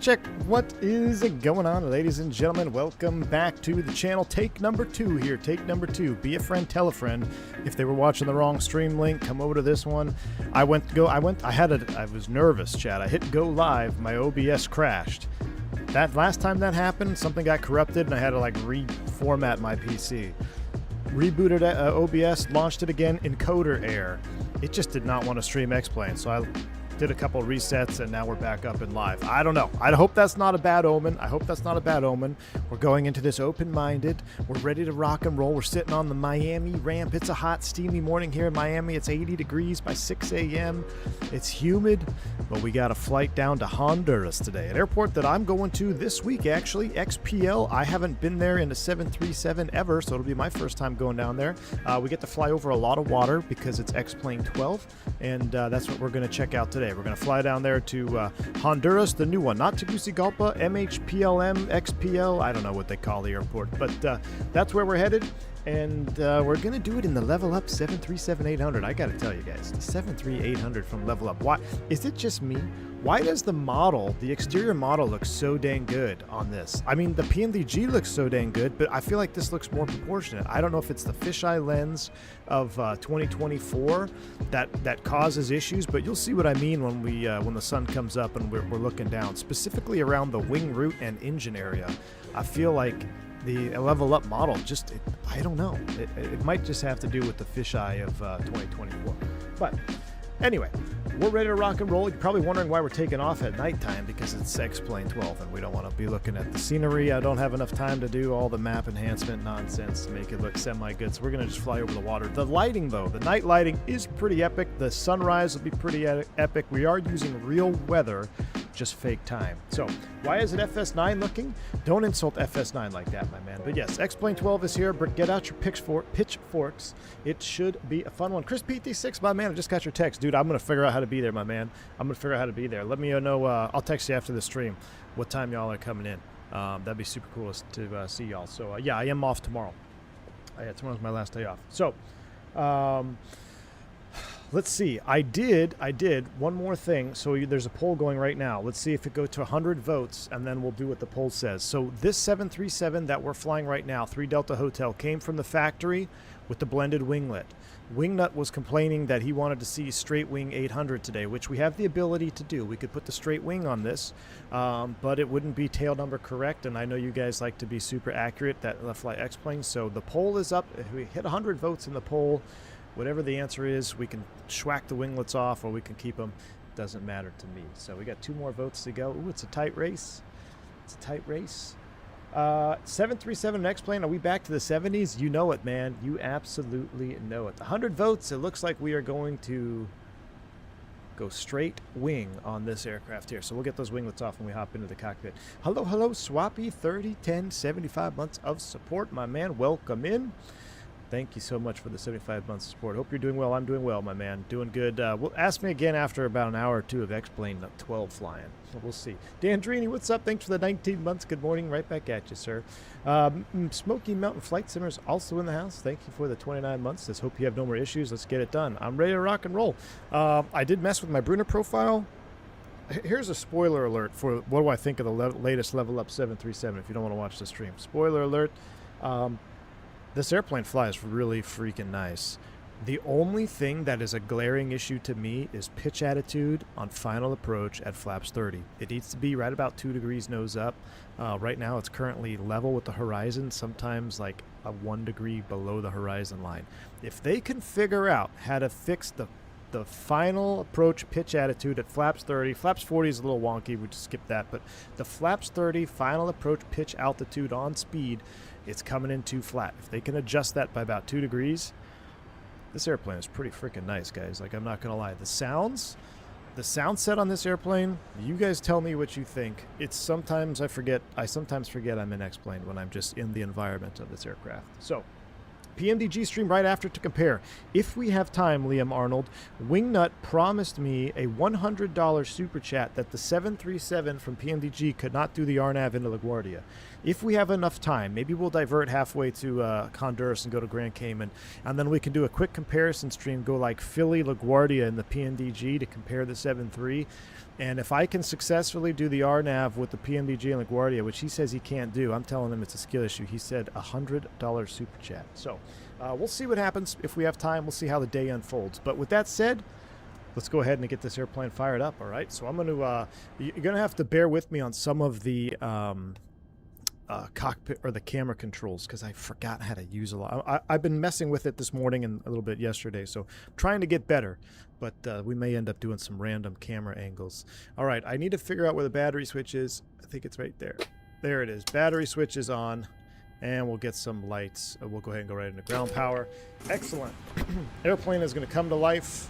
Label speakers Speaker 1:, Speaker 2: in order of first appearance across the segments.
Speaker 1: Check. What is going on, ladies and gentlemen? Welcome back to the channel. Take number 2 here. Take number 2. Be a friend, tell a friend. If they were watching the wrong stream link, come over to this one. I was nervous, Chad. I hit go live. My OBS crashed. That last time that happened, something got corrupted and I had to like reformat my PC. Rebooted OBS, launched it again, encoder error. It just did not want to stream X-Plane, so I did a couple resets and now we're back up and live. I don't know. I hope that's not a bad omen. We're going into this open-minded. We're ready to rock and roll. We're sitting on the Miami ramp. It's a hot, steamy morning here in Miami. It's 80 degrees by 6 a.m. It's humid, but we got a flight down to Honduras today, an airport that I'm going to this week, actually. XPL. I haven't been there in a 737 ever, so it'll be my first time going down there. We get to fly over a lot of water because it's X-Plane 12, and that's what we're going to check out today. We're going to fly down there to Honduras, the new one, not Tegucigalpa, MHPLM, XPL. I don't know what they call the airport, but that's where we're headed, and we're going to do it in the Level Up 737-800. I got to tell you guys, the 737-800 from Level Up. Why is it just me? Why does the exterior model look so dang good on this? I mean, the PNDG looks so dang good, but I feel like this looks more proportionate. I don't know if it's the fisheye lens of 2024 that causes issues, but you'll see what I mean when the sun comes up and we're looking down, specifically around the wing root and engine area. I feel like the Level Up model I don't know. It might just have to do with the fisheye of 2024. But anyway, we're ready to rock and roll. You're probably wondering why we're taking off at nighttime, because it's X-Plane 12 and we don't want to be looking at the scenery. I don't have enough time to do all the map enhancement nonsense to make it look semi-good, so we're going to just fly over the water. The lighting, though, the night lighting is pretty epic. The sunrise will be pretty epic. We are using real weather, just fake time. So why is it FS9 looking? Don't insult FS9 like that, my man. But yes, X-Plane 12 is here. Get out your pitchforks. It should be a fun one. Chris PT6, my man, I just got your text. Dude, I'm going to figure out how to be there, my man. I'm going to figure out how to be there. Let me know. I'll text you after the stream what time y'all are coming in. That'd be super cool to see y'all. So yeah, I am off tomorrow. Tomorrow's my last day off. So Let's see. I did one more thing. So there's a poll going right now. Let's see if it goes to 100 votes, and then we'll do what the poll says. So this 737 that we're flying right now, 3 Delta Hotel, came from the factory with the blended winglet. Wingnut was complaining that he wanted to see straight wing 800 today, which we have the ability to do. We could put the straight wing on this, but it wouldn't be tail number correct, and I know you guys like to be super accurate, that Left Flight X-Plane. So the poll is up. If we hit 100 votes in the poll, whatever the answer is, we can schwack the winglets off or we can keep them. Doesn't matter to me. So we got 2 more votes to go. Ooh, it's a tight race. It's a tight race. 737 X-Plane, are we back to the 70s? You know it, man. You absolutely know it. 100 votes, it looks like we are going to go straight wing on this aircraft here. So we'll get those winglets off when we hop into the cockpit. Hello, hello, Swappy 30, 10, 75 months of support, my man. Welcome in. Thank you so much for the 75 months of support. Hope you're doing well. I'm doing well, my man. Doing good. Well, ask me again after about an hour or 2 of X-Plane 12 flying. So we'll see. Dandrini, what's up? Thanks for the 19 months. Good morning. Right back at you, sir. Smoky Mountain Flight Simmers also in the house. Thank you for the 29 months. Let's hope you have no more issues. Let's get it done. I'm ready to rock and roll. I did mess with my Bruner profile. Here's a spoiler alert for what do I think of the latest Level Up 737 if you don't want to watch the stream. Spoiler alert. This airplane flies really freaking nice. The only thing that is a glaring issue to me is pitch attitude on final approach at flaps 30. It needs to be right about 2 degrees nose up. Right now it's currently level with the horizon, sometimes like a 1 degree below the horizon line. If they can figure out how to fix the final approach pitch attitude at flaps 30, flaps 40 is a little wonky, we just skip that, but the flaps 30 final approach pitch altitude on speed, it's coming in too flat. If they can adjust that by about 2 degrees, this airplane is pretty freaking nice, guys. Like, I'm not gonna lie. The sound set on this airplane, you guys tell me what you think. It's sometimes I sometimes forget I'm in X-Plane when I'm just in the environment of this aircraft. So PMDG stream right after to compare. If we have time, Liam Arnold, Wingnut promised me a $100 super chat that the 737 from PMDG could not do the RNAV into LaGuardia. If we have enough time, maybe we'll divert halfway to Honduras and go to Grand Cayman, and then we can do a quick comparison stream, go like Philly, LaGuardia, and the PMDG to compare the 7.3. And if I can successfully do the RNAV with the PMDG and LaGuardia, which he says he can't do, I'm telling him it's a skill issue. He said $100 super chat. So we'll see what happens. If we have time, we'll see how the day unfolds. But with that said, let's go ahead and get this airplane fired up, all right? So I'm going to, you're going to have to bear with me on some of the cockpit or the camera controls because I forgot how to use a lot. I've been messing with it this morning and a little bit yesterday, so I'm trying to get better, but we may end up doing some random camera angles. All right, I need to figure out where the battery switch is. I think it's right there. There it is. Battery switch is on, and we'll get some lights. We'll go ahead and go right into ground power. Excellent. Airplane is going to come to life.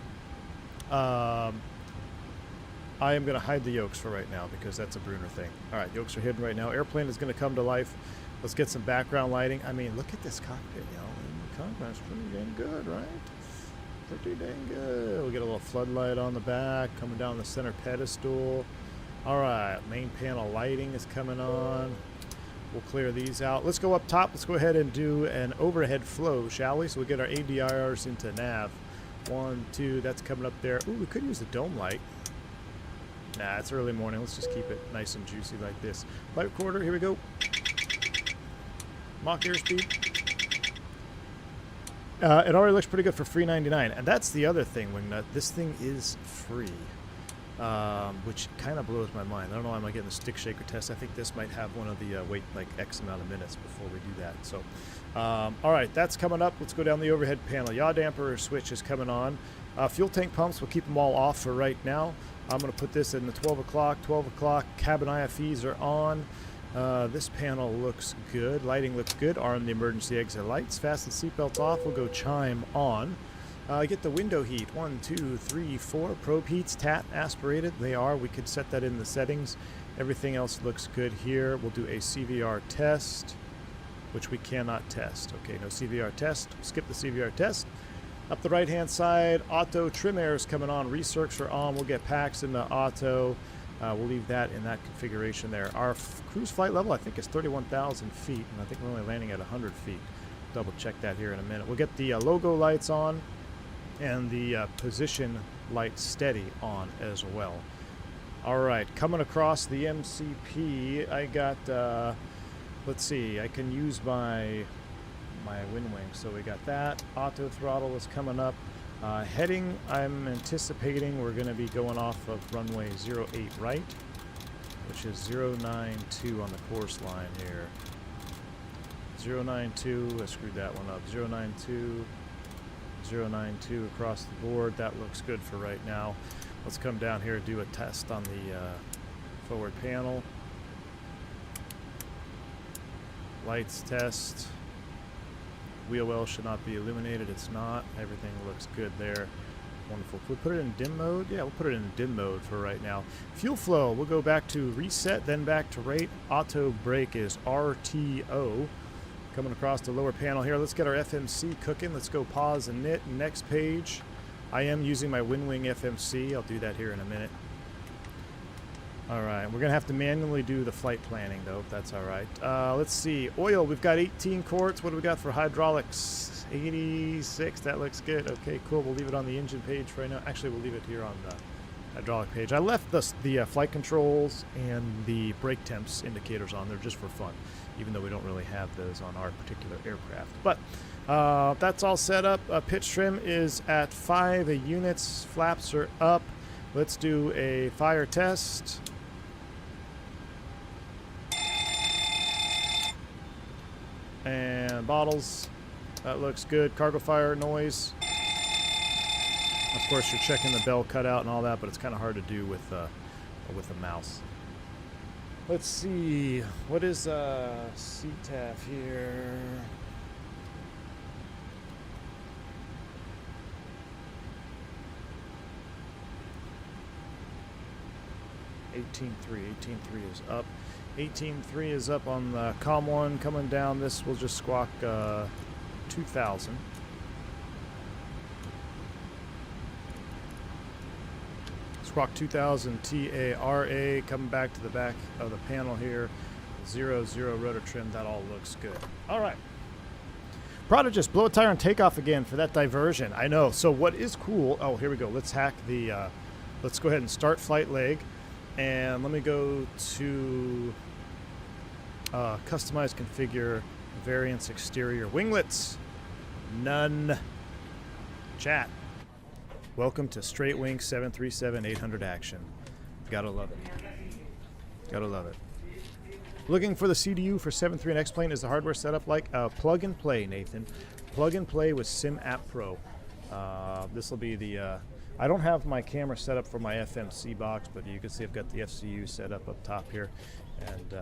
Speaker 1: I am going to hide the yokes for right now because that's a Bruner thing. All right, yokes are hidden right now. Airplane is going to come to life. Let's get some background lighting. I mean, look at this cockpit, you know. The cockpit's pretty dang good, right? Pretty dang good. We'll get a little floodlight on the back, coming down the center pedestal. All right, main panel lighting is coming on. We'll clear these out. Let's go up top. Let's go ahead and do an overhead flow, shall we? So we'll get our ADIRs into nav. 1, 2, that's coming up there. Ooh, we could use the dome light. Nah, it's early morning. Let's just keep it nice and juicy like this. Flight recorder, here we go. Mach airspeed. It already looks pretty good for free 99, and that's the other thing, Wingnut. This thing is free, which kind of blows my mind. I don't know why I'm getting the stick shaker test. I think this might have one of the wait like X amount of minutes before we do that. So, all right, that's coming up. Let's go down the overhead panel. Yaw damper switch is coming on. Fuel tank pumps, we'll keep them all off for right now. I'm going to put this in the 12 o'clock. Cabin IFEs are on. This panel looks good. Lighting looks good. Arm the emergency exit lights. Fasten seatbelts off. We'll go chime on. Get the window heat. 1, 2, 3, 4. Probe heats, TAT, aspirated. They are. We could set that in the settings. Everything else looks good here. We'll do a CVR test, which we cannot test. Okay, no CVR test. Skip the CVR test. Up the right-hand side, auto trim air is coming on. Recircs are on. We'll get packs in the auto. We'll leave that in that configuration there. Our cruise flight level, I think, is 31,000 feet, and I think we're only landing at 100 feet. Double check that here in a minute. We'll get the logo lights on. and the position light steady on as well. All right, coming across the MCP, I got, let's see, I can use my wind wing. So we got that. Auto throttle is coming up. Heading, I'm anticipating we're going to be going off of runway 08 right, which is 092 on the course line here. 092, I screwed that one up. 092, 092 across the board. That looks good for right now. Let's come down here and do a test on the forward panel. Lights test. Wheel well should not be illuminated. It's not. Everything looks good there. Wonderful. Can we put it in dim mode? Yeah, we'll put it in dim mode for right now. Fuel flow, we'll go back to reset, then back to rate. Auto brake is RTO. Coming across the lower panel here. Let's get our FMC cooking. Let's go pause and knit. Next page. I am using my wind wing FMC. I'll do that here in a minute. All right, we're going to have to manually do the flight planning, though, if that's all right. Let's see. Oil, we've got 18 quarts. What do we got for hydraulics? 86. That looks good. Okay, cool. We'll leave it on the engine page for right now. Actually, we'll leave it here on the hydraulic page. I left the flight controls and the brake temps indicators on there just for fun, even though we don't really have those on our particular aircraft. But that's all set up. Pitch trim is at 5 units. Flaps are up. Let's do a fire test. And bottles, that looks good. Cargo fire noise. Of course, you're checking the bell cutout and all that, but it's kind of hard to do with a mouse. Let's see, what is CTAF here? $18.3 is up. 18.3 is up on the COM 1. Coming down, this will just squawk 2,000. Squawk 2000 TARA. Coming back to the back of the panel here. 00 rotor trim. That all looks good. All right. Prodigus, blow a tire on takeoff again for that diversion. I know. So what is cool? Oh, here we go. Let's hack the. Let's go ahead and start flight leg. And let me go to customize, configure, variants, exterior, winglets, none, chat. Welcome to Straight Wing 737-800 action. Gotta love it. Gotta love it. Looking for the CDU for 7.3 plane. Is the hardware setup like? Plug and play, Nathan. Plug and play with Sim App Pro. This will be the... I don't have my camera set up for my FMC box, but you can see I've got the FCU set up top here, and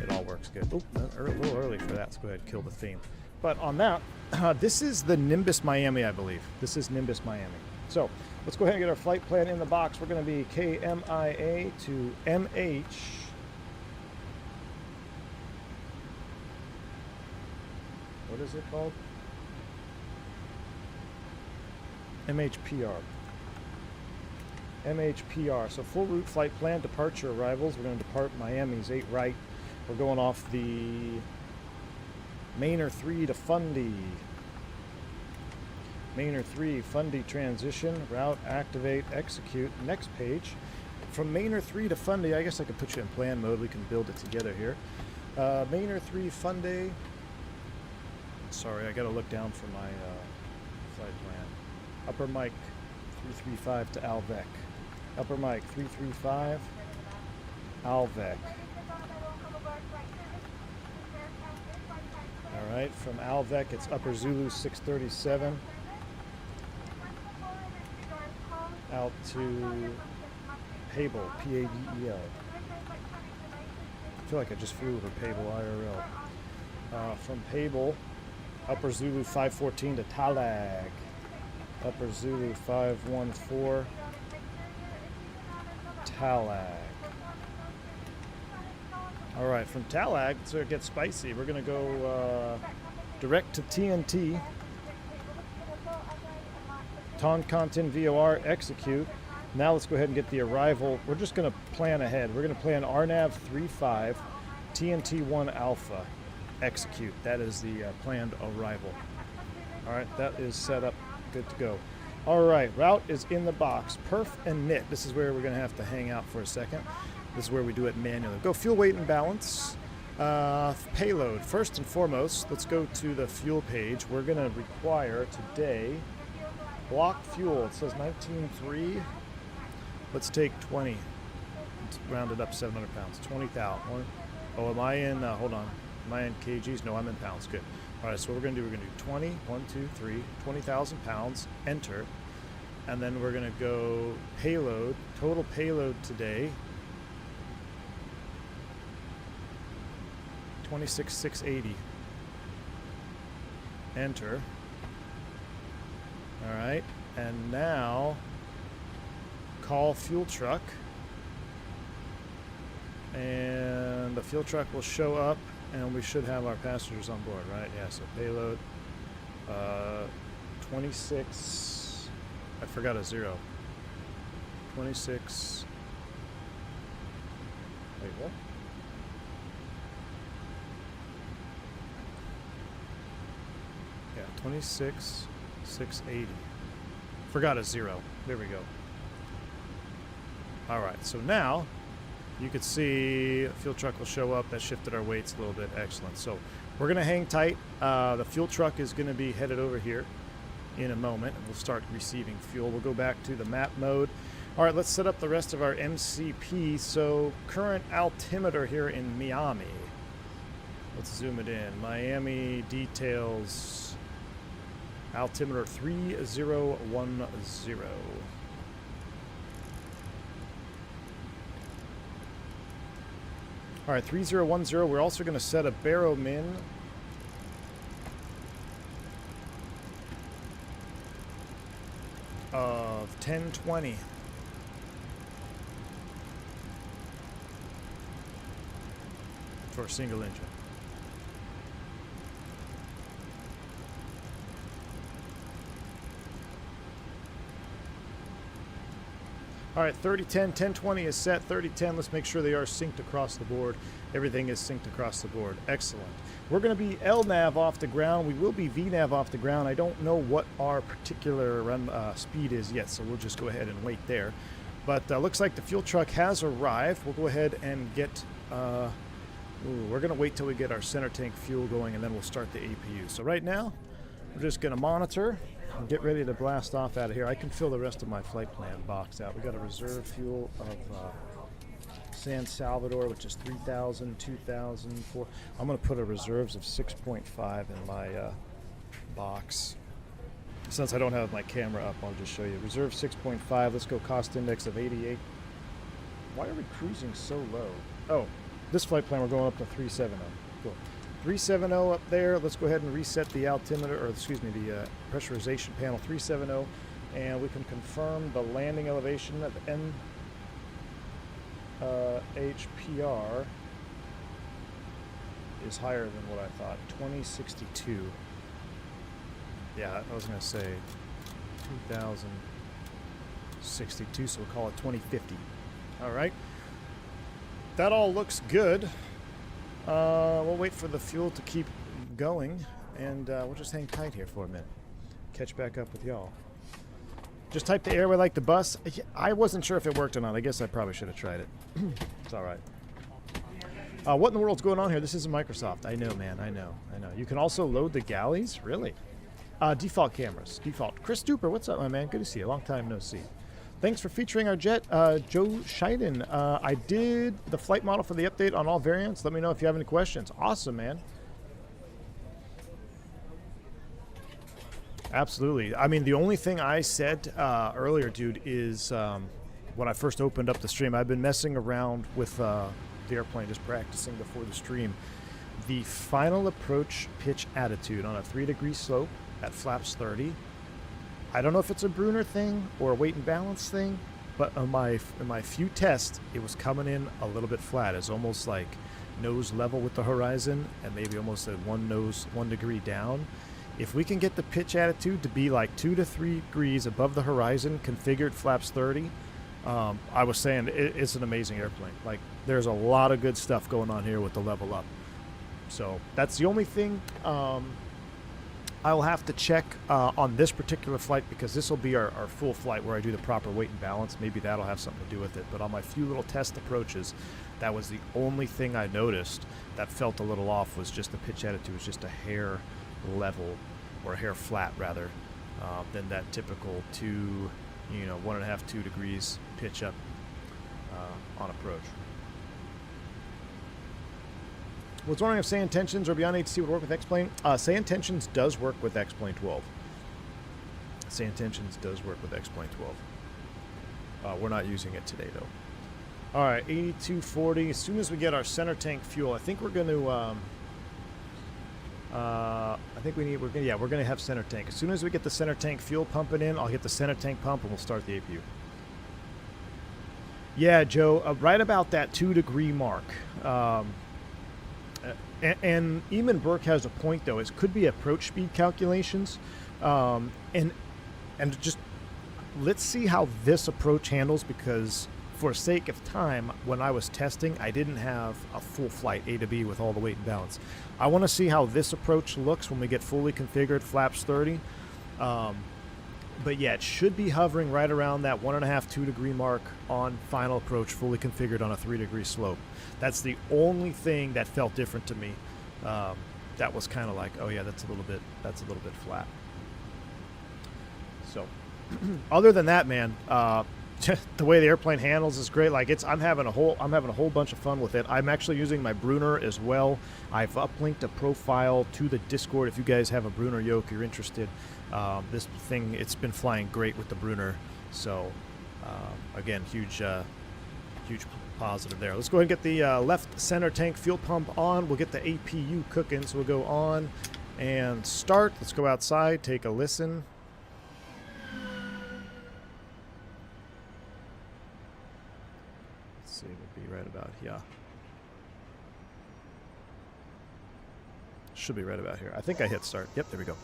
Speaker 1: it all works good. Oh, a little early for that. Let's go ahead and kill the theme. But on that, this is the Nimbus Miami, I believe. This is Nimbus Miami. So let's go ahead and get our flight plan in the box. We're going to be KMIA to MH. What is it called? MHPR. MHPR. So full route flight plan, departure arrivals. We're going to depart Miami's 8 right. We're going off the Mainer 3 to Fundy. Mainer 3, Fundy transition, route, activate, execute. Next page. From Mainer 3 to Fundy, I guess I could put you in plan mode. We can build it together here. Mainer 3, Fundy. Sorry, I got to look down for my flight plan. Upper mic 335 to Alvec. Upper mic 335, Alvec. All right, from Alvec it's Upper Zulu 637 out to Pable, P-A-B-E-L. I feel like I just flew over Pable IRL. From Pable, Upper Zulu 514 to Talag. Upper Zulu 514, Talag. All right, from Talag, so it gets spicy. We're going to go direct to TNT. Toncontin VOR, execute. Now let's go ahead and get the arrival. We're just going to plan ahead. We're going to plan RNAV 35, TNT 1 Alpha, execute. That is the planned arrival. All right, that is set up. Good to go. All right, route is in the box. Perf and knit. This is where we're going to have to hang out for a second. This is where we do it manually. Go fuel weight and balance. Payload. First and foremost, let's go to the fuel page. We're going to require today block fuel. It says 19.3. Let's take 20. Let's round it up 700 pounds. 20,000. Oh, am I in? Hold on. Am I in kgs? No, I'm in pounds. Good. All right, so what we're going to do, we're going to do 20, 1, 2, 3, 20,000 pounds, enter. And then we're going to go payload, total payload today, 26,680. Enter. All right, and now call fuel truck. And the fuel truck will show up. And we should have our passengers on board, right? Yeah, so payload, 26, I forgot a 0. 26, wait, what? Yeah, 26,680. Forgot a 0. There we go. All right, so now you could see the fuel truck will show up. That shifted our weights a little bit. Excellent. So we're going to hang tight. The fuel truck is going to be headed over here in a moment. We'll start receiving fuel. We'll go back to the map mode. All right, let's set up the rest of our MCP. So current altimeter here in Miami. Let's zoom it in. Miami details altimeter 3010. All right, 3010. We're also going to set a baro min of 1020. For a single engine. All right, 3010, 1020 is set. 3010, let's make sure they are synced across the board. Everything is synced across the board. Excellent. We're going to be LNAV off the ground. We will be VNAV off the ground. I don't know what our particular run speed is yet, so we'll just go ahead and wait there. But looks like the fuel truck has arrived. We'll go ahead and get... we're going to wait till we get our center tank fuel going, and then we'll start the APU. So right now, we're just going to monitor and get ready to blast off out of here. I can fill the rest of my flight plan box out. We got a reserve fuel of San Salvador, which is 3,000, 2,000, 4. I'm going to put a reserves of 6.5 in my box. Since I don't have my camera up, I'll just show you. Reserve 6.5. Let's go cost index of 88. Why are we cruising so low? Oh, this flight plan we're going up to 370. Cool. 370 up there. Let's go ahead and reset the altimeter, or excuse me, the pressurization panel. 370, and we can confirm the landing elevation of HPR is higher than what I thought. 2062. Yeah, I was going to say 2062, so we'll call it 2050. All right. That all looks good. We'll wait for the fuel to keep going, and we'll just hang tight here for a minute. Catch back up with y'all. Just type the airway like the bus. I wasn't sure if it worked or not. I guess I probably should have tried it. It's all right. What in the world's going on here? This isn't Microsoft. I know, man. I know. You can also load the galleys? Really? Default cameras. Default. Chris Duper, what's up, my man? Good to see you. Long time no see. Thanks for featuring our jet, Joe Scheiden. I did the flight model for the update on all variants. Let me know if you have any questions. Awesome, man. Absolutely. I mean, the only thing I said earlier, dude, is when I first opened up the stream, I've been messing around with the airplane, just practicing before the stream. The final approach pitch attitude on a 3-degree slope at flaps 30. I don't know if it's a Brunner thing or a weight and balance thing, but in my few tests, it was coming in a little bit flat. It's almost like nose level with the horizon and maybe almost a 1 degree down. If we can get the pitch attitude to be like 2 to 3 degrees above the horizon, configured flaps 30, I was saying it's an amazing airplane. Like, there's a lot of good stuff going on here with the level up. So that's the only thing I'll have to check on this particular flight because this will be our full flight where I do the proper weight and balance. Maybe that'll have something to do with it. But on my few little test approaches, that was the only thing I noticed that felt a little off, was just the pitch attitude was just a hair level, or a hair flat rather, than that typical 1.5, 2 degrees pitch up on approach. Was wondering if Say Intentions or Beyond HC would work with X-Plane. Say Intentions does work with X-Plane 12. Say Intentions does work with X-Plane 12. We're not using it today, though. All right, 8240. As soon as we get our center tank fuel, I think we're going to. We're going to have center tank. As soon as we get the center tank fuel pumping in, I'll hit the center tank pump and we'll start the APU. Yeah, Joe, right about that 2 degree mark. And Eamon Burke has a point, though. It could be approach speed calculations. And just let's see how this approach handles, because for sake of time, when I was testing, I didn't have a full flight A to B with all the weight and balance. I want to see how this approach looks when we get fully configured flaps 30. But yeah, it should be hovering right around that 1.5, 2 degree mark on final approach, fully configured on a 3 degree slope. That's the only thing that felt different to me. That was kind of like, oh yeah, that's a little bit flat. So, other than that, man, the way the airplane handles is great. Like I'm having a whole bunch of fun with it. I'm actually using my Brunner as well. I've uplinked a profile to the Discord. If you guys have a Brunner yoke, you're interested. This thing, it's been flying great with the Brunner. So, again, huge positive there. Let's go ahead and get the left center tank fuel pump on. We'll get the APU cooking. So we'll go on and start. Let's go outside, take a listen. Let's see, we'll be right about here. Should be right about here. I think I hit start. Yep, there we go.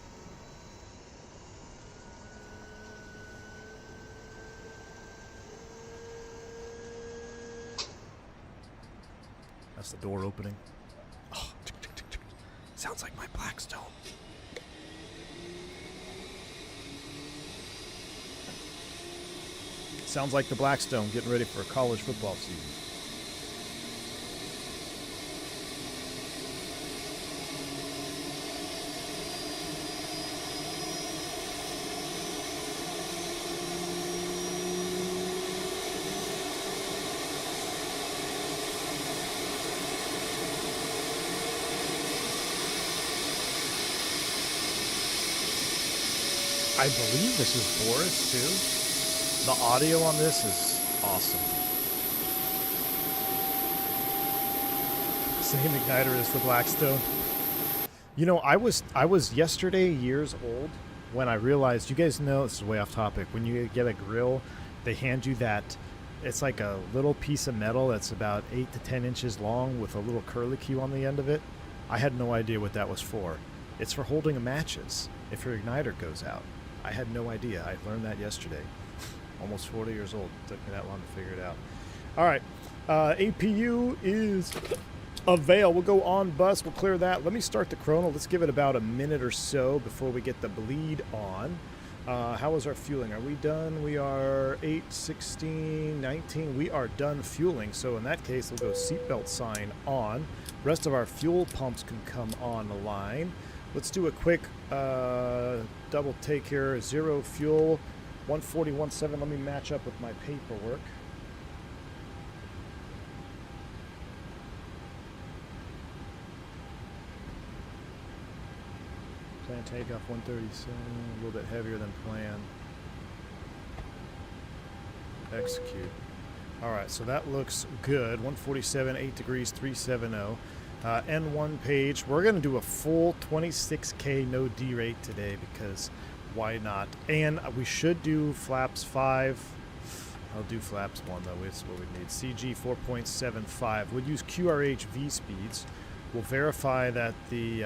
Speaker 1: That's the door opening. Oh, sounds like my Blackstone. Sounds like the Blackstone getting ready for a college football season. I believe this is Boris, too. The audio on this is awesome. Same igniter as the Blackstone. You know, I was yesterday years old when I realized, you guys know, this is way off topic, when you get a grill, they hand you that, it's like a little piece of metal that's about 8 to 10 inches long with a little curlicue on the end of it. I had no idea what that was for. It's for holding matches if your igniter goes out. I had no idea. I learned that yesterday. Almost 40 years old. It took me that long to figure it out. All right. APU is avail. We'll go on bus. We'll clear that. Let me start the chrono. Let's give it about a minute or so before we get the bleed on. How is our fueling? Are we done? We are 8, 16, 19. We are done fueling. So in that case, we'll go seatbelt sign on. Rest of our fuel pumps can come on the line. Let's do a quick double take here. 0 fuel, 141.7. Let me match up with my paperwork. Plan takeoff 137, a little bit heavier than planned. Execute. All right, so that looks good. 147, 8 degrees, 370. N1 page. We're going to do a full 26K no D rate today because why not? And we should do flaps 5. I'll do flaps 1 though. That's what we need. CG 4.75. We'll use QRH V speeds. We'll verify that the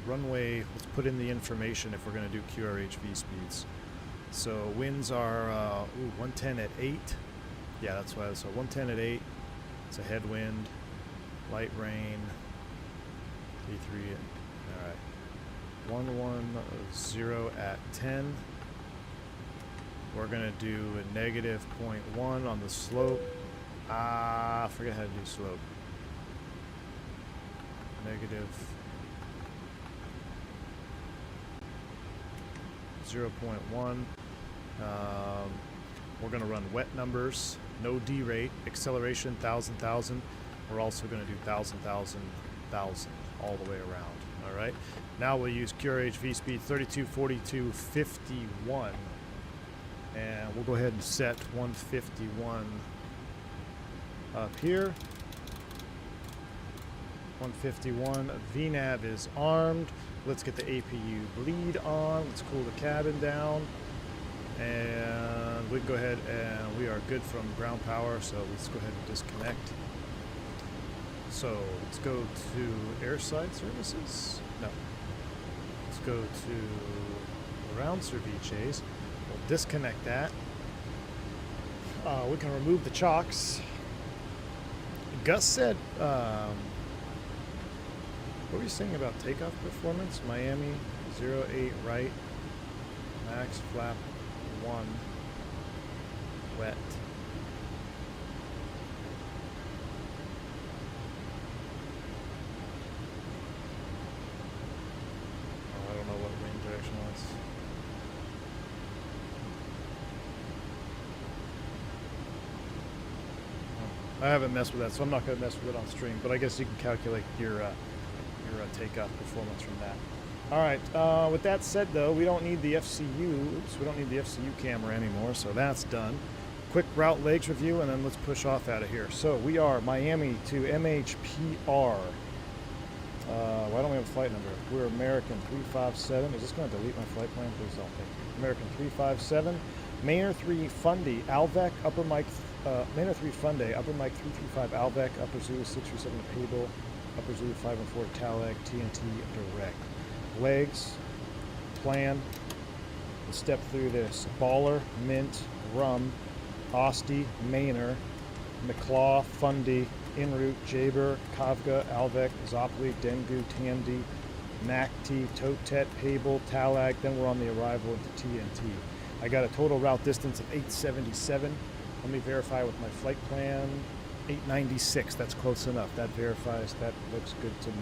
Speaker 1: runway, let's put in the information if we're going to do QRH V speeds. So winds are 110 at 8. Yeah, that's why. So 110 at 8. It's a headwind. Light rain. 3. All right. 110 at 10. We're going to do a negative 0.1 on the slope. I forget how to do slope. Negative 0.1. We're going to run wet numbers, no D rate, acceleration 1,000. We're also going to do 1,000 all the way around. All right. Now we'll use QRH V-speed 32, 42, 51. And we'll go ahead and set 151 up here. 151. VNAV is armed. Let's get the APU bleed on. Let's cool the cabin down. And we can go ahead and we are good from ground power, so let's go ahead and disconnect. So let's go to airside services. No. Let's go to ground ceviches. We'll disconnect that. We can remove the chocks. Gus said, what were you saying about takeoff performance? Miami 08 right, max flap 1, wet. Oh, I don't know what wind direction was. I haven't messed with that, so I'm not going to mess with it on stream, but I guess you can calculate your takeoff performance from that. All right, with that said, though, we don't need the FCU. Oops, we don't need the FCU camera anymore, so that's done. Quick route legs review, and then let's push off out of here. So we are Miami to MHPR. Why don't we have a flight number? We're American 357. Is this going to delete my flight plan? Please don't. Thank you. American 357. Maynard 3 Fundy, Alvec, Upper Mike, Maynard 3 Funday, Upper Mike 335 Alvec, Upper Zulu 637 Cable, Upper Zulu 514 Talag, TNT direct. Legs, plan, we'll step through this. Baller, Mint, Rum, Osti, Maynard, McClaw, Fundy, En-route, Jaber, Kavga, Alvec, Zopli, Dengu, Tandy, Nakti, Totet, Pable, Talag, then we're on the arrival into TNT. I got a total route distance of 877. Let me verify with my flight plan. 896, that's close enough. That verifies, that looks good to me.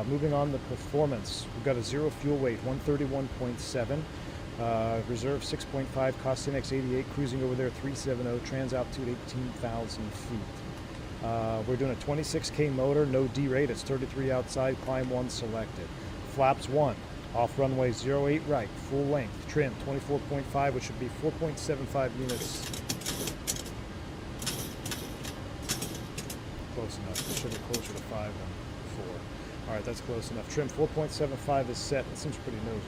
Speaker 1: Moving on to performance, we've got a zero fuel weight, 131.7. Reserve 6.5, cost Fenix 88, cruising over there 370, transaltitude 18,000 feet. We're doing a 26K motor, no D rate, it's 33 outside, climb 1 selected. Flaps 1, off runway 08 right, full length, trim 24.5, which should be 4.75 units. Close enough. It should be closer to 5 than 4. All right, that's close enough. Trim 4.75 is set. That seems pretty nose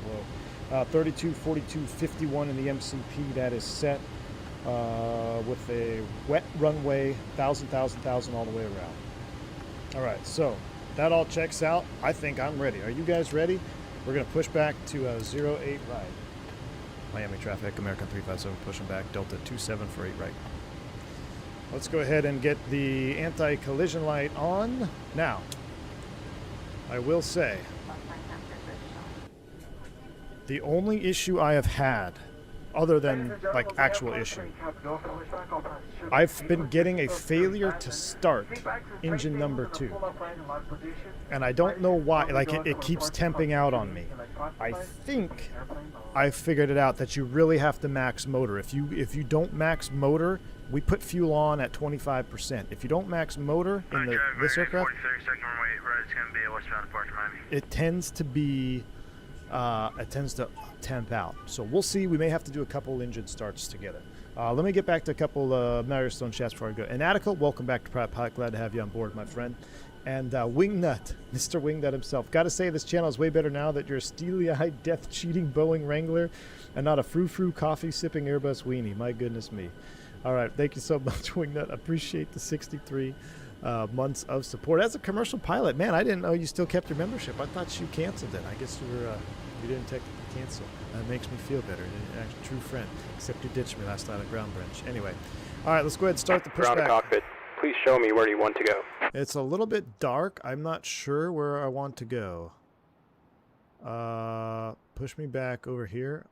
Speaker 1: low. 32, 42, 51 in the MCP. That is set with a wet runway, 1,000 all the way around. All right, so that all checks out. I think I'm ready. Are you guys ready? We're going to push back to 08 right. Miami traffic, American 357 pushing back, Delta 27 for 8 right. Let's go ahead and get the anti-collision light on. Now, I will say, the only issue I have had, other than like actual issue, I've been getting a failure to start engine number 2. And I don't know why, like it keeps temping out on me. I think I figured it out that you really have to max motor. If you don't max motor, we put fuel on at 25%. If you don't max motor in this aircraft, it tends to be, it tends to temp out. So we'll see. We may have to do a couple engine starts together. Let me get back to a couple Marrowstone chats before I go. And Attica, welcome back to Private Pilot. Glad to have you on board, my friend. And Wingnut, Mr. Wingnut himself. Got to say, this channel is way better now that you're a steely-eyed, death-cheating Boeing Wrangler and not a frou-frou coffee-sipping Airbus weenie. My goodness me. All right, thank you so much, Wingnut. Appreciate the 63 months of support. As a commercial pilot, man, I didn't know you still kept your membership. I thought you canceled it. I guess you didn't technically cancel. That makes me feel better. You're actually a true friend, except you ditched me last night at Ground Branch. Anyway, all right, let's go ahead and start the pushback.
Speaker 2: Ground cockpit. Please show me where you want to go.
Speaker 1: It's a little bit dark. I'm not sure where I want to go. Push me back over here.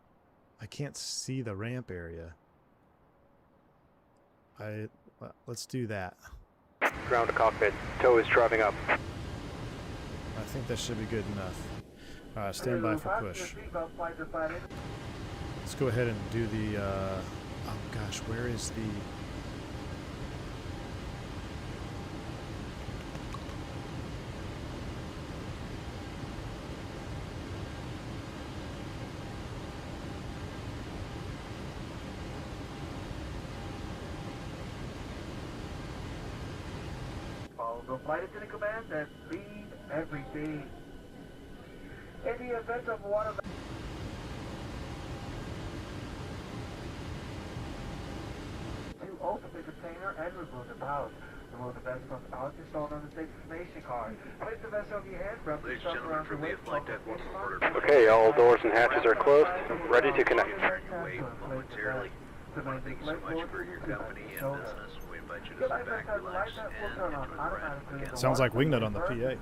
Speaker 1: I can't see the ramp area. Let's do that.
Speaker 2: Ground to cockpit. Tow is driving up.
Speaker 1: I think that should be good enough. Alright, stand by for push. Let's go ahead and do the, oh gosh, where is the...
Speaker 3: Follow flight attendant commands and speed everything. In the event of water... To open the container and remove the pouch. Remove the vessel from the pouch installed on the destination card. Place the vessel on your hand, wrap the stuff around the waist.
Speaker 2: Okay, all doors and hatches are closed. Ready to connect.
Speaker 4: Momentarily. Thank you so much for your company and business. We invite you to sit back, relax, and enjoy the
Speaker 1: Sounds like wingnut on the PA.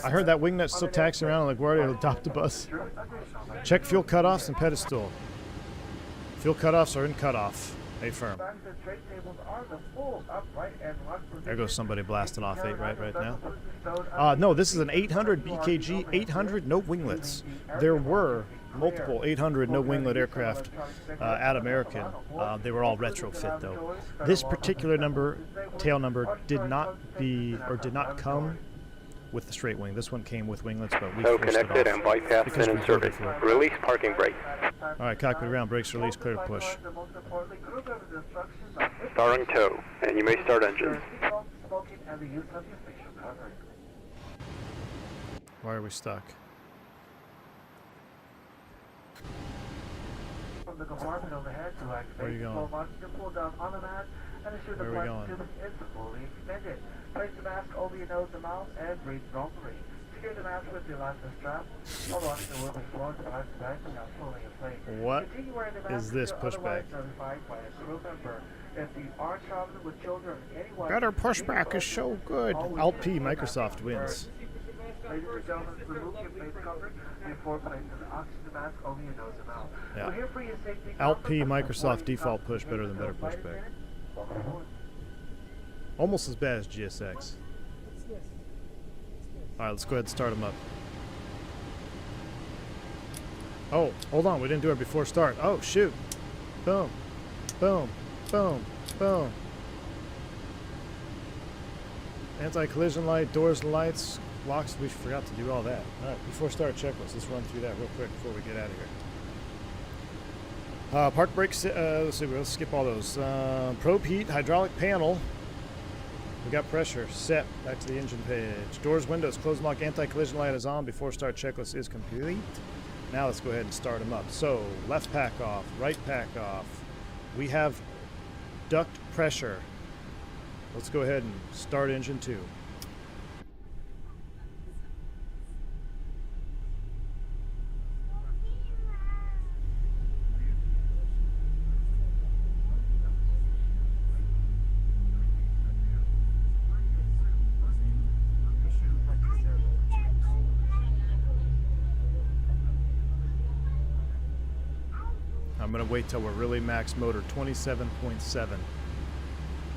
Speaker 1: I heard that wingnut still taxiing around like we're already atop the bus. Check fuel cutoffs and pedestal. Fuel cutoffs are in cutoff. A-firm. There goes somebody blasting off 8 right now. No, this is an 800 BKG, 800 no winglets. There were multiple 800 no winglet aircraft at American. They were all retrofit though. This particular tail number did not come with the straight wing. This one came with winglets, but we forced
Speaker 2: connected
Speaker 1: it off
Speaker 2: and bypass
Speaker 1: because
Speaker 2: and
Speaker 1: we
Speaker 2: in
Speaker 1: drove
Speaker 2: service.
Speaker 1: it through.
Speaker 2: Release parking brake.
Speaker 1: All right, cockpit ground brakes release, clear to push.
Speaker 2: Starting tow, and you may start engines.
Speaker 1: Why are we stuck?
Speaker 3: From the compartment overhead to activate
Speaker 1: Where are you
Speaker 3: the
Speaker 1: going?
Speaker 3: flow oxygen pull down on the mat and ensure the
Speaker 1: Where are we
Speaker 3: flight
Speaker 1: going?
Speaker 3: tube is fully extended. Place the mask over your nose and mouth and breathe normally. Secure the mask with the elastic strap. Hold on, there will be flow device back without pulling in place.
Speaker 1: What
Speaker 3: Continue wearing the mask
Speaker 1: is this
Speaker 3: until otherwise
Speaker 1: pushback?
Speaker 3: notified by a crew member. If you are traveling with children, anyone...
Speaker 1: Better pushback is so good. Alt P, Microsoft wins.
Speaker 3: Ladies and gentlemen, remove your face covering before placing the oxygen mask over your nose and mouth.
Speaker 1: Yeah.
Speaker 3: We're here for your safety.
Speaker 1: Alt P, Microsoft default push better than better pushback. Almost as bad as GSX. Alright, let's go ahead and start them up. Oh, hold on, we didn't do it before start. Oh, shoot. Boom. Boom. Boom. Boom. Anti-collision light, doors and lights, locks, we forgot to do all that. Alright, before start checklist, let's run through that real quick before we get out of here. Park brakes, let's see, let's skip all those. Probe heat, hydraulic panel. We got pressure set. Back to the engine page. Doors, windows, close and lock, anti-collision light is on. Before start checklist is complete. Now let's go ahead and start them up. So, left pack off, right pack off. We have duct pressure. Let's go ahead and start engine 2. I'm going to wait till we're really max motor, 27.7.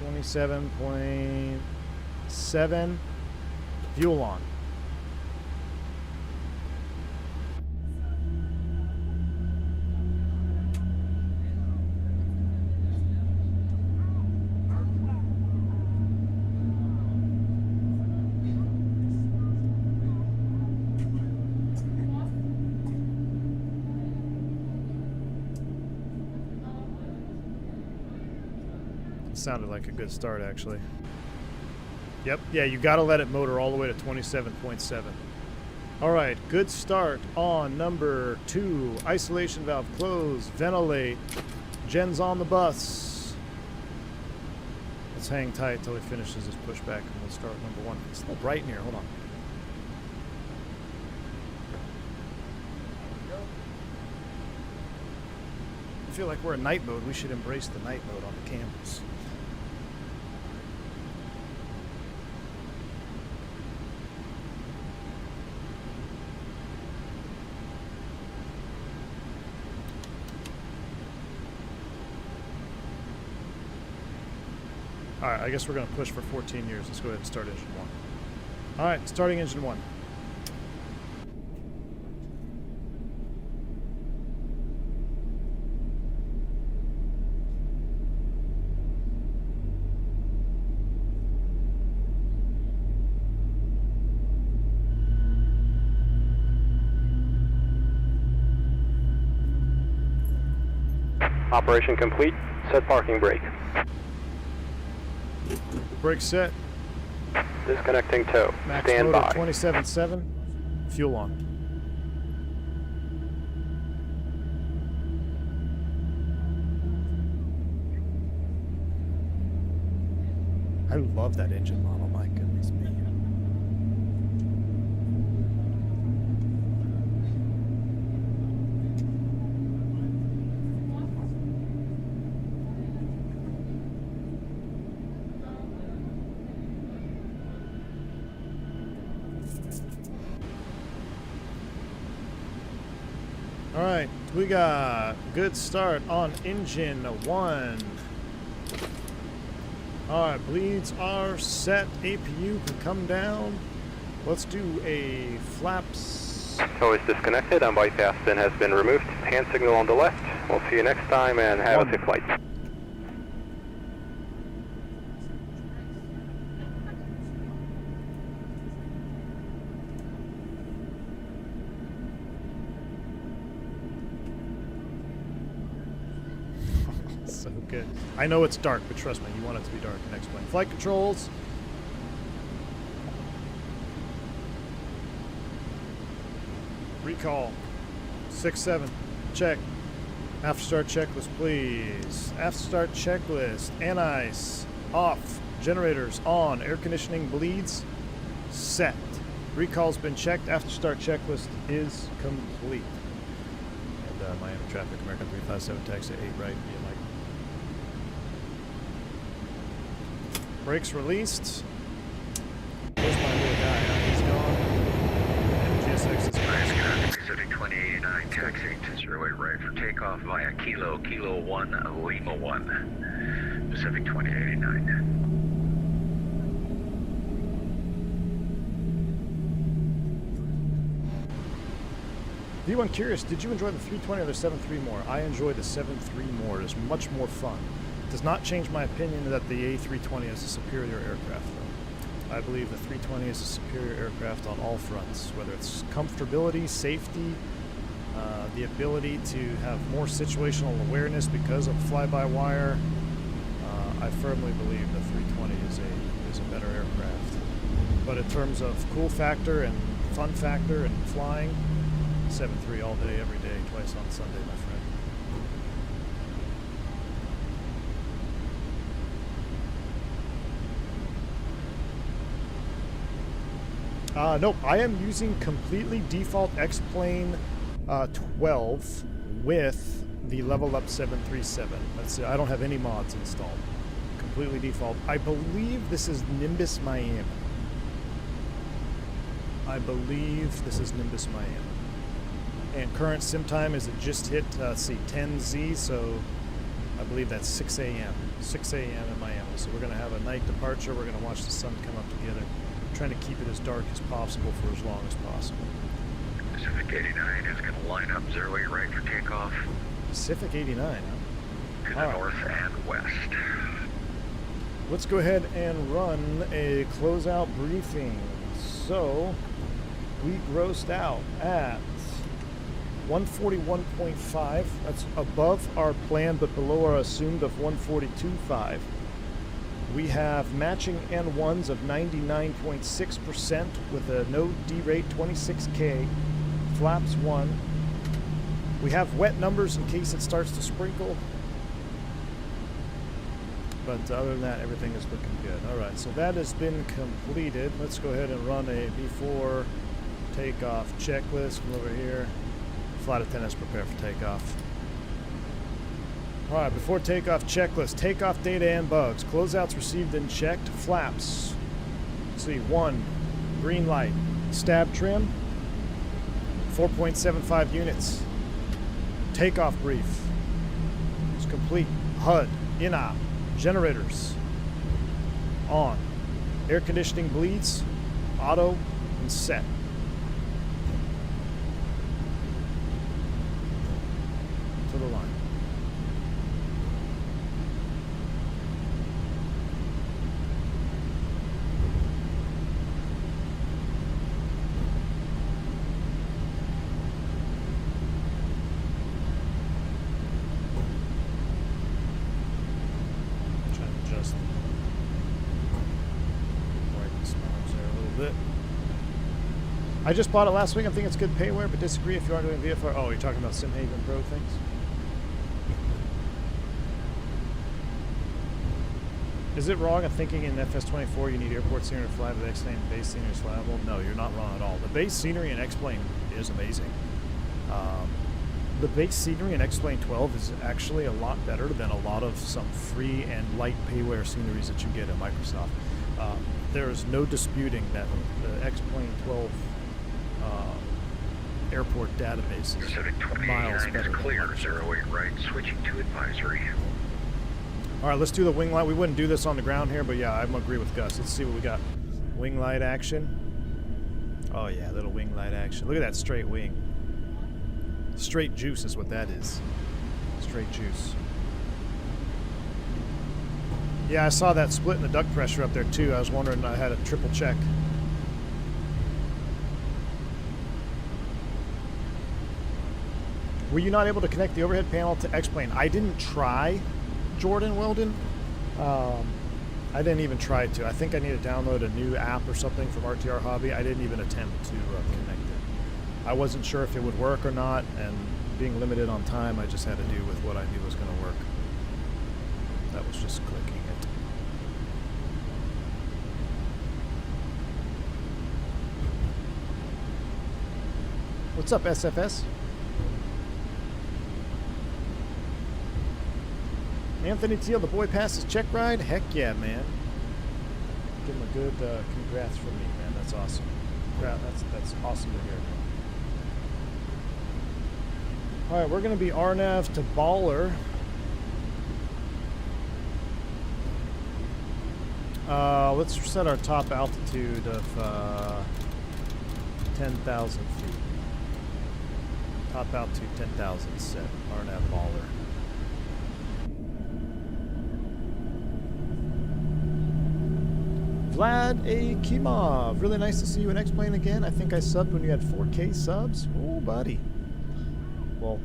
Speaker 1: 27.7. Fuel on. Sounded like a good start, actually. Yep, yeah, you gotta let it motor all the way to 27.7. Alright, good start on number 2. Isolation valve closed, ventilate. Jen's on the bus. Let's hang tight till he finishes his pushback and we'll start number 1. It's a little bright in here, hold on. I feel like we're in night mode. We should embrace the night mode on the cameras. Alright, I guess we're going to push for 14 years. Let's go ahead and start engine 1. Alright, starting engine 1.
Speaker 2: Operation complete. Set parking brake.
Speaker 1: Brake set.
Speaker 2: Disconnecting tow.
Speaker 1: Max
Speaker 2: Stand
Speaker 1: motor
Speaker 2: by.
Speaker 1: 27.7. Fuel on. I love that engine model. My goodness me. Alright, we got good start on engine 1. Alright, bleeds are set. APU can come down. Let's do a flaps.
Speaker 2: Tow is disconnected and bypass bin has been removed. Hand signal on the left. We'll see you next time and have a safe flight.
Speaker 1: So good. I know it's dark, but trust me, you want it to be dark. Next plane. Flight controls. Recall. 6-7. Check. After start checklist, please. After start checklist. Anise. Off. Generators on. Air conditioning bleeds. Set. Recall's been checked. After start checklist is complete. And Miami traffic, American 357, taxi 8 right, via Mike. Brakes released. There's my little guy. He's gone. And GSX is
Speaker 4: Pacific 2089, taxi to 08 right for takeoff via Kilo 1, Lima 1. Pacific 2089.
Speaker 1: V1 curious, did you enjoy the 320 or the 73 more? I enjoy the 73 more. It's much more fun. Does not change my opinion that the A320 is a superior aircraft, though. I believe the 320 is a superior aircraft on all fronts, whether it's comfortability, safety, the ability to have more situational awareness because of fly-by-wire. I firmly believe the 320 is a better aircraft. But in terms of cool factor and fun factor and flying, 7.3 all day, every day, twice on Sunday, my friend. Nope, I am using completely default X-Plane 12 with the level up 737. That's it. I don't have any mods installed. Completely default. I believe this is Nimbus Miami. I believe this is Nimbus Miami. And current sim time is it just hit, let's see, 10Z, so I believe that's 6 a.m. 6 a.m. in Miami. So we're going to have a night departure. We're going to watch the sun come up together. I'm trying to keep it as dark as possible for as long as possible.
Speaker 4: Pacific 89 is going to line up 08 right for takeoff.
Speaker 1: Pacific 89, huh?
Speaker 4: To the north and west.
Speaker 1: Let's go ahead and run a closeout briefing. So, we grossed out at 141.5. That's above our plan, but below our assumed of 142.5. We have matching N1s of 99.6% with a no D rate 26K. Flaps 1. We have wet numbers in case it starts to sprinkle. But other than that, everything is looking good. Alright, so that has been completed. Let's go ahead and run a before takeoff checklist. Come over here. Flight attendants prepare for takeoff. Alright, before takeoff checklist. Takeoff data and bugs. Closeouts received and checked. Flaps. Let's see, 1. Green light. Stab trim. 4.75 units. Takeoff brief. It's complete. HUD. INOP. Generators. On. Air conditioning bleeds. Auto and set. To the line. I just bought it last week. I think it's good payware, but disagree if you are doing VFR. Oh, you're talking about SimHaven Pro things? Is it wrong in thinking in FS24 you need airport scenery to fly with X-plane and base scenery is flyable? No, you're not wrong at all. The base scenery in X-plane is amazing. The base scenery in X-plane 12 is actually a lot better than a lot of some free and light payware sceneries that you get at Microsoft. There is no disputing that the X-plane 12 airport database is miles better.
Speaker 4: Is clear, 08 right, switching to advisory.
Speaker 1: All right, let's do the wing light. We wouldn't do this on the ground here, but yeah, I agree with Gus. Let's see what we got. Wing light action. Oh yeah, little wing light action. Look at that straight wing. Straight juice is what that is. Straight juice. Yeah, I saw that split in the duct pressure up there too. I was wondering, I had a triple check. Were you not able to connect the overhead panel to X-plane? I didn't try, Jordan Weldon. I didn't even try to. I think I need to download a new app or something from RTR Hobby. I didn't even attempt to connect it. I wasn't sure if it would work or not, and being limited on time, I just had to do with what I knew was going to work. That was just clicking it. What's up, SFS? Anthony Teal, the boy passed his check ride? Heck yeah, man. Give him a good congrats from me, man. That's awesome. That's awesome to hear. Alright, we're going to be RNAV to Baller. Let's set our top altitude of 10,000 feet. Top altitude 10,000 set. RNAV Baller. Vlad A. Kimov, really nice to see you in X-Plane again. I think I subbed when you had 4K subs. Oh, buddy. Well,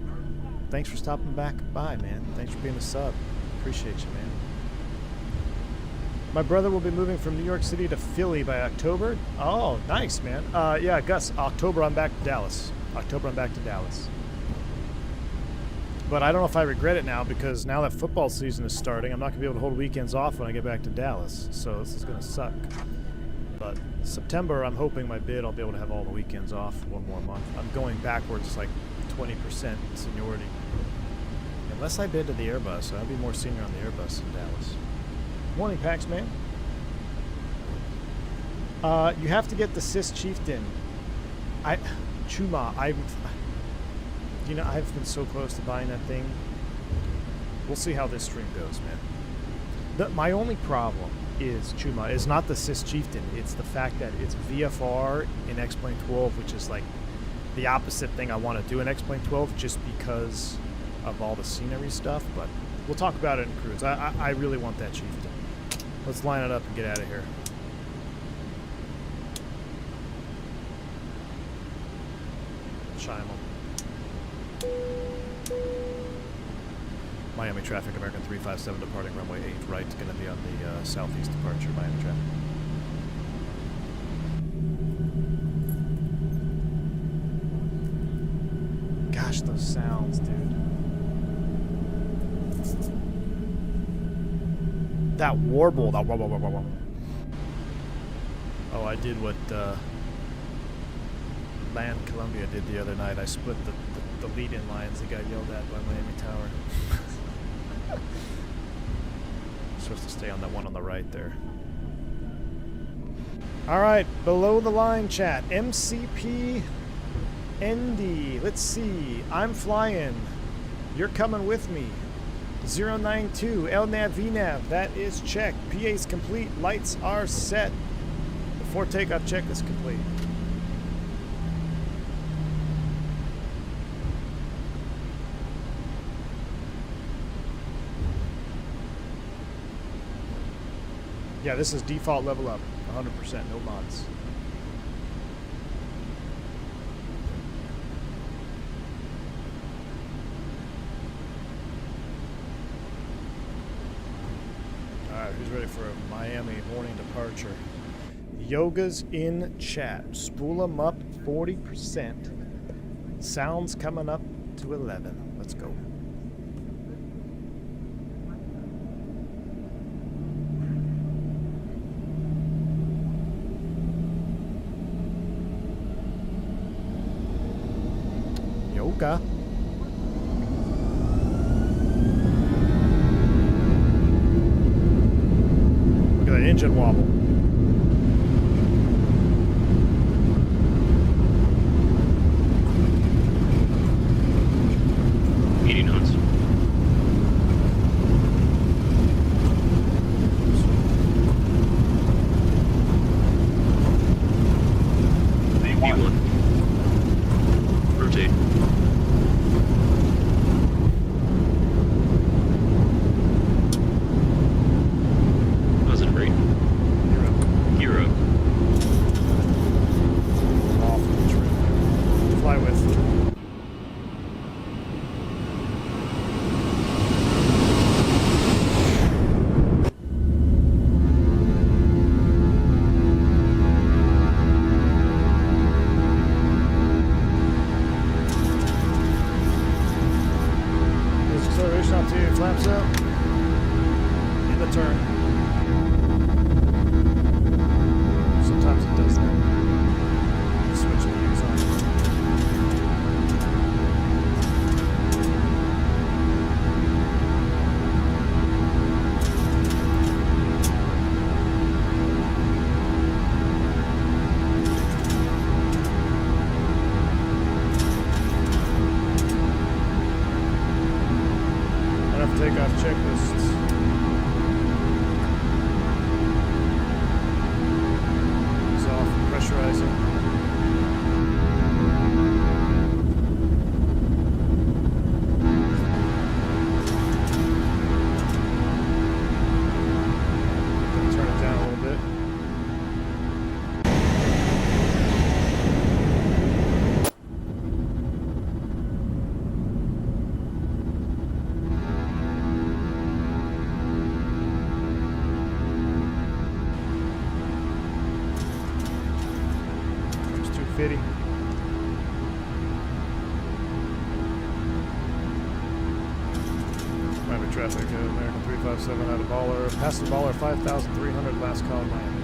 Speaker 1: thanks for stopping back by, man. Thanks for being a sub. Appreciate you, man. My brother will be moving from New York City to Philly by October. Oh, nice, man. Yeah, Gus, October I'm back to Dallas. October I'm back to Dallas. But I don't know if I regret it now, because now that football season is starting, I'm not going to be able to hold weekends off when I get back to Dallas. So this is going to suck. But September, I'm hoping my bid, I'll be able to have all the weekends off one more month. I'm going backwards like 20% seniority. Unless I bid to the Airbus, I'll be more senior on the Airbus in Dallas. Morning, Pax Man. You have to get the Cis Chieftain. You know, I've been so close to buying that thing. We'll see how this stream goes, man. My only problem is, Chuma, is not the Cis Chieftain. It's the fact that it's VFR in X-Plane 12, which is like the opposite thing I want to do in X-Plane 12 just because of all the scenery stuff. But we'll talk about it in cruise. I really want that Chieftain. Let's line it up and get out of here. Chime them. Miami traffic, American 357 departing runway 8 right, going to be on the southeast departure, Miami traffic. Gosh, those sounds, dude. That warble, that warble. Oh, I did what Land Columbia did the other night. I split the lead-in lines that got yelled at by Miami Tower. Supposed to stay on that one on the right there. All right, below the line chat. MCP ND. Let's see. I'm flying. You're coming with me. 092 LNAV VNAV, that is checked. PA's complete, lights are set. Before takeoff check is complete. Yeah, this is default level up, 100%, no mods. Alright, who's ready for a Miami morning departure? Yoga's in chat. Spool them up 40%. Sounds coming up to 11. Let's go. Yoga. Look at that engine wobble. Flaps up. In the turn. Sometimes it does that. Switch views on. Takeoff checklists. Is off. Pressurizing. Gonna turn it down a little bit. Fitty. Might be traffic. American 357 out of Baller. Past the Baller 5,300 last call Miami.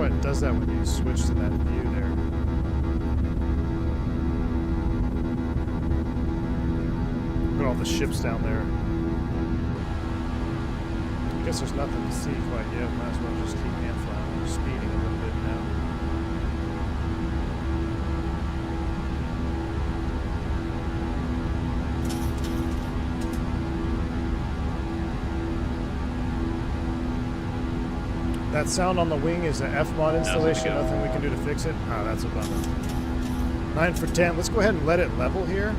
Speaker 1: It does that when you switch to that view there. Look at all the ships down there. I guess there's nothing to see quite yet. Might as well just keep hand flying. We're speeding a little bit now. That sound on the wing is an F-mod installation. Nothing we can do to fix it. Ah, that's a bummer. 9 for 10. Let's go ahead and let it level here.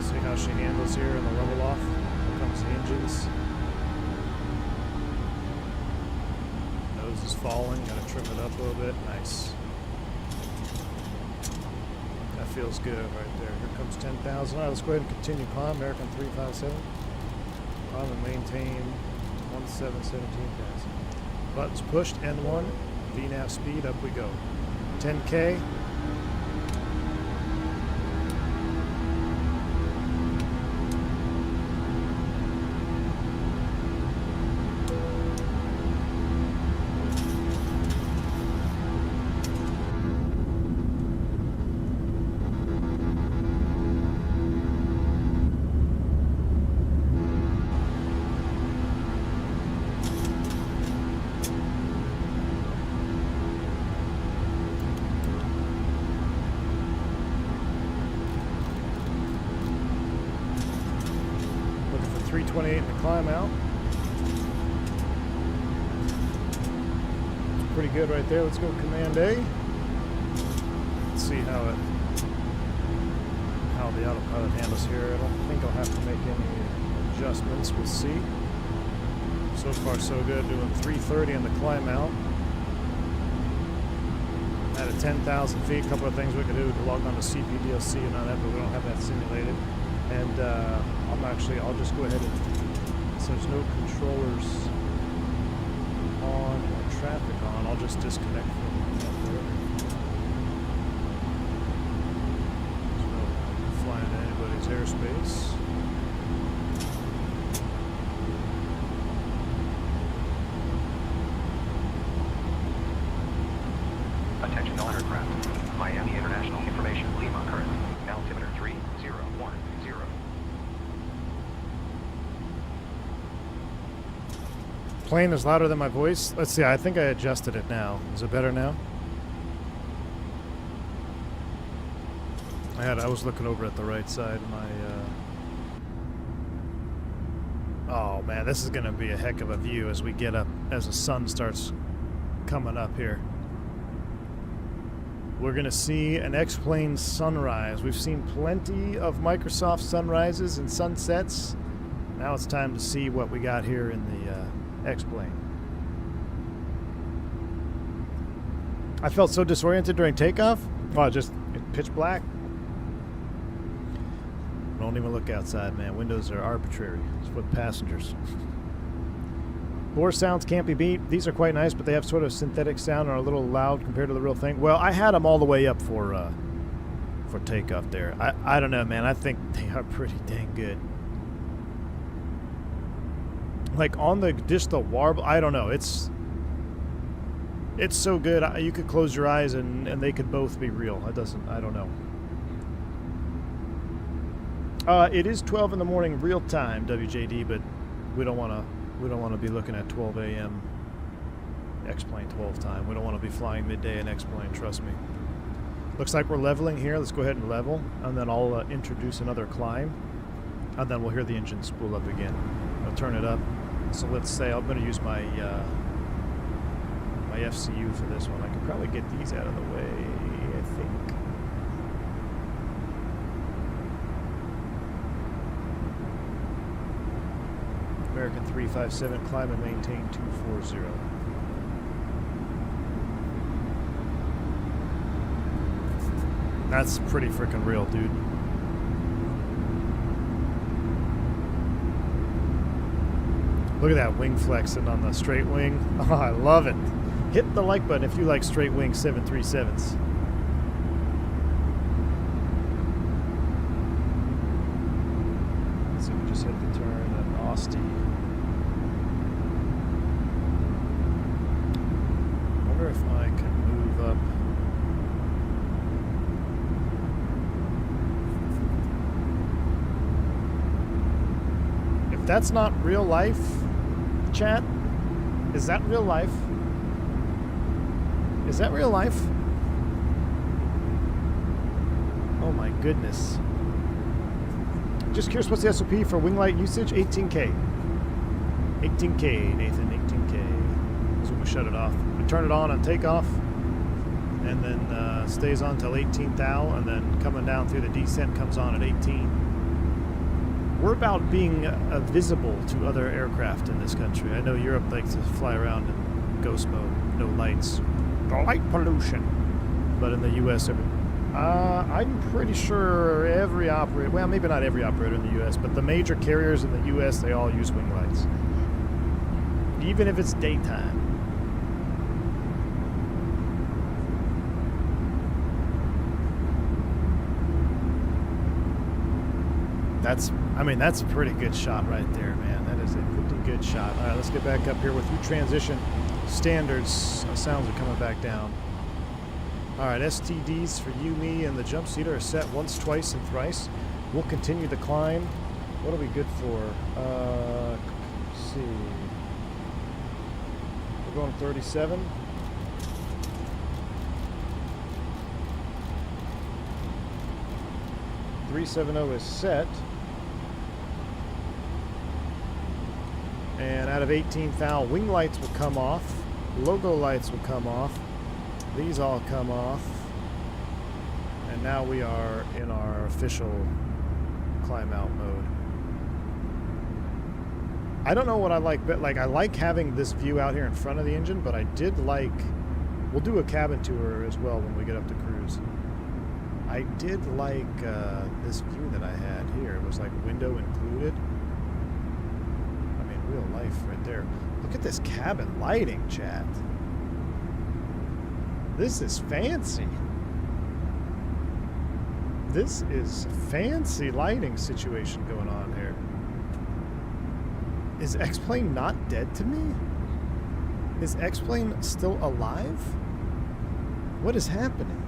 Speaker 1: See how she handles here in the level off. Here comes the engines. Nose is falling. Gotta trim it up a little bit. Nice. That feels good right there. Here comes 10,000. All right, let's go ahead and continue climb. American 357. Climb and maintain 17,000. Buttons pushed, N1, VNAV speed, up we go. 10K. 328 in the climb out. It's pretty good right there. Let's go Command A. Let's see how the autopilot handles here. I don't think I'll have to make any adjustments. We'll see. So far so good. Doing 330 in the climb out. At 10,000 feet, a couple of things we could do to log on to CPDLC and all that, but we don't have that simulated. And I'll just go ahead and, so there's no controllers on or traffic on, I'll just disconnect from up there. There's no flying into anybody's airspace.
Speaker 5: Attention all aircraft. Miami International Information, Lima current. Altimeter 3010.
Speaker 1: Plane is louder than my voice. Let's see, I think I adjusted it now. Is it better now? I was looking over at the right side. Oh man, this is gonna be a heck of a view as we get up, as the sun starts coming up here. We're going to see an X-plane sunrise. We've seen plenty of Microsoft sunrises and sunsets. Now it's time to see what we got here in the X-plane. I felt so disoriented during takeoff. Oh, just pitch black. Don't even look outside, man. Windows are arbitrary. It's for the passengers. Bore sounds can't be beat. These are quite nice, but they have sort of synthetic sound and are a little loud compared to the real thing. Well, I had them all the way up for takeoff there. I don't know, man. I think they are pretty dang good. Like on just the warble, I don't know. It's so good. You could close your eyes and they could both be real. I don't know. It is 12 in the morning real time, WJD, but we don't want to be looking at 12 a.m. X-plane 12 time. We don't want to be flying midday in X-plane, trust me. Looks like we're leveling here. Let's go ahead and level, and then I'll introduce another climb, and then we'll hear the engine spool up again. I'll turn it up. So let's say I'm going to use my my FCU for this one. I could probably get these out of the way, I think. American 357, climb and maintain 240. That's pretty freaking real, dude. Look at that wing flexing on the straight wing. Oh, I love it. Hit the like button if you like straight wing 737s. So we just hit the turn and Austin. Wonder if I can move up. If that's not real life, chat, is that real life? Is that real life? Oh my goodness. Just curious, what's the SOP for wing light usage? 18K. 18K, Nathan, 18K. So we shut it off. We turn it on takeoff, and then stays on till 18 thou, and then coming down through the descent comes on at 18. We're about being visible to other aircraft in this country. I know Europe likes to fly around in ghost mode, no lights. The light pollution. But in the U.S., I'm pretty sure every operator, well, maybe not every operator in the U.S., but the major carriers in the U.S., they all use wing lights. Even if it's daytime. That's a pretty good shot right there, man. That is a pretty good shot. All right, let's get back up here with you. Transition standards. Sounds are coming back down. All right, STDs for you, me, and the jump seater are set once, twice, and thrice. We'll continue the climb. What are we good for? Let's see. We're going 37. .370 is set. And out of 18 thou, wing lights will come off. Logo lights will come off. These all come off. And now we are in our official climb out mode. I don't know what I like, but like I like having this view out here in front of the engine, but I did like, we'll do a cabin tour as well when we get up to cruise. I did like this view that I had here. It was like window included. I mean, real life right there. Look at this cabin lighting, chat. This is fancy. This is fancy lighting situation going on here. Is X-Plane not dead to me? Is X-Plane still alive? What is happening?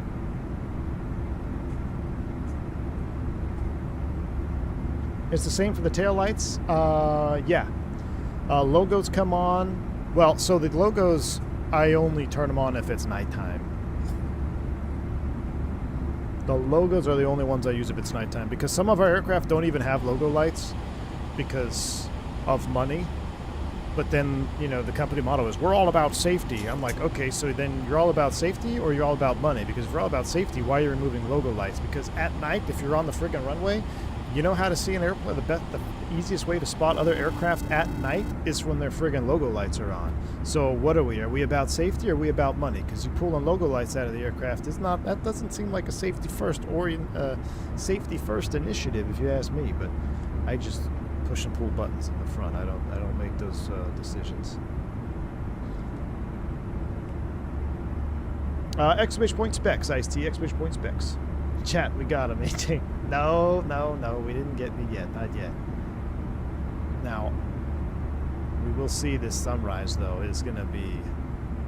Speaker 1: It's the same for the taillights? Yeah. Logos come on. Well, so the logos, I only turn them on if it's nighttime. The logos are the only ones I use if it's nighttime, because some of our aircraft don't even have logo lights because of money. But then, you know, the company motto is, we're all about safety. I'm like, okay, so then you're all about safety or you're all about money? Because if you're all about safety, why are you removing logo lights? Because at night, if you're on the friggin' runway, you know how to see an airplane? The easiest way to spot other aircraft at night is when their friggin' logo lights are on. So what are we? Are we about safety or are we about money? Because you pull on logo lights out of the aircraft, that doesn't seem like a safety first initiative, if you ask me. But I just push and pull buttons in the front. I don't make those decisions. Exclamation point specs, Ice-T, exclamation point specs. Chat, we got him. No, we didn't get me yet. Not yet. Now, we will see this sunrise, though. It's going to be...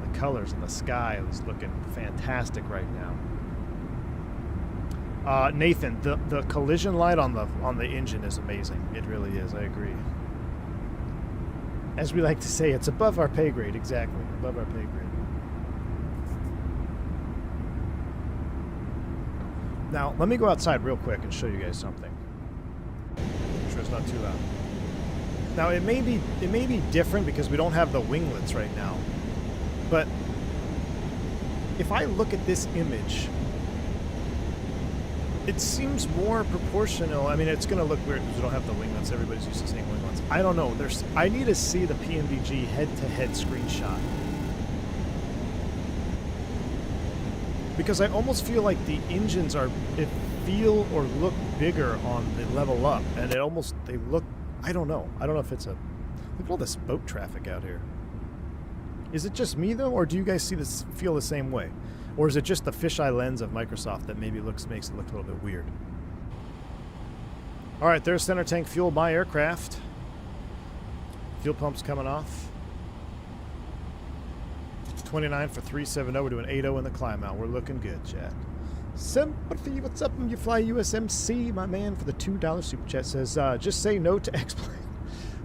Speaker 1: The colors in the sky is looking fantastic right now. Nathan, the collision light on the engine is amazing. It really is. I agree. As we like to say, it's above our pay grade. Exactly. Above our pay grade. Now, let me go outside real quick and show you guys something. Make sure it's not too loud. Now, it may be different because we don't have the winglets right now. But if I look at this image, it seems more proportional. I mean, it's going to look weird because we don't have the winglets. Everybody's used to seeing winglets. I don't know. I need to see the PNVG head-to-head screenshot. Because I almost feel like the engines feel or look bigger on the level up, and they look, I don't know if it's look at all this boat traffic out here. Is it just me though, or do you guys feel the same way? Or is it just the fisheye lens of Microsoft that maybe makes it look a little bit weird? Alright, there's center tank fuel by aircraft. Fuel pump's coming off. 29 for 370. We're doing 80 in the climb out. We're looking good, chat. Sympathy, what's up? You fly USMC, my man, for the $2 super chat says, just say no to X-Plane.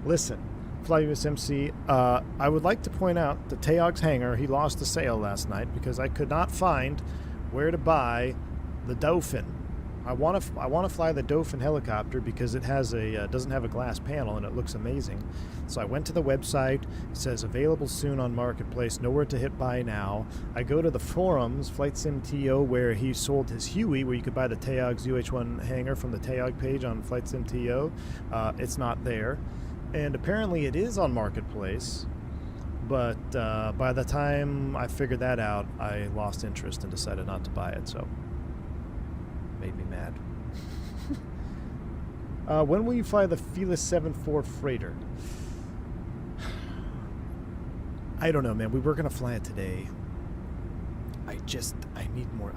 Speaker 1: Listen, fly USMC, I would like to point out the Teog's hangar, he lost the sale last night because I could not find where to buy the Dauphin. I want to fly the Dauphin helicopter because it has doesn't have a glass panel and it looks amazing. So I went to the website. It says available soon on Marketplace. Nowhere to hit buy now. I go to the forums, Flight Sim TO, where he sold his Huey, where you could buy the Teog's UH-1 hangar from the Teog page on Flight Sim TO. It's not there, and apparently it is on Marketplace. But by the time I figured that out, I lost interest and decided not to buy it. So. Made me mad. When will you fly the Felis 7.4 freighter? I don't know, man. We were going to fly it today. I need more.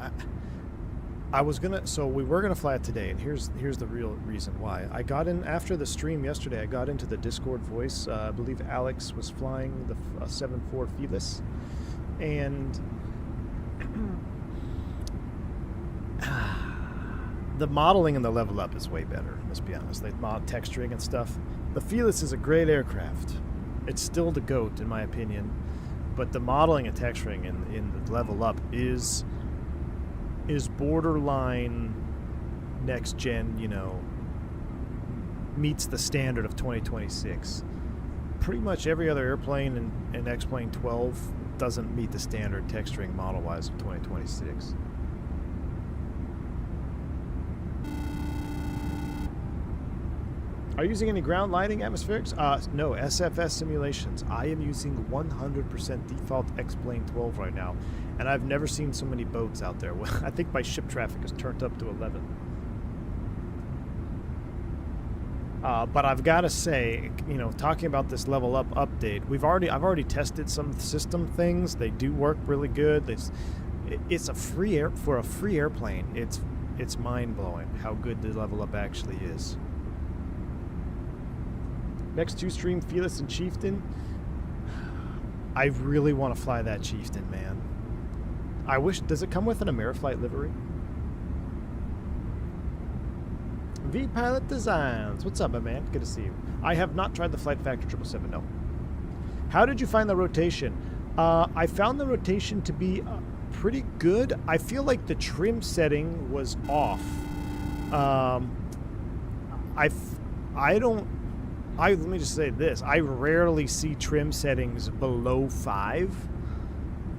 Speaker 1: So we were going to fly it today, and here's the real reason why. I got in, after the stream yesterday, I got into the Discord voice. I believe Alex was flying the 7.4 Felis, and the modeling and the level up is way better, let's be honest. They mod texturing and stuff. The Felis is a great aircraft. It's still the GOAT, in my opinion. But the modeling and texturing in the level up is borderline next gen, you know, meets the standard of 2026. pretty much every other airplane in X-Plane 12 doesn't meet the standard texturing model-wise of 2026. Are you using any ground lighting atmospherics? No, SFS simulations. I am using 100% default X-Plane 12 right now, and I've never seen so many boats out there. I think my ship traffic is turned up to 11. But I've got to say, you know, talking about this level up update, I've already tested some system things. They do work really good. It's a free for a free airplane. It's mind blowing how good the level up actually is. Next 2 stream, Fearless and Chieftain. I really want to fly that Chieftain, man. I wish. Does it come with an Ameriflight livery? V-Pilot Designs. What's up, my man? Good to see you. I have not tried the Flight Factor 777, no. How did you find the rotation? I found the rotation to be pretty good. I feel like the trim setting was off. Let me just say this. I rarely see trim settings below 5.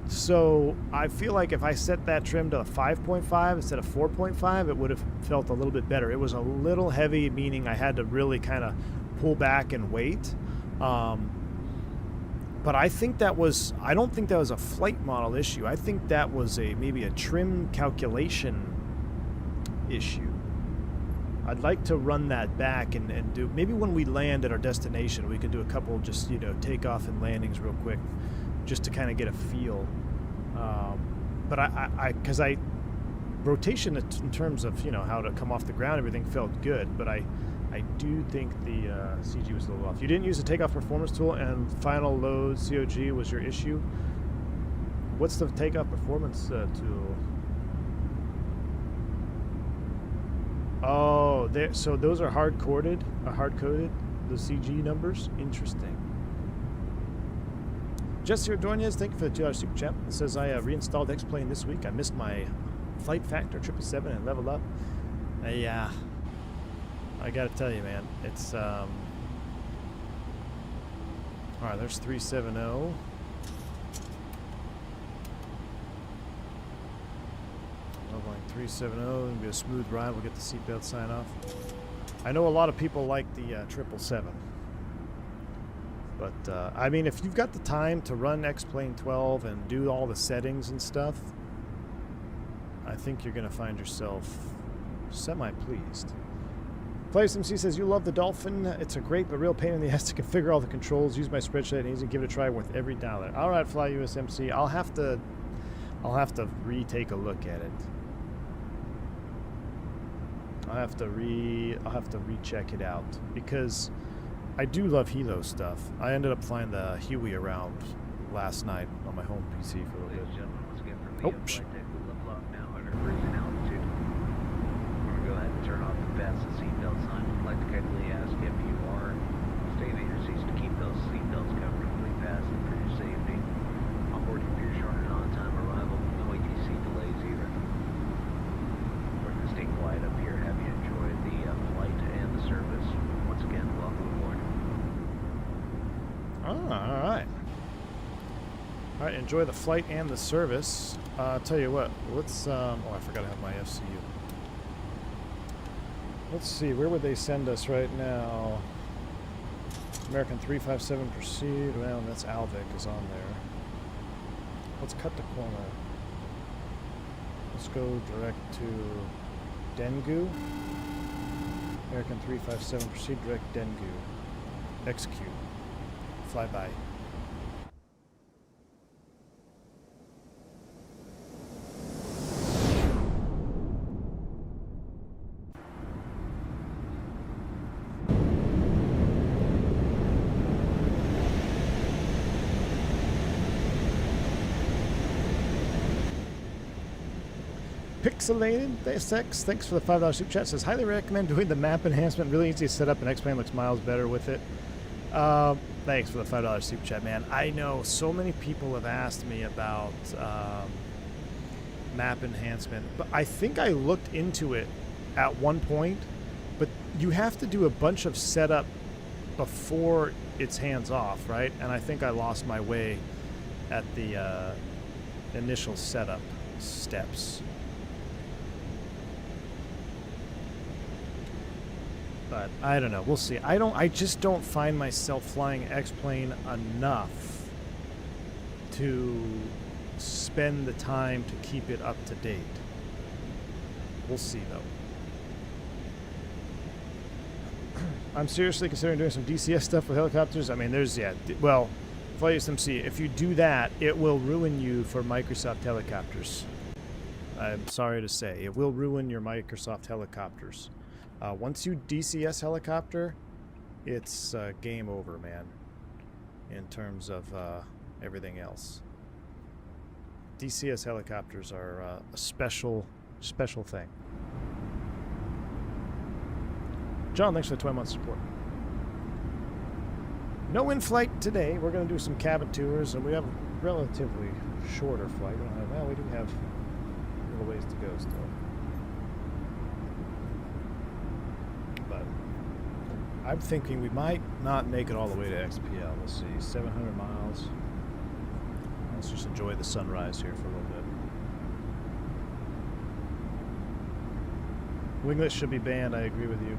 Speaker 1: So I feel like if I set that trim to a 5.5 instead of 4.5, it would have felt a little bit better. It was a little heavy, meaning I had to really kind of pull back and wait. But I think that was, I don't think that was a flight model issue. I think that was maybe a trim calculation issue. I'd like to run that back and do, maybe when we land at our destination, we could do a couple just, you know, takeoff and landings real quick just to kind of get a feel. But because rotation in terms of, you know, how to come off the ground, everything felt good, but I do think the CG was a little off. You didn't use the takeoff performance tool and final load COG was your issue. What's the takeoff performance tool? Oh, so those are hard-coded, the CG numbers? Interesting. Jesse Ordonez, thank you for the $2 super chat. It says, I reinstalled X-Plane this week. I missed my Flight Factor 777 and leveled up. Yeah. I gotta tell you, man. It's, Alright, there's 370. Leveling 370, it'll be a smooth ride. We'll get the seatbelt sign off. I know a lot of people like the 777. But, I mean, if you've got the time to run X-Plane 12 and do all the settings and stuff, I think you're going to find yourself semi-pleased. PlaySMC says, you love the Dolphin. It's a great but real pain in the ass to configure all the controls. Use my spreadsheet and easy. Give it a try with every dollar. All right, Fly USMC. I'll have to retake a look at it. I'll have to recheck it out because I do love Hilo stuff. I ended up flying the Huey around last night on my home PC for a little bit.
Speaker 4: Ladies and gentlemen, once again from
Speaker 1: Oh,
Speaker 4: the Flightdeck, we lift off now under freezing altitude. We're going to go ahead and turn off the fasten seatbelt sign. I'd like to kindly ask if you are staying in your seats to keep those seatbelts comfortably fastened for your safety. Onboard computer short and on-time arrival. No ATC delays either. We're going to stay quiet up here. Have you enjoyed the flight and the service? Once again, welcome aboard.
Speaker 1: Alright. Alright, enjoy the flight and the service. I'll tell you what, let's, oh, I forgot to have my FCU. Let's see, where would they send us right now? American 357 proceed. Well, that's Alvic is on there. Let's cut the corner. Let's go direct to Dengu. American 357 proceed direct Dengu. Execute. Flyby. Pixelated SX, thanks for the $5 super chat. Says, highly recommend doing the map enhancement. Really easy to set up, and X-Plane looks miles better with it. Thanks for the $5 super chat, man. I know so many people have asked me about map enhancement, but I think I looked into it at one point, but you have to do a bunch of setup before it's hands off, right? And I think I lost my way at the initial setup steps. But I don't know. We'll see. I just don't find myself flying X-Plane enough to spend the time to keep it up to date. We'll see, though. I'm seriously considering doing some DCS stuff with helicopters. I mean, there's, yeah, well, FlightSMC, if you do that, it will ruin you for Microsoft helicopters. I'm sorry to say. It will ruin your Microsoft helicopters. Once you DCS helicopter, it's game over, man, in terms of everything else. DCS helicopters are a special thing. John, thanks for the 20 months support. No in-flight today. We're going to do some cabin tours, and we have a relatively shorter flight. We don't have, well, we do have a little ways to go still. But I'm thinking we might not make it all the way to XPL. Let's see, 700 miles. Let's just enjoy the sunrise here for a little bit. Winglets should be banned. I agree with you.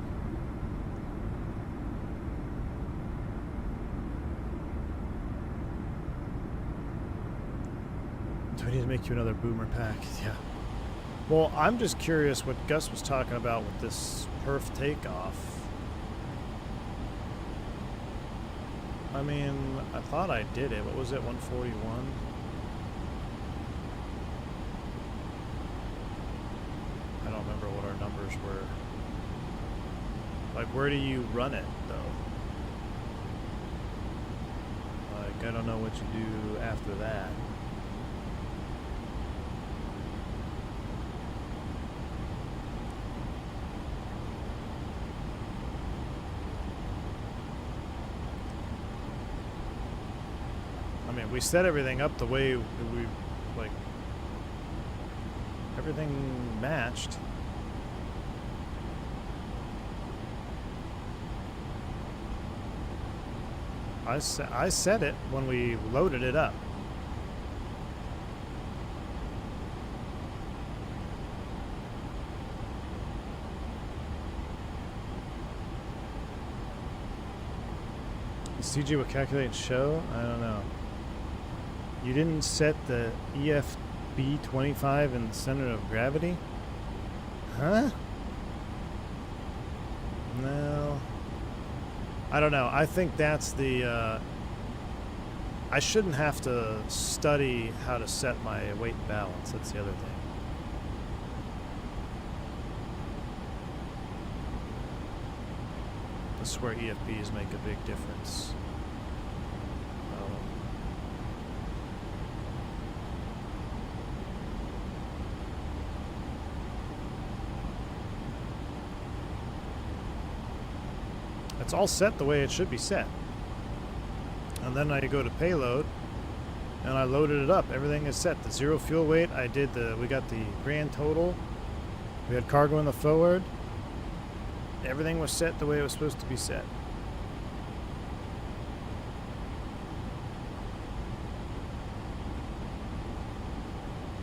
Speaker 1: Do we need to make you another boomer pack? Yeah. Well, I'm just curious what Gus was talking about with this perf takeoff. I mean, I thought I did it. What was it, 141? I don't remember what our numbers were. Like, where do you run it, though? Like, I don't know what you do after that. I mean, we set everything up the way we, like, everything matched. I set it when we loaded it up. CG will calculate and show? I don't know. You didn't set the EFB25 in the center of gravity? Huh? No. I don't know. I think that's the... I shouldn't have to study how to set my weight and balance. That's the other thing. This is where EFBs make a big difference. It's all set the way it should be set. And then I go to payload and I loaded it up. Everything is set. The zero fuel weight, we got the grand total. We had cargo in the forward. Everything was set the way it was supposed to be set.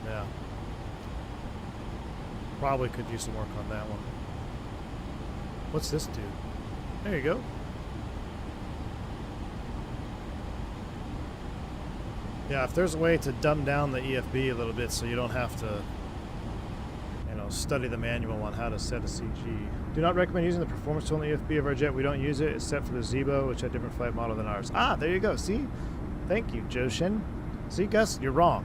Speaker 1: Yeah. Probably could use some work on that one. What's this do? There you go. Yeah, if there's a way to dumb down the EFB a little bit so you don't have to, you know, study the manual on how to set a CG. Do not recommend using the performance tool in the EFB of our jet. We don't use it. It's set for the Zebo, which had a different flight model than ours. Ah, there you go. See? Thank you, Joshin. See, Gus? You're wrong.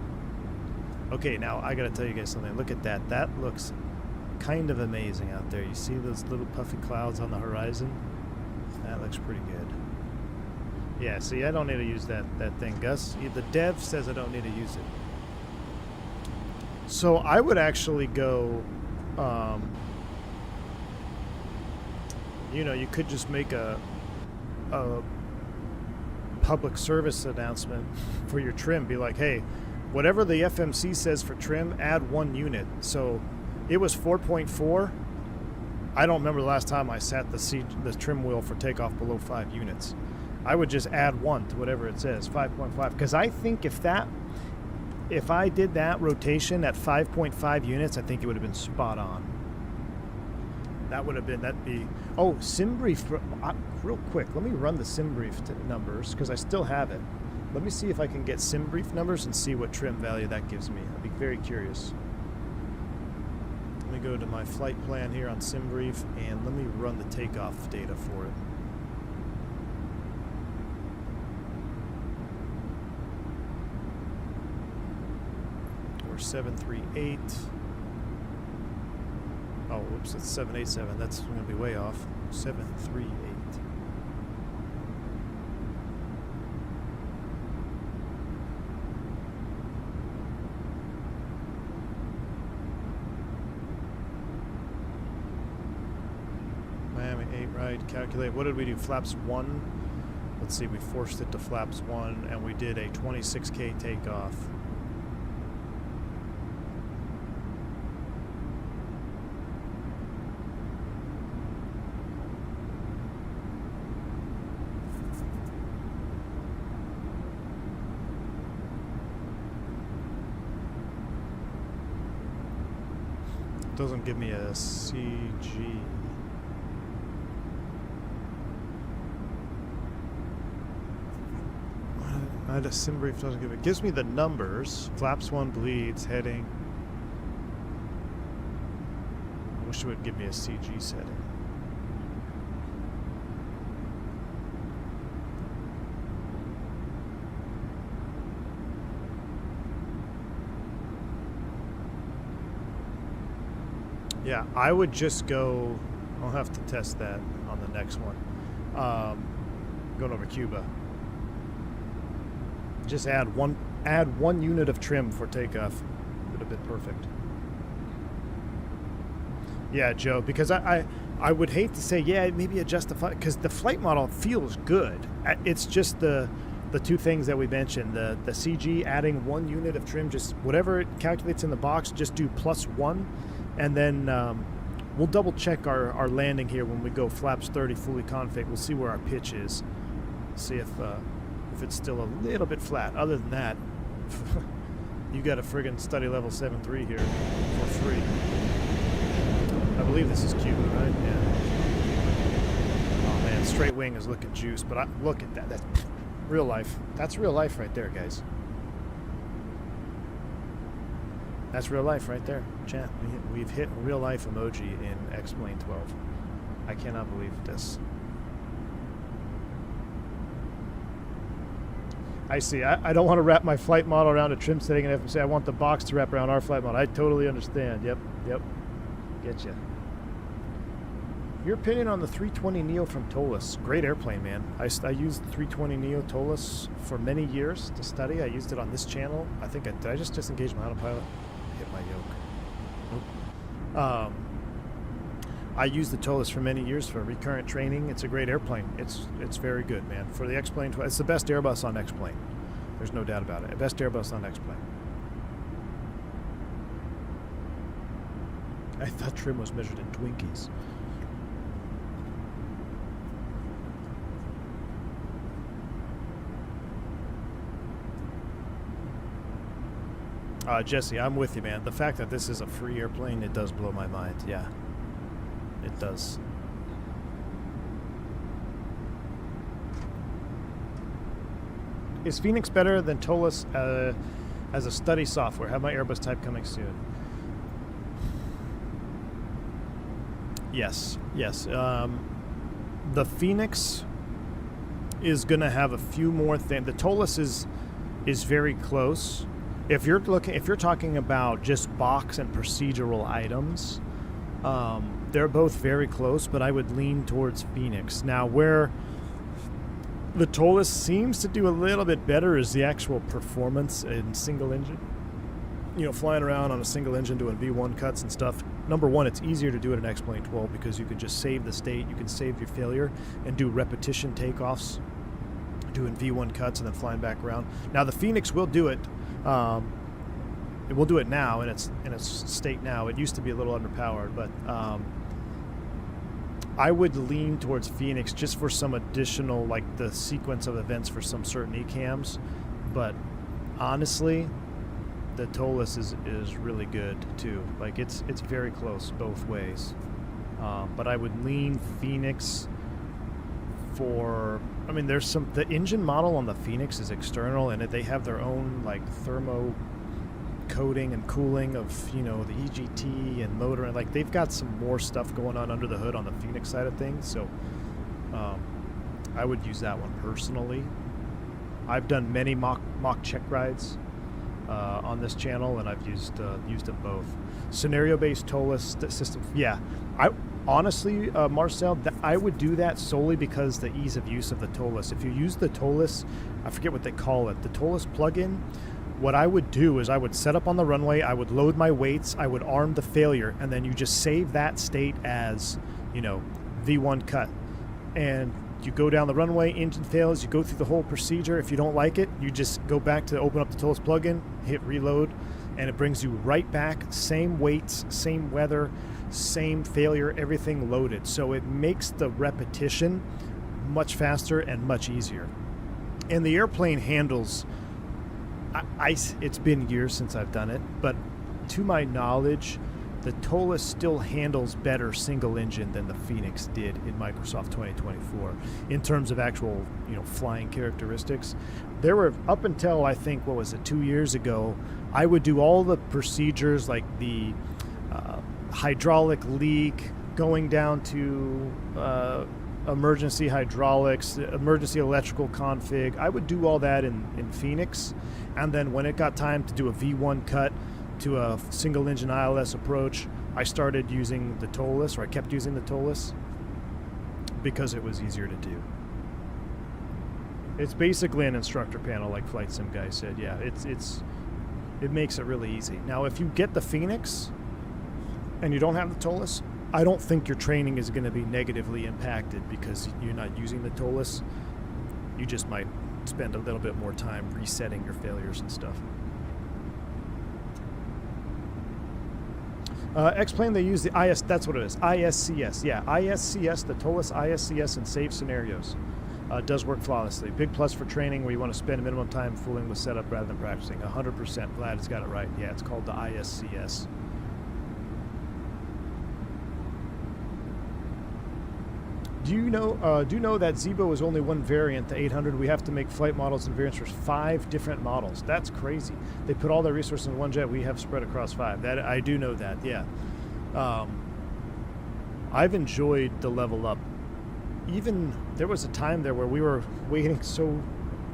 Speaker 1: Okay, now I gotta tell you guys something. Look at that. That looks kind of amazing out there. You see those little puffy clouds on the horizon? That looks pretty good. Yeah, see, I don't need to use that thing, Gus. The dev says I don't need to use it. So I would actually go, you know, you could just make a public service announcement for your trim. Be like, hey, whatever the FMC says for trim, add 1 unit. So it was 4.4. I don't remember the last time I sat the trim wheel for takeoff below 5 units. I would just add 1 to whatever it says, 5.5, because I think if I did that rotation at 5.5 units, I think it would have been spot on. That'd be, oh, sim brief, real quick, let me run the sim brief numbers, because I still have it. Let me see if I can get sim brief numbers and see what trim value that gives me. I'd be very curious. Let me go to my flight plan here on sim brief, and let me run the takeoff data for it. We're 738. Oh, whoops, it's 787. That's going to be way off. 738. Miami 8, right. Calculate. What did we do? Flaps 1. Let's see, we forced it to flaps 1, and we did a 26K takeoff. Doesn't give me a CG. I had a sim brief, doesn't give it. Gives me the numbers. Flaps 1 bleeds, heading. I wish it would give me a CG setting. Yeah, I would just go. I'll have to test that on the next one. Going over Cuba. Just add one unit of trim for takeoff. Would have been perfect. Yeah, Joe, because I would hate to say, yeah, maybe adjust the flight, because the flight model feels good. It's just the two things that we mentioned, the CG adding 1 unit of trim, just whatever it calculates in the box, just do +1. And then we'll double check our landing here when we go flaps 30 fully config. We'll see where our pitch is. See if it's still a little bit flat. Other than that, you got a friggin' study level 7.3 here for free. I believe this is Cuba, right? Yeah. Oh man, straight wing is looking juiced, but look at that. That's real life. That's real life right there, guys. That's real life right there, chat. We've hit real life emoji in X-Plane 12. I cannot believe this. I see. I don't want to wrap my flight model around a trim setting and FMC. I want the box to wrap around our flight model. I totally understand. Yep. Get you. Your opinion on the 320 Neo from Tolis? Great airplane, man. I used the 320 Neo Tolis for many years to study. I used it on this channel. I think did I just disengage my autopilot? Hit my yoke. Nope. I used the Tolis for many years for recurrent training. It's a great airplane. It's very good, man. For the X-Plane 12, it's the best Airbus on X-Plane. There's no doubt about it. Best Airbus on X-Plane. I thought trim was measured in Twinkies. Jesse, I'm with you, man. The fact that this is a free airplane, it does blow my mind. Yeah, it does. Is Fenix better than Tolis as a study software? Have my Airbus type coming soon? Yes. The Fenix is going to have a few more things. The Tolis is very close. If you're talking about just box and procedural items, they're both very close, but I would lean towards Fenix. Now, where the Tolis seems to do a little bit better is the actual performance in single engine. You know, flying around on a single engine doing V1 cuts and stuff. Number one, it's easier to do it in X-Plane 12 because you can just save the state, you can save your failure, and do repetition takeoffs, doing V1 cuts and then flying back around. Now, the Fenix will do it. It will do it now in its state now. It used to be a little underpowered, but I would lean towards Fenix just for some additional, like the sequence of events for some certain ECAMs. But honestly, the TOLUS is really good too. Like it's very close both ways. But I would lean Fenix for, I mean, there's some, the engine model on the Fenix is external, and they have their own like thermo coating and cooling of, you know, the EGT and motor, and like they've got some more stuff going on under the hood on the Fenix side of things. So I would use that one personally. I've done many mock check rides on this channel, and I've used them both. Scenario-based TOLUS system, yeah. I honestly, Marcel, I would do that solely because the ease of use of the TOLUS. If you use the TOLUS, I forget what they call it, the TOLUS plugin. What I would do is I would set up on the runway, I would load my weights, I would arm the failure, and then you just save that state as, you know, V1 cut. And you go down the runway, engine fails, you go through the whole procedure. If you don't like it, you just go back to open up the TOLUS plugin, hit reload, and it brings you right back, same weights, same weather, same failure, everything loaded. So it makes the repetition much faster and much easier. And the airplane handles, it's been years since I've done it, but to my knowledge, the TOLUS still handles better single engine than the Fenix did in Microsoft 2024 in terms of actual, you know, flying characteristics. There were, up until I think, what was it, 2 years ago, I would do all the procedures like the hydraulic leak, going down to emergency hydraulics, emergency electrical config. I would do all that in Fenix, and then when it got time to do a V1 cut to a single engine ILS approach, I started using the TOLUS, or I kept using the TOLUS because it was easier to do. It's basically an instructor panel, like Flight Sim guy said. Yeah, it makes it really easy. Now, if you get the Fenix and you don't have the TOLUS, I don't think your training is going to be negatively impacted because you're not using the TOLUS. You just might spend a little bit more time resetting your failures and stuff. X-Plane, they use the IS, that's what it is, ISCS. Yeah, ISCS, the TOLUS ISCS in safe scenarios. Does work flawlessly. Big plus for training where you want to spend minimum time fooling with setup rather than practicing. 100%. Glad it's got it right. Yeah, it's called the ISCS. Do you know that Zibo is only one variant, the 800? We have to make flight models and variants for 5 different models. That's crazy. They put all their resources in one jet. We have spread across 5. That I do know that, yeah. I've enjoyed the level up. Even there was a time there where we were waiting so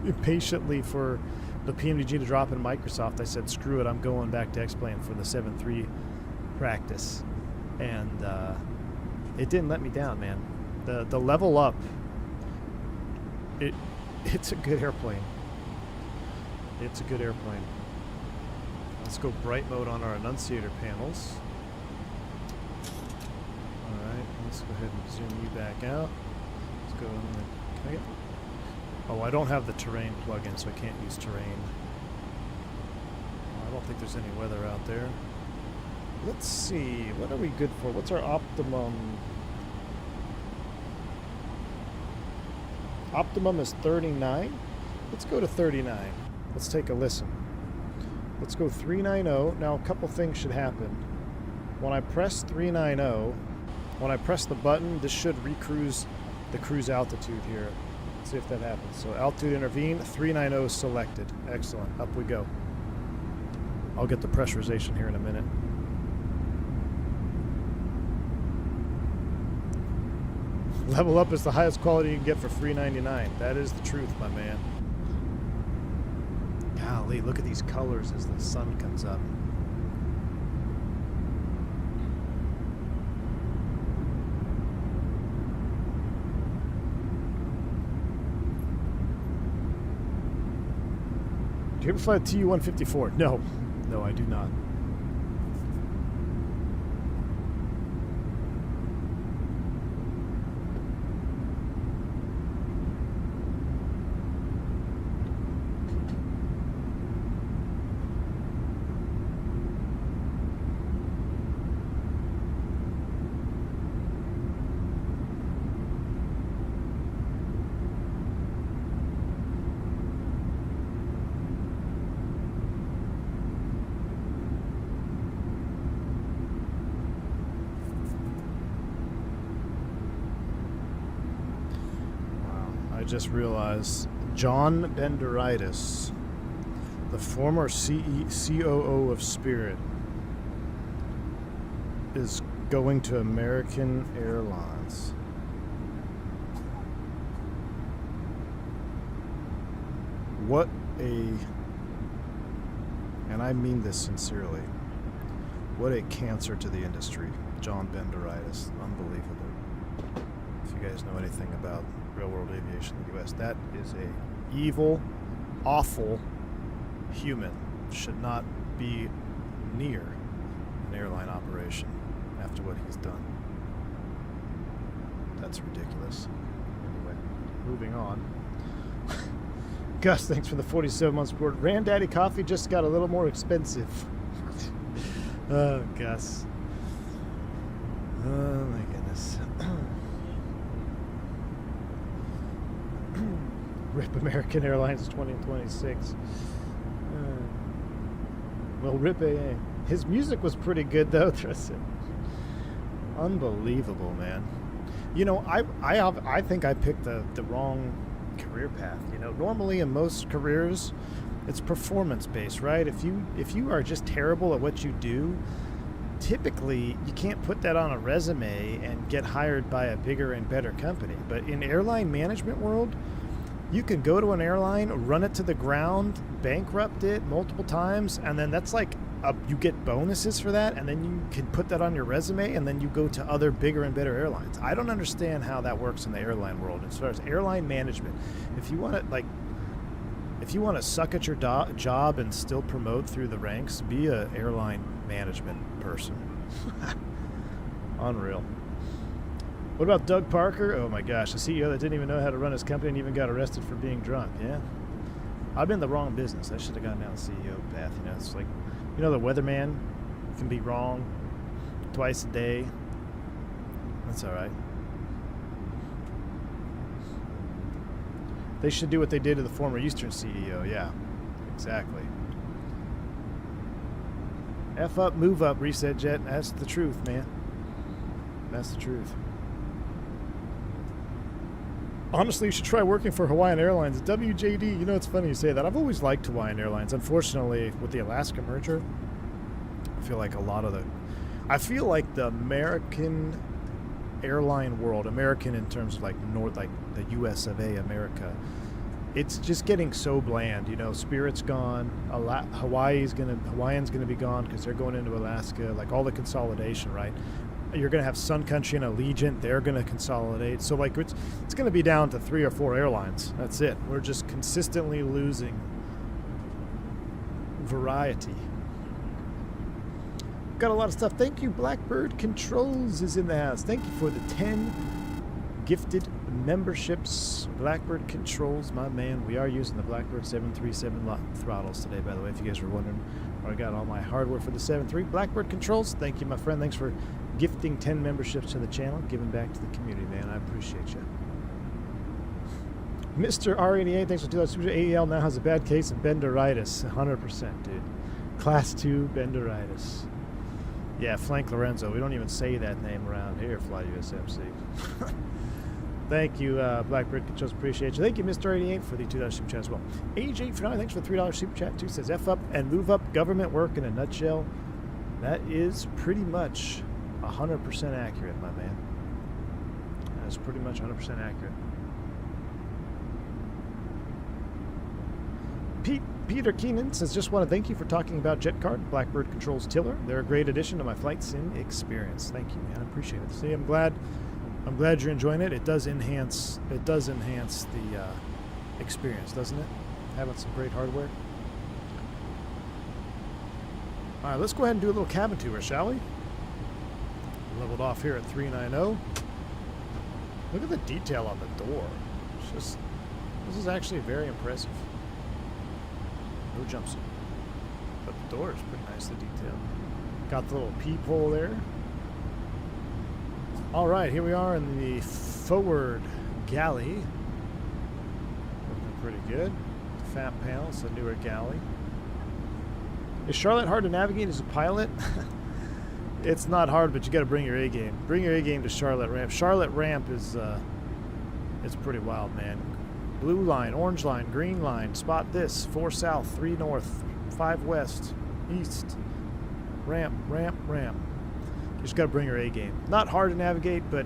Speaker 1: impatiently for the PMDG to drop in Microsoft. I said, screw it, I'm going back to X-Plane for the 7.3 practice. And it didn't let me down, man. The level up, it's a good airplane. It's a good airplane. Let's go bright mode on our annunciator panels. Alright, let's go ahead and zoom you back out. Let's go in the, can I get, oh, I don't have the terrain plug-in, so I can't use terrain. I don't think there's any weather out there. Let's see, what are we good for? What's our optimum? Optimum is 39. Let's go to 39. Let's take a listen. Let's go 390. Now a couple things should happen. When I press 390, when I press the button, this should recruise the cruise altitude here. Let's see if that happens. So altitude intervene, 390 is selected. Excellent. Up we go. I'll get the pressurization here in a minute. Level up is the highest quality you can get for $3.99. That is the truth, my man. Golly, look at these colors as the sun comes up. Do you ever fly a TU-154? No. No, I do not. just realized John Benderitis, the former COO of Spirit, is going to American Airlines. What a, and I mean this sincerely, what a cancer to the industry, John Benderitis. Unbelievable. If you guys know anything about real-world aviation in the U.S., that is a evil, awful human. Should not be near an airline operation after what he's done. That's ridiculous. Anyway, moving on. Gus, thanks for the 47 months support. Granddaddy coffee just got a little more expensive. Oh, Gus. Oh, my goodness. RIP American Airlines 2026. Well, RIP AA. His music was pretty good, though. Unbelievable, man. You know, I think I picked the wrong career path. You know, normally in most careers, it's performance based, right? If you are just terrible at what you do, typically you can't put that on a resume and get hired by a bigger and better company. But in airline management world, you can go to an airline, run it to the ground, bankrupt it multiple times, and then that's like you get bonuses for that, and then you can put that on your resume, and then you go to other bigger and better airlines. I don't understand how that works in the airline world. As far as airline management, if you want to suck at your job and still promote through the ranks, be a airline management person. Unreal. What about Doug Parker? Oh my gosh, the CEO that didn't even know how to run his company and even got arrested for being drunk. Yeah, I've been in the wrong business. I should have gone down the CEO path. You know, it's like, you know, the weatherman can be wrong twice a day. That's all right. They should do what they did to the former Eastern CEO. Yeah, exactly. F up, move up, reset jet. That's the truth, man. That's the truth. Honestly, you should try working for Hawaiian Airlines. WJD, you know, it's funny you say that. I've always liked Hawaiian Airlines. Unfortunately, with the Alaska merger, I feel like the American airline world, American in terms of like the US of A, America, it's just getting so bland. You know, Spirit's gone. Hawaiian's gonna be gone because they're going into Alaska. Like all the consolidation, right? You're going to have Sun Country and Allegiant. They're going to consolidate. So, like, it's going to be down to 3 or 4 airlines. That's it. We're just consistently losing variety. Got a lot of stuff. Thank you. Blackbird Controls is in the house. Thank you for the 10 gifted memberships. Blackbird Controls, my man. We are using the Blackbird 737 throttles today, by the way, if you guys were wondering where I got all my hardware for the 7.3. Blackbird Controls, thank you, my friend. Thanks for gifting 10 memberships to the channel, giving back to the community, man. I appreciate you. Mr. R88, thanks for 2,000 super. AEL now has a bad case of benderitis. 100%, dude. Class 2 benderitis. Yeah, Frank Lorenzo. We don't even say that name around here, Fly USMC. Thank you, Blackbird Controls. Appreciate you. Thank you, Mr. 88, for the $2 super chat as well. AJ for now, thanks for the $3 super chat too. Says F up and move up government work in a nutshell. That is pretty much 100% accurate, my man. That is pretty much 100% accurate. Peter Keenan says, just want to thank you for talking about JetCard, Blackbird Controls Tiller. They're a great addition to my flight sim experience. Thank you, man. I appreciate it. See, I'm glad you're enjoying it. It does enhance the experience, doesn't it? Having some great hardware. All right, let's go ahead and do a little cabin tour, shall we? Leveled off here at 390. Look at the detail on the door. This is actually very impressive. No jumpsuit, but the door is pretty nicely detailed. Got the little peephole there. All right, here we are in the forward galley. Looking pretty good. Fat panel, it's a newer galley. Is Charlotte hard to navigate as a pilot? It's not hard, but you got to bring your A game. Bring your A game to Charlotte Ramp. Charlotte Ramp is it's pretty wild, man. Blue line, orange line, green line. Spot this. 4 south, 3 north, 5 west, east. Ramp, ramp, ramp. You just got to bring your A game. Not hard to navigate, but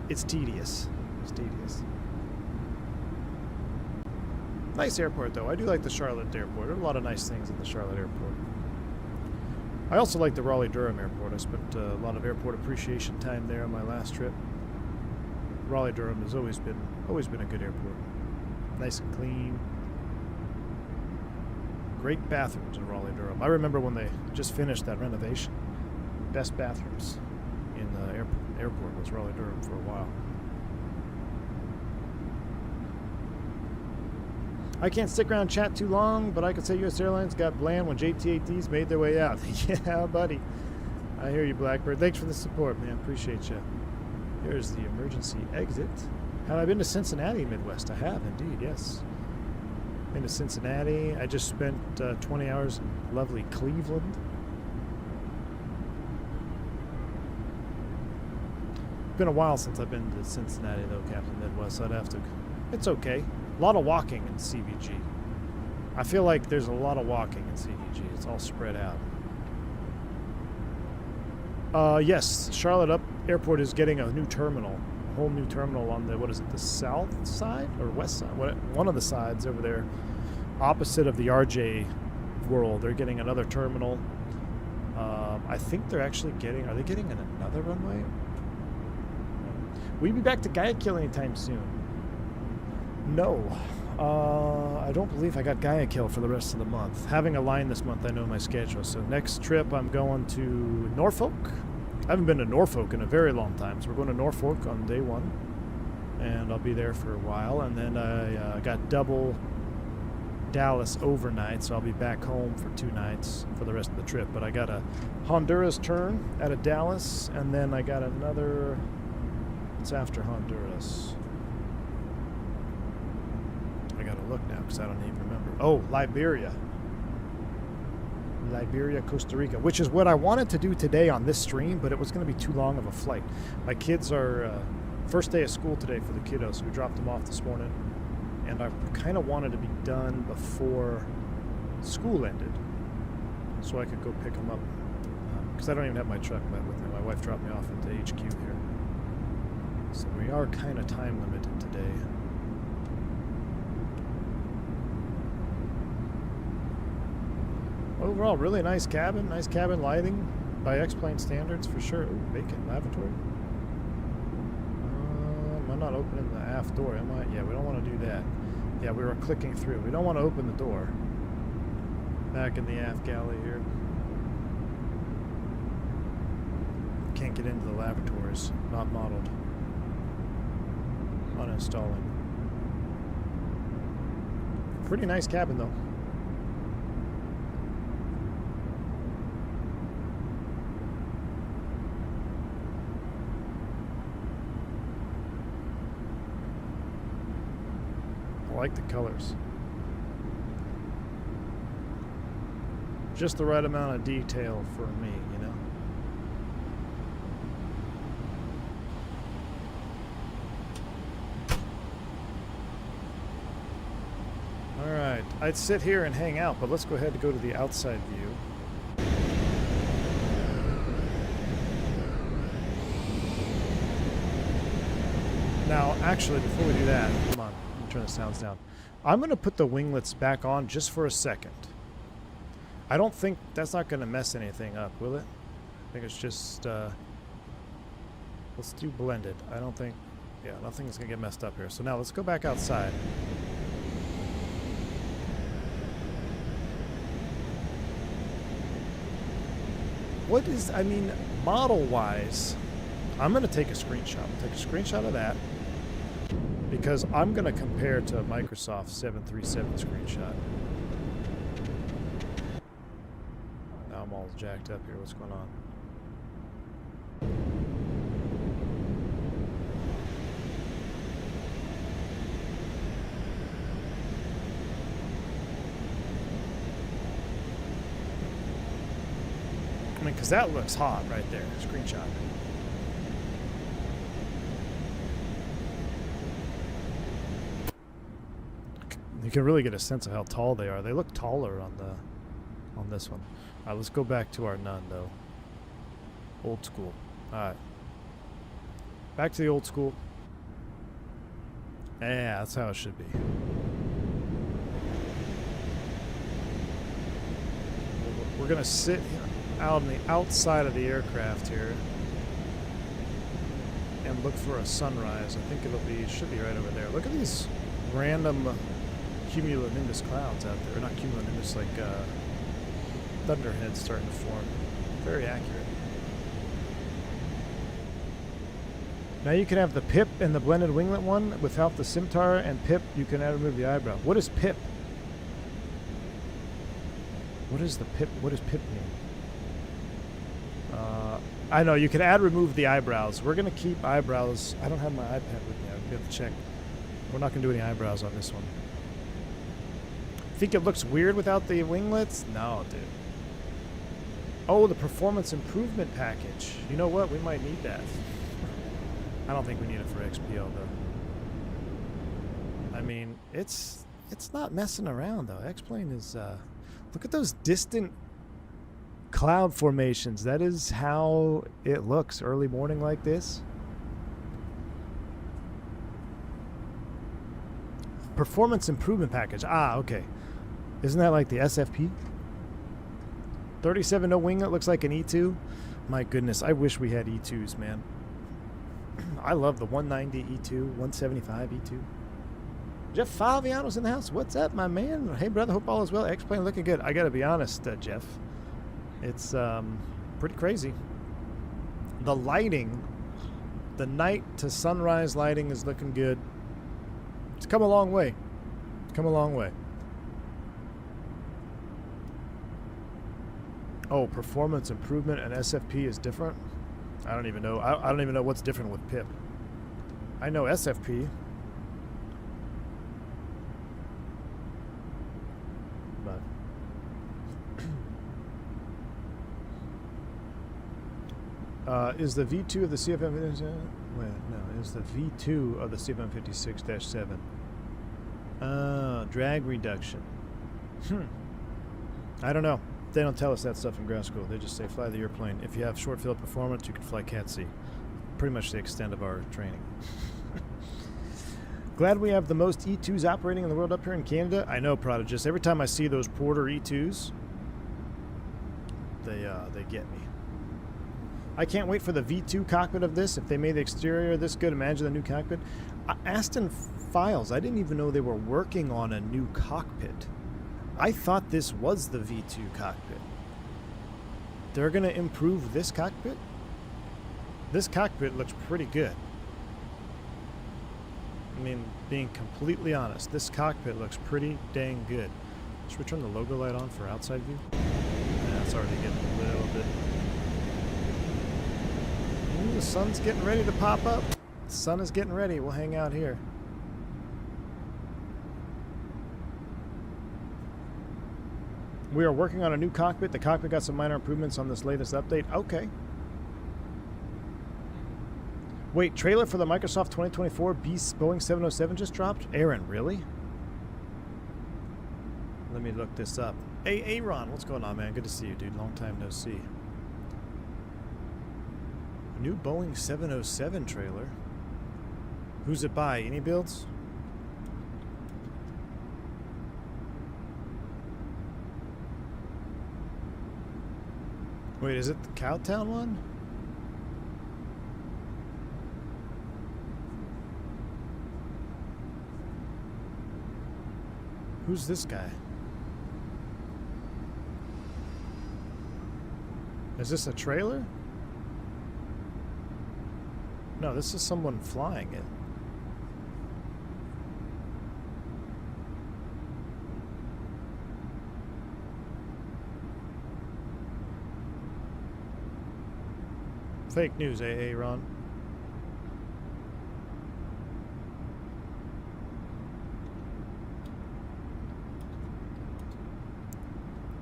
Speaker 1: it's tedious. It's tedious. Nice airport, though. I do like the Charlotte airport. There are a lot of nice things at the Charlotte airport. I also like the Raleigh-Durham airport. I spent a lot of airport appreciation time there on my last trip. Raleigh-Durham has always been a good airport. Nice and clean. Great bathrooms in Raleigh-Durham. I remember when they just finished that renovation. Best bathrooms in the airport was Raleigh-Durham for a while. I can't stick around and chat too long, but I could say U.S. Airlines got bland when JT-8Ds made their way out. Yeah, buddy. I hear you, Blackbird. Thanks for the support, man. Appreciate you. Here's the emergency exit. Have I been to Cincinnati, Midwest? I have, indeed, yes. Been to Cincinnati. I just spent 20 hours in lovely Cleveland. Been a while since I've been to Cincinnati, though, Captain Midwest. I'd have to... It's okay. A lot of walking in CVG. I feel like there's a lot of walking in CVG. It's all spread out. Yes, Charlotte Airport is getting a new terminal. A whole new terminal on the, what is it, the south side or west side? One of the sides over there, opposite of the RJ World. They're getting another terminal. I think they're actually getting, are they getting another runway? Will you be back to Guayaquil anytime soon? No. I don't believe I got Guayaquil for the rest of the month. Having a line this month, I know my schedule. So next trip, I'm going to Norfolk. I haven't been to Norfolk in a very long time. So we're going to Norfolk on day 1. And I'll be there for a while. And then I got double Dallas overnight. So I'll be back home for 2 nights for the rest of the trip. But I got a Honduras turn out of Dallas. And then I got another... It's after Honduras. I gotta look now because I don't even remember. Oh, Liberia. Liberia, Costa Rica, which is what I wanted to do today on this stream, but it was going to be too long of a flight. My kids are first day of school today for the kiddos, so we dropped them off this morning, and I kind of wanted to be done before school ended so I could go pick them up because I don't even have my truck with me. My wife dropped me off at the HQ here. So we are kind of time limited today. Overall, really nice cabin lighting by X-Plane standards for sure. Ooh, vacant lavatory. Am I not opening the aft door? Am I? Yeah, we don't want to do that. Yeah, we were clicking through. We don't want to open the door. Back in the aft galley here. Can't get into the lavatories. Not modeled. Uninstalling. Pretty nice cabin though. I like the colors. Just the right amount of detail for me, you know. Alright, I'd sit here and hang out, but let's go ahead and go to the outside view. Now, actually, before we do that, come on, let me turn the sounds down. I'm going to put the winglets back on just for a second. I don't think that's not going to mess anything up, will it? I think it's just, let's do blended. I don't think, yeah, nothing's going to get messed up here. So now let's go back outside. What is, I mean, model-wise, I'm going to take a screenshot. I'll take a screenshot of that because I'm going to compare to a Microsoft 737 screenshot. Now I'm all jacked up here. What's going on? I mean, because that looks hot right there. Screenshot. You can really get a sense of how tall they are. They look taller on this one. All right, let's go back to our none though. Old school. All right. Back to the old school. Yeah, that's how it should be. We're gonna sit out on the outside of the aircraft here and look for a sunrise. I think should be right over there. Look at these random cumulonimbus clouds out there. Or not cumulonimbus, like thunderheads starting to form. Very accurate. Now you can have the PIP and the blended winglet one without the Scimitar, and PIP you can add remove the eyebrow. What is PIP? What is the PIP? What does PIP mean? I know you can add remove the eyebrows. We're gonna keep eyebrows. I don't have my iPad with me. I'm gonna check. We're not gonna do any eyebrows on this one. Think it looks weird without the winglets? No, dude. Oh, the performance improvement package. You know what? We might need that. I don't think we need it for XPO though. I mean, it's not messing around though. X-Plane is look at those distant cloud formations. That is how it looks early morning like this. Performance improvement package. Ah, okay. Isn't that like the SFP? 37 no winglet looks like an E2. My goodness, I wish we had E2s, man. I love the 190 E2, 175 E2. Jeff Faviano's in the house. What's up, my man? Hey, brother. Hope all is well. X-Plane looking good. I got to be honest, Jeff. It's pretty crazy. The lighting, the night to sunrise lighting is looking good. It's come a long way. It's come a long way. Oh, performance improvement and SFP is different? I don't even know. I don't even know what's different with PIP. I know SFP. But is the V2 of the CFM wait, no, is the V2 of the CFM 56-7. Drag reduction. I don't know. They don't tell us that stuff in ground school. They just say fly the airplane. If you have short field performance, you can fly Cat C. Pretty much the extent of our training. Glad we have the most E2s operating in the world up here in Canada. I know, Prodigus. Every time I see those Porter E2s, they get me. I can't wait for the V2 cockpit of this. If they made the exterior this good, imagine the new cockpit. Aston Files, I didn't even know they were working on a new cockpit. I thought this was the V2 cockpit. They're going to improve this cockpit? This cockpit looks pretty good. I mean, being completely honest, this cockpit looks pretty dang good. Should we turn the logo light on for outside view? Yeah, it's already getting a little bit... Ooh, the sun's getting ready to pop up. The sun is getting ready. We'll hang out here. We are working on a new cockpit. The cockpit got some minor improvements on this latest update. Okay. Wait, trailer for the Microsoft 2024 Boeing 707 just dropped? Aaron, really? Let me look this up. Hey, Aaron, what's going on, man? Good to see you, dude. Long time no see. New Boeing 707 trailer. Who's it by? Any builds? Wait, is it the Cowtown one? Who's this guy? Is this a trailer? No, this is someone flying it. Fake news, Ron.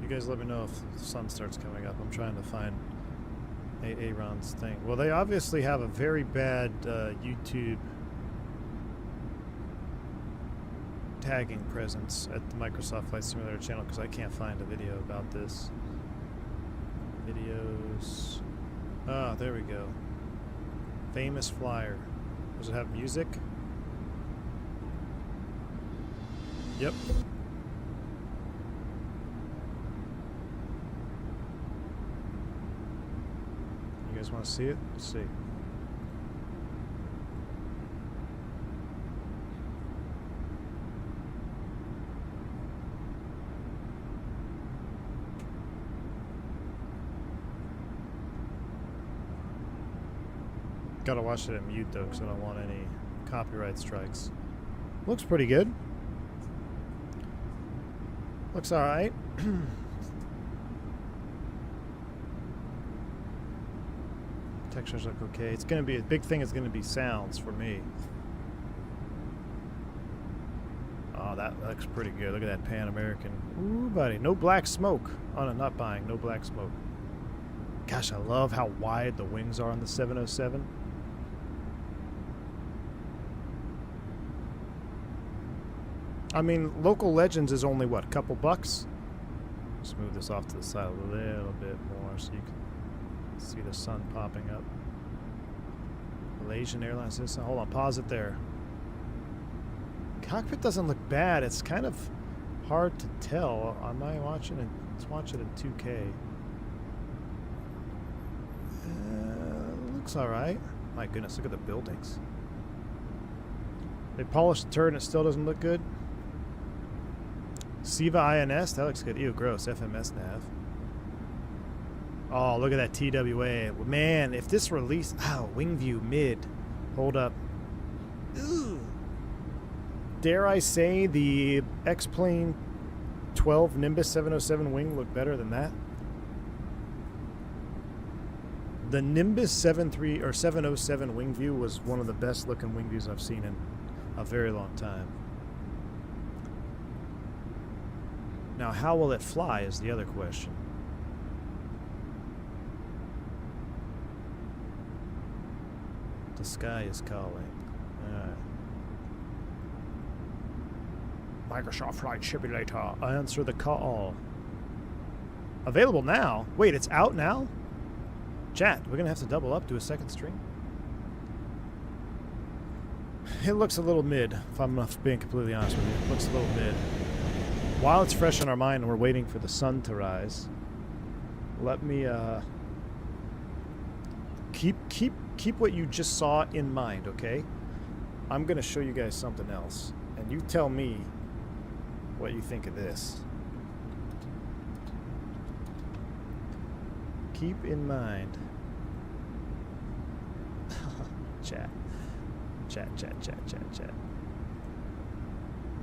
Speaker 1: You guys let me know if the sun starts coming up. I'm trying to find Ron's thing. Well, they obviously have a very bad YouTube tagging presence at the Microsoft Flight Simulator channel because I can't find a video about this. Videos. Ah, there we go. Famous flyer. Does it have music? Yep. You guys want to see it? Let's see. Gotta watch it in mute though, because I don't want any copyright strikes. Looks pretty good. Looks alright. Textures look okay. It's gonna be a big thing. Is gonna be sounds for me. Oh, that looks pretty good. Look at that Pan American. Ooh, buddy. No black smoke. Oh no, not buying. No black smoke. Gosh, I love how wide the wings are on the 707. I mean, Local Legends is only, what, a couple bucks? Let's move this off to the side a little bit more so you can see the sun popping up. Malaysian Airlines, this, hold on, pause it there. Cockpit doesn't look bad. It's kind of hard to tell. Am I watching it? Let's watch it in 2K. Looks alright. My goodness, look at the buildings. They polished the turret and it still doesn't look good. Siva INS, that looks good. Ew, gross. FMS nav. Oh, look at that TWA. Man, if this release... Oh, wing view mid. Hold up. Ooh. Dare I say the X-Plane 12 Nimbus 707 wing look better than that? The Nimbus 707 wing view was one of the best looking wing views I've seen in a very long time. Now, how will it fly is the other question. The sky is calling. Microsoft Flight Simulator, answer the call. Available now? Wait, it's out now? Chat, we're gonna have to double up, do a second stream. It looks a little mid, if I'm being completely honest with you. It looks a little mid. While it's fresh on our mind and we're waiting for the sun to rise, let me keep what you just saw in mind, okay? I'm gonna show you guys something else, and you tell me what you think of this. Keep in mind. Chat.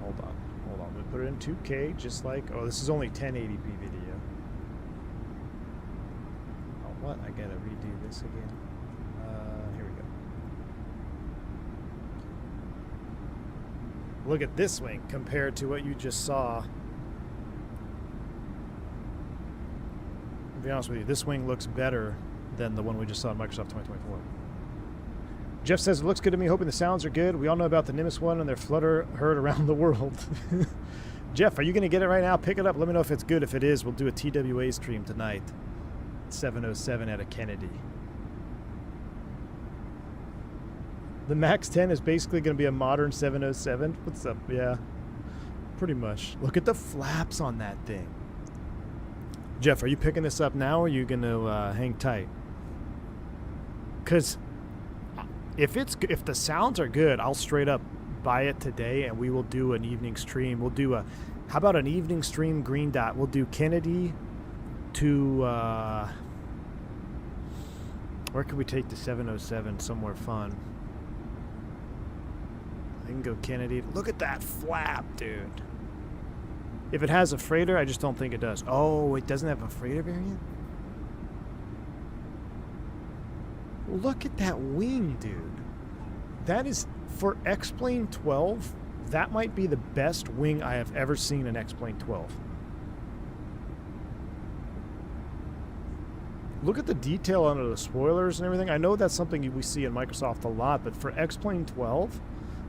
Speaker 1: Hold on. We put it in 2K, just like... Oh, this is only 1080p video. Oh, what? I gotta redo this again. Here we go. Look at this wing compared to what you just saw. To be honest with you, this wing looks better than the one we just saw in Microsoft 2024. Jeff says, it looks good to me, hoping the sounds are good. We all know about the Nimbus one and their flutter heard around the world. Jeff, are you going to get it right now? Pick it up. Let me know if it's good. If it is, we'll do a TWA stream tonight. 707 out of Kennedy. The Max 10 is basically going to be a modern 707. What's up? Yeah, pretty much. Look at the flaps on that thing. Jeff, are you picking this up now or are you going to hang tight? Because... If the sounds are good, I'll straight up buy it today and we will do an evening stream. We'll do a, how about an evening stream green dot? We'll do Kennedy to, where can we take the 707? Somewhere fun. I can go Kennedy. Look at that flap, dude. If it has a freighter, I just don't think it does. Oh, it doesn't have a freighter variant? Look at that wing, dude. That is, for X-Plane 12, that might be the best wing I have ever seen in X-Plane 12. Look at the detail under the spoilers and everything. I know that's something we see in Microsoft a lot, but for X-Plane 12,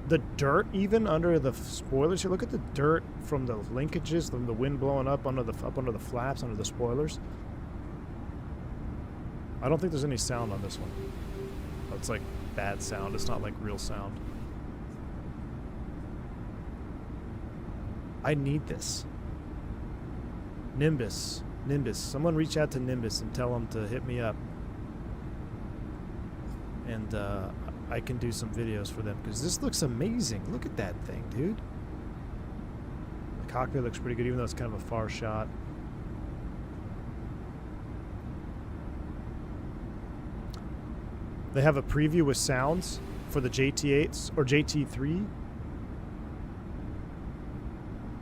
Speaker 1: The dirt even under the spoilers here. Look at the dirt from the linkages, from the wind blowing up under the flaps, under the spoilers. I don't think there's any sound on this one. Oh, it's like bad sound. It's not like real sound. I need this. Nimbus. Someone reach out to Nimbus and tell him to hit me up. And I can do some videos for them because this looks amazing. Look at that thing, dude. The cockpit looks pretty good, even though it's kind of a far shot. They have a preview with sounds for the JT8s or JT3.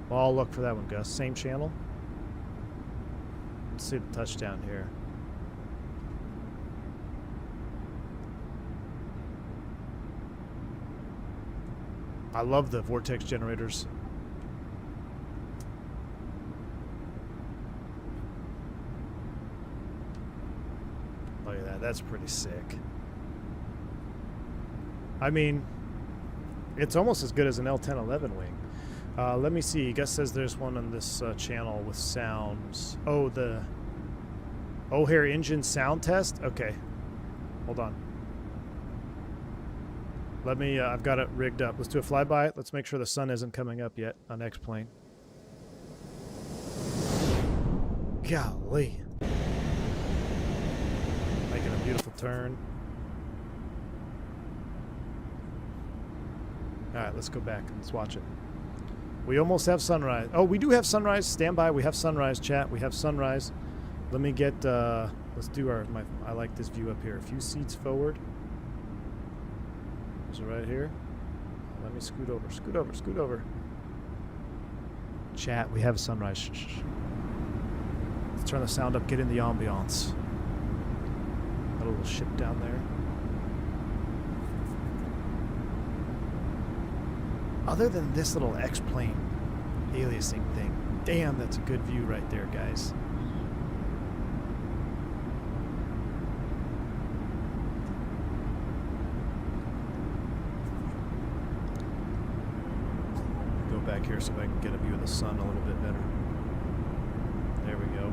Speaker 1: Well, I'll look for that one, Gus. Same channel. Let's see the touchdown here. I love the vortex generators. Look at that. That's pretty sick. I mean, it's almost as good as an L1011 wing. Let me see. Gus says there's one on this channel with sounds. Oh, the O'Hare engine sound test? Okay. Hold on. Let me, I've got it rigged up. Let's do a flyby. Let's make sure the sun isn't coming up yet on X-plane. Golly. Making a beautiful turn. Alright, let's go back and let's watch it. We almost have sunrise. Oh, we do have sunrise. Stand by. We have sunrise, chat. We have sunrise. Let me get, let's do our, I like this view up here. A few seats forward. Is it right here? Let me scoot over. Chat, we have sunrise. Shh. Let's turn the sound up, get in the ambiance. Got a little ship down there. Other than this little X-plane aliasing thing, damn, that's a good view right there, guys. Go back here so I can get a view of the sun a little bit better. There we go.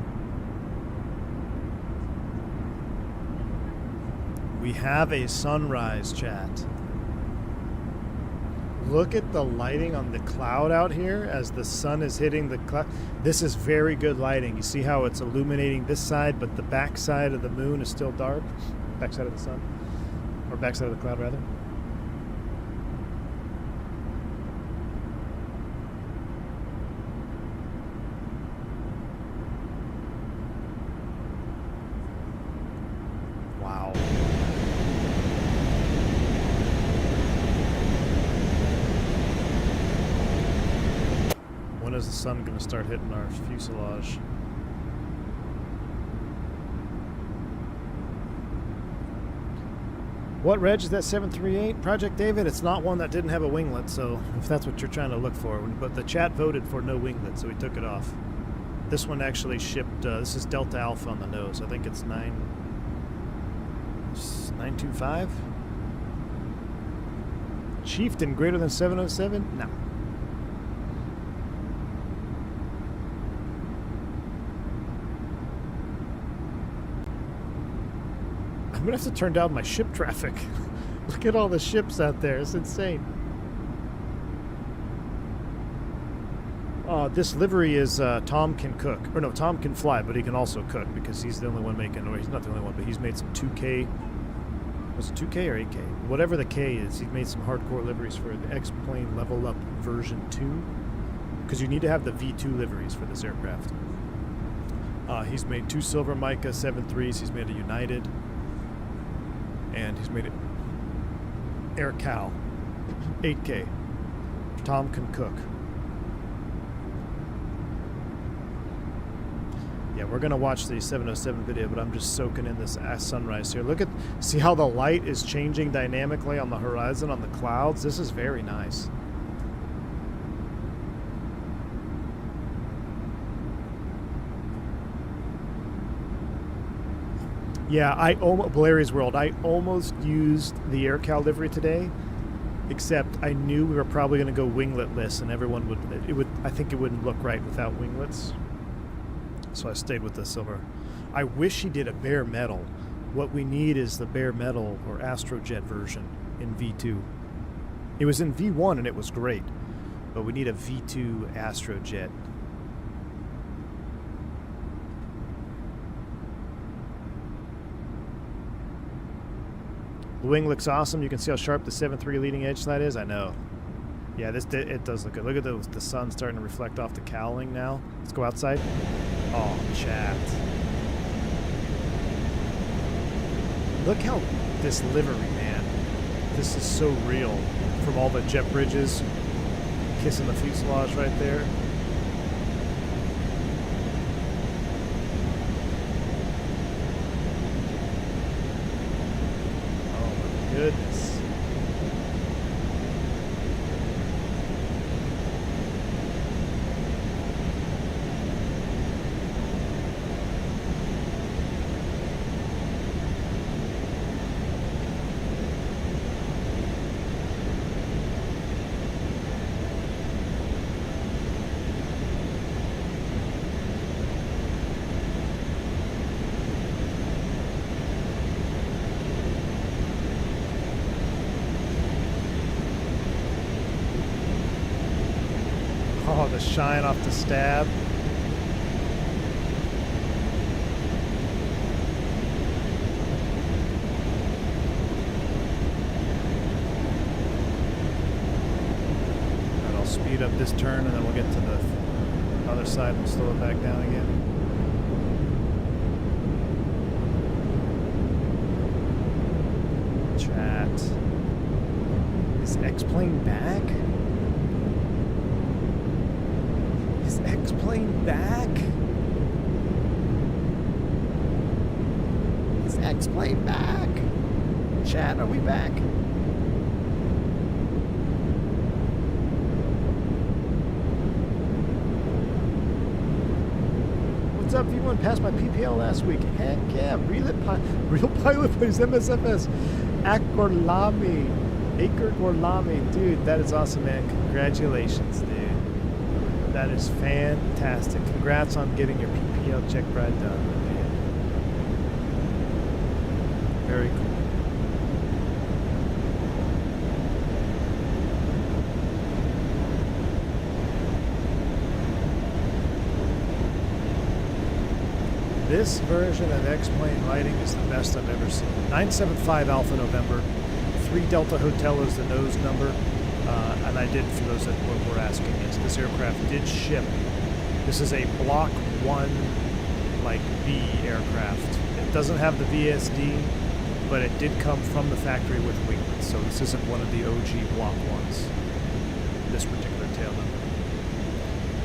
Speaker 1: We have a sunrise, chat. Look at the lighting on the cloud out here as the sun is hitting the cloud. This is very good lighting. You see how it's illuminating this side, but the back side of the moon is still dark? Back side of the sun? Or back side of the cloud, rather. Wow. When is the sun going to start hitting our fuselage? What reg is that 738? Project David, it's not one that didn't have a winglet, so if that's what you're trying to look for. But the chat voted for no winglet, so we took it off. This one actually shipped, this is Delta Alpha on the nose. I think it's 925? Chieftain greater than 707? No. I'm gonna have to turn down my ship traffic. Look at all the ships out there. It's insane. This livery is Tom can cook. Or no, Tom can fly, but he can also cook because he's the only one making, or he's not the only one, but he's made some 2K. Was it 2K or 8K? Whatever the K is, he's made some hardcore liveries for the X-Plane Level Up version 2. Because you need to have the V2 liveries for this aircraft. He's made 2 Silver Mica 7.3s. He's made a United. And he's made it Air Cal 8K. Tom can cook. Yeah, we're gonna watch the 707 video, but I'm just soaking in this sunrise here. Look at, see how the light is changing dynamically on the horizon, on the clouds? This is very nice. Yeah, Blairy's World, I almost used the AirCal livery today, Except I knew we were probably going to go wingletless, and everyone would. I think it wouldn't look right without winglets. So I stayed with the silver. I wish he did a bare metal. What we need is the bare metal or Astrojet version in V2. It was in V1 and it was great, but we need a V2 Astrojet. The wing looks awesome. You can see how sharp the 7.3 leading edge slide is. I know. Yeah, it does look good. Look at the sun starting to reflect off the cowling now. Let's go outside. Oh, chat. Look how this livery, man. This is so real. From all the jet bridges kissing the fuselage right there. Oh my goodness. Oh, the shine off the stab. And I'll speed up this turn and then we'll get to the other side and slow it back down again. Chat. Is X-Plane back? Is X-Plane back? Is X-Plane back? Chat, are we back? What's up, V1? Passed my PPL last week. Heck yeah, real pilot plays MSFS. Aker Gorlami. Dude, that is awesome, man. Congratulations, dude. That is fantastic. Congrats on getting your PPL check ride done, man. Very cool. This version of X-Plane lighting is the best I've ever seen. 975 Alpha November. 3 Delta Hotel is the nose number. And I did, for those that were asking, this aircraft did ship. This is a Block 1, like, B aircraft. It doesn't have the VSD, but it did come from the factory with winglets. So this isn't one of the OG Block 1s, this particular tail number.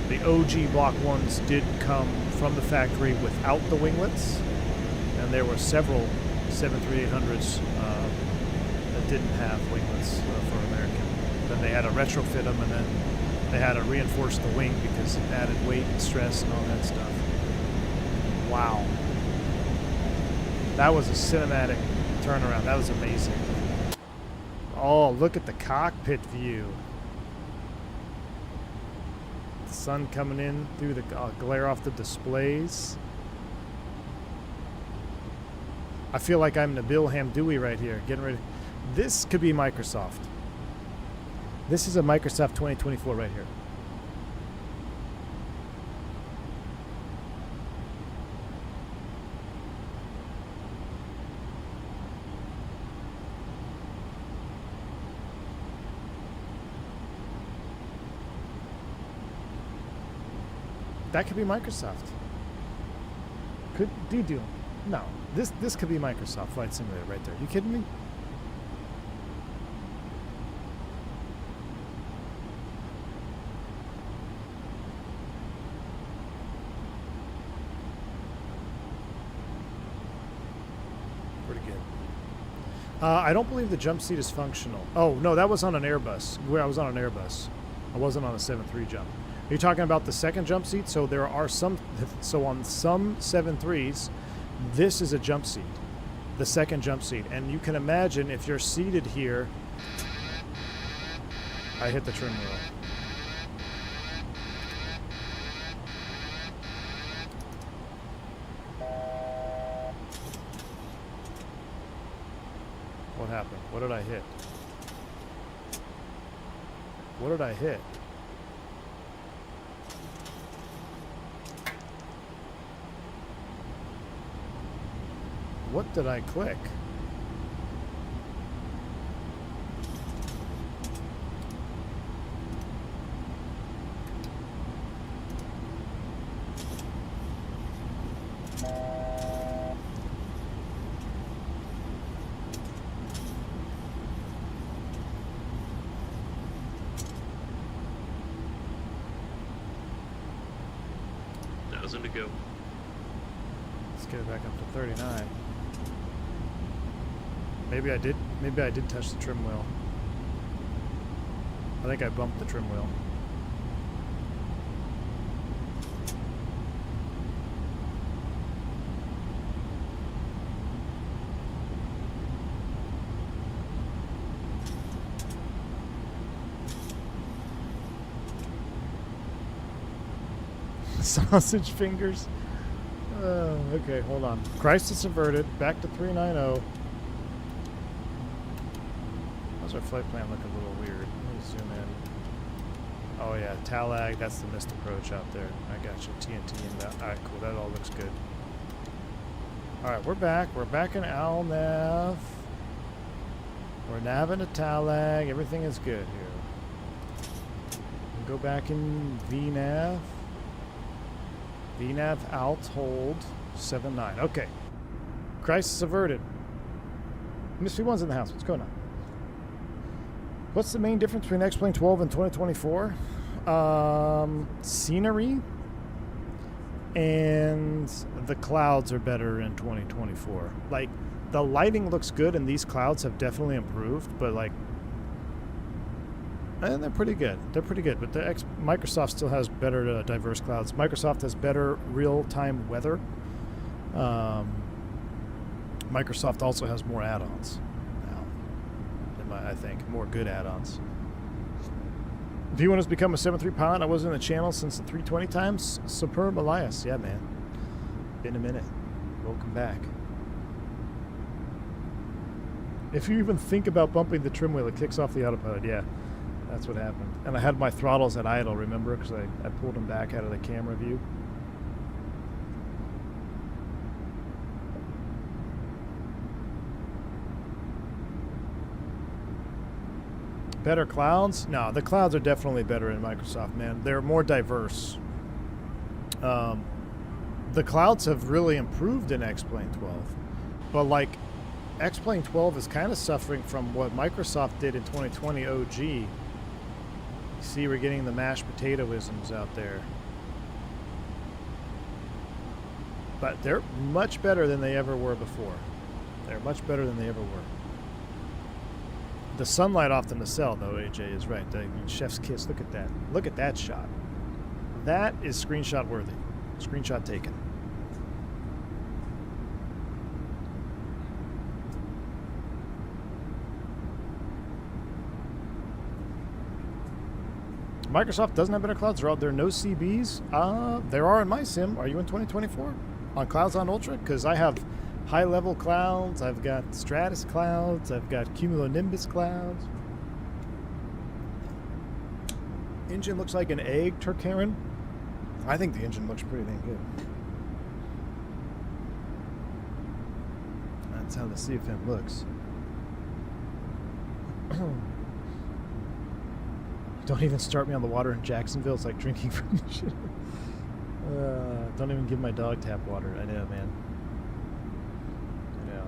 Speaker 1: The OG Block 1s did come from the factory without the winglets, and there were several 73800s that didn't have winglets for American. Then they had to retrofit them, and then they had to reinforce the wing because it added weight and stress and all that stuff. Wow. That was a cinematic turnaround. That was amazing. Oh, look at the cockpit view. The sun coming in through the glare off the displays. I feel like I'm Nabil Hamdoui right here, getting ready. This could be Microsoft. This is a Microsoft 2024 right here. That could be Microsoft. Could do? No. This could be Microsoft Flight Simulator right there. You kidding me? I don't believe the jump seat is functional. Oh, no, that was on an Airbus. Where I was on an Airbus. I wasn't on a 7.3 jump. Are you talking about the second jump seat? So there are some, so on some 7.3s, this is a jump seat, the second jump seat. And you can imagine if you're seated here, I hit the trim wheel. What happened? What did I hit? What did I hit? What did I click?
Speaker 6: To go.
Speaker 1: Let's get it back up to 39. Maybe I did touch the trim wheel. I think I bumped the trim wheel. Sausage fingers. Okay, hold on. Crisis averted. Back to 390. How's our flight plan look a little weird? Let me zoom in. Oh yeah, Talag. That's the missed approach out there. I got you. TNT inbound. All right, cool. That all looks good. All right, we're back. We're back in ALNAV. We're naving to Talag. Everything is good here. We'll go back in VNAV. VNAV alt hold 79. Okay. Crisis averted. Mystery 1's in the house. What's going on? What's the main difference between X-Plane 12 and 2024? Scenery and the clouds are better in 2024. Like, the lighting looks good and these clouds have definitely improved, but like, and they're pretty good. They're pretty good, but Microsoft still has better diverse clouds. Microsoft has better real-time weather. Microsoft also has more add-ons now. I think more good add-ons. If you want us to become a 7.3 pilot, I wasn't in the channel since the 320 times. Superb Elias, yeah, man. Been a minute. Welcome back. If you even think about bumping the trim wheel, it kicks off the autopilot. Yeah. That's what happened. And I had my throttles at idle, remember? Because I pulled them back out of the camera view. Better clouds? No, the clouds are definitely better in Microsoft, man. They're more diverse. The clouds have really improved in X-Plane 12. But, like, X-Plane 12 is kind of suffering from what Microsoft did in 2020 OG. See, we're getting the mashed potato-isms out there. But they're much better than they ever were before. They're much better than they ever were. The sunlight off the nacelle, though, AJ is right. The chef's kiss. Look at that. Look at that shot. That is screenshot worthy. Screenshot taken. Microsoft doesn't have better clouds. There are no CBs. There are in my sim. Are you in 2024? On Clouds on Ultra? Because I have high-level clouds. I've got stratus clouds. I've got cumulonimbus clouds. Engine looks like an egg, Turkaren. I think the engine looks pretty dang good. That's how the CFM looks. Don't even start me on the water in Jacksonville. It's like drinking from the shit. Don't even give my dog tap water. I know, man. I know.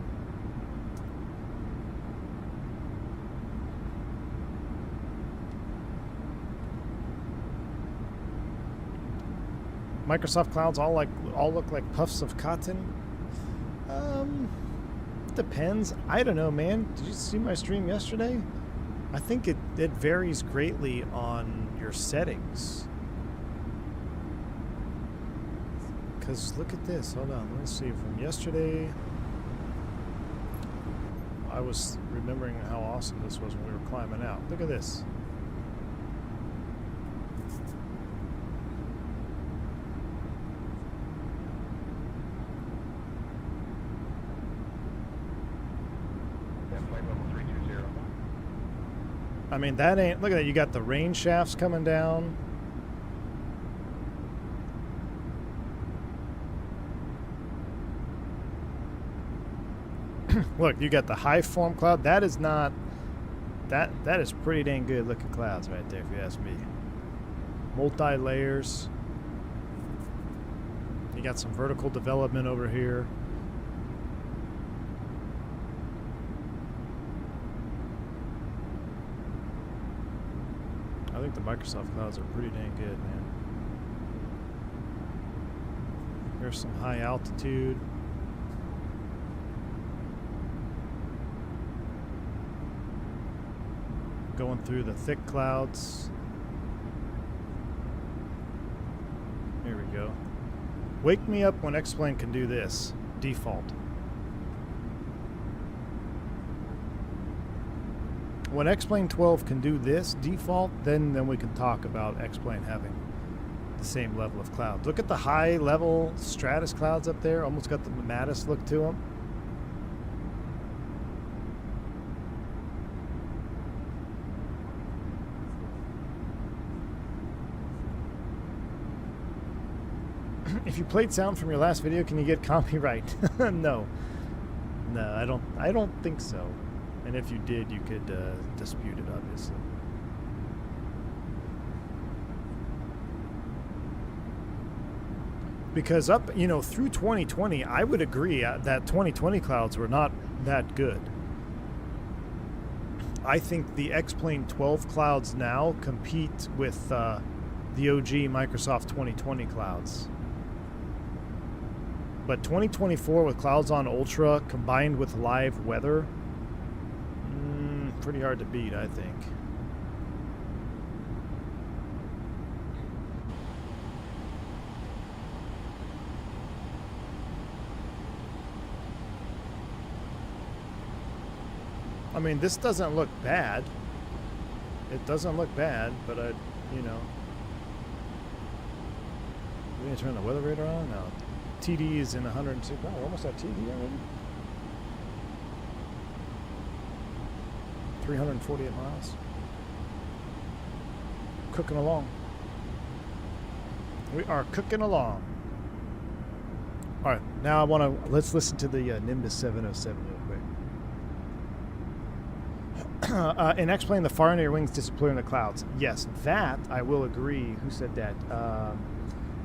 Speaker 1: Microsoft clouds all look like puffs of cotton. Depends. I don't know, man. Did you see my stream yesterday? I think it varies greatly on your settings. Because look at this. Hold on. Let's see. From yesterday, I was remembering how awesome this was when we were climbing out. Look at this. I mean, that ain't... Look at that. You got the rain shafts coming down. Look, you got the high form cloud. That is not... That is pretty dang good looking clouds right there, if you ask me. Multi-layers. You got some vertical development over here. I think the Microsoft clouds are pretty dang good, man. Here's some high altitude. Going through the thick clouds. Here we go. Wake me up when X-Plane can do this. Default. When X-Plane 12 can do this default, then we can talk about X-Plane having the same level of clouds. Look at the high level stratus clouds up there. Almost got the Mattis look to them. If you played sound from your last video, can you get copyright? No, I don't think so. And if you did, you could dispute it, obviously. Because up, you know, through 2020, I would agree that 2020 clouds were not that good. I think the X-Plane 12 clouds now compete with the OG Microsoft 2020 clouds. But 2024 with clouds on Ultra combined with live weather, pretty hard to beat, I think. I mean, this doesn't look bad. It doesn't look bad, but you know. We need to turn the weather radar on? No. TD is in 106. Oh, we're almost at TD already. 348 miles. Cooking along. We are cooking along. All right, now let's listen to the Nimbus 707 real quick. In X-Plane, the far end of your wings disappear in the clouds. Yes, that I will agree. Who said that?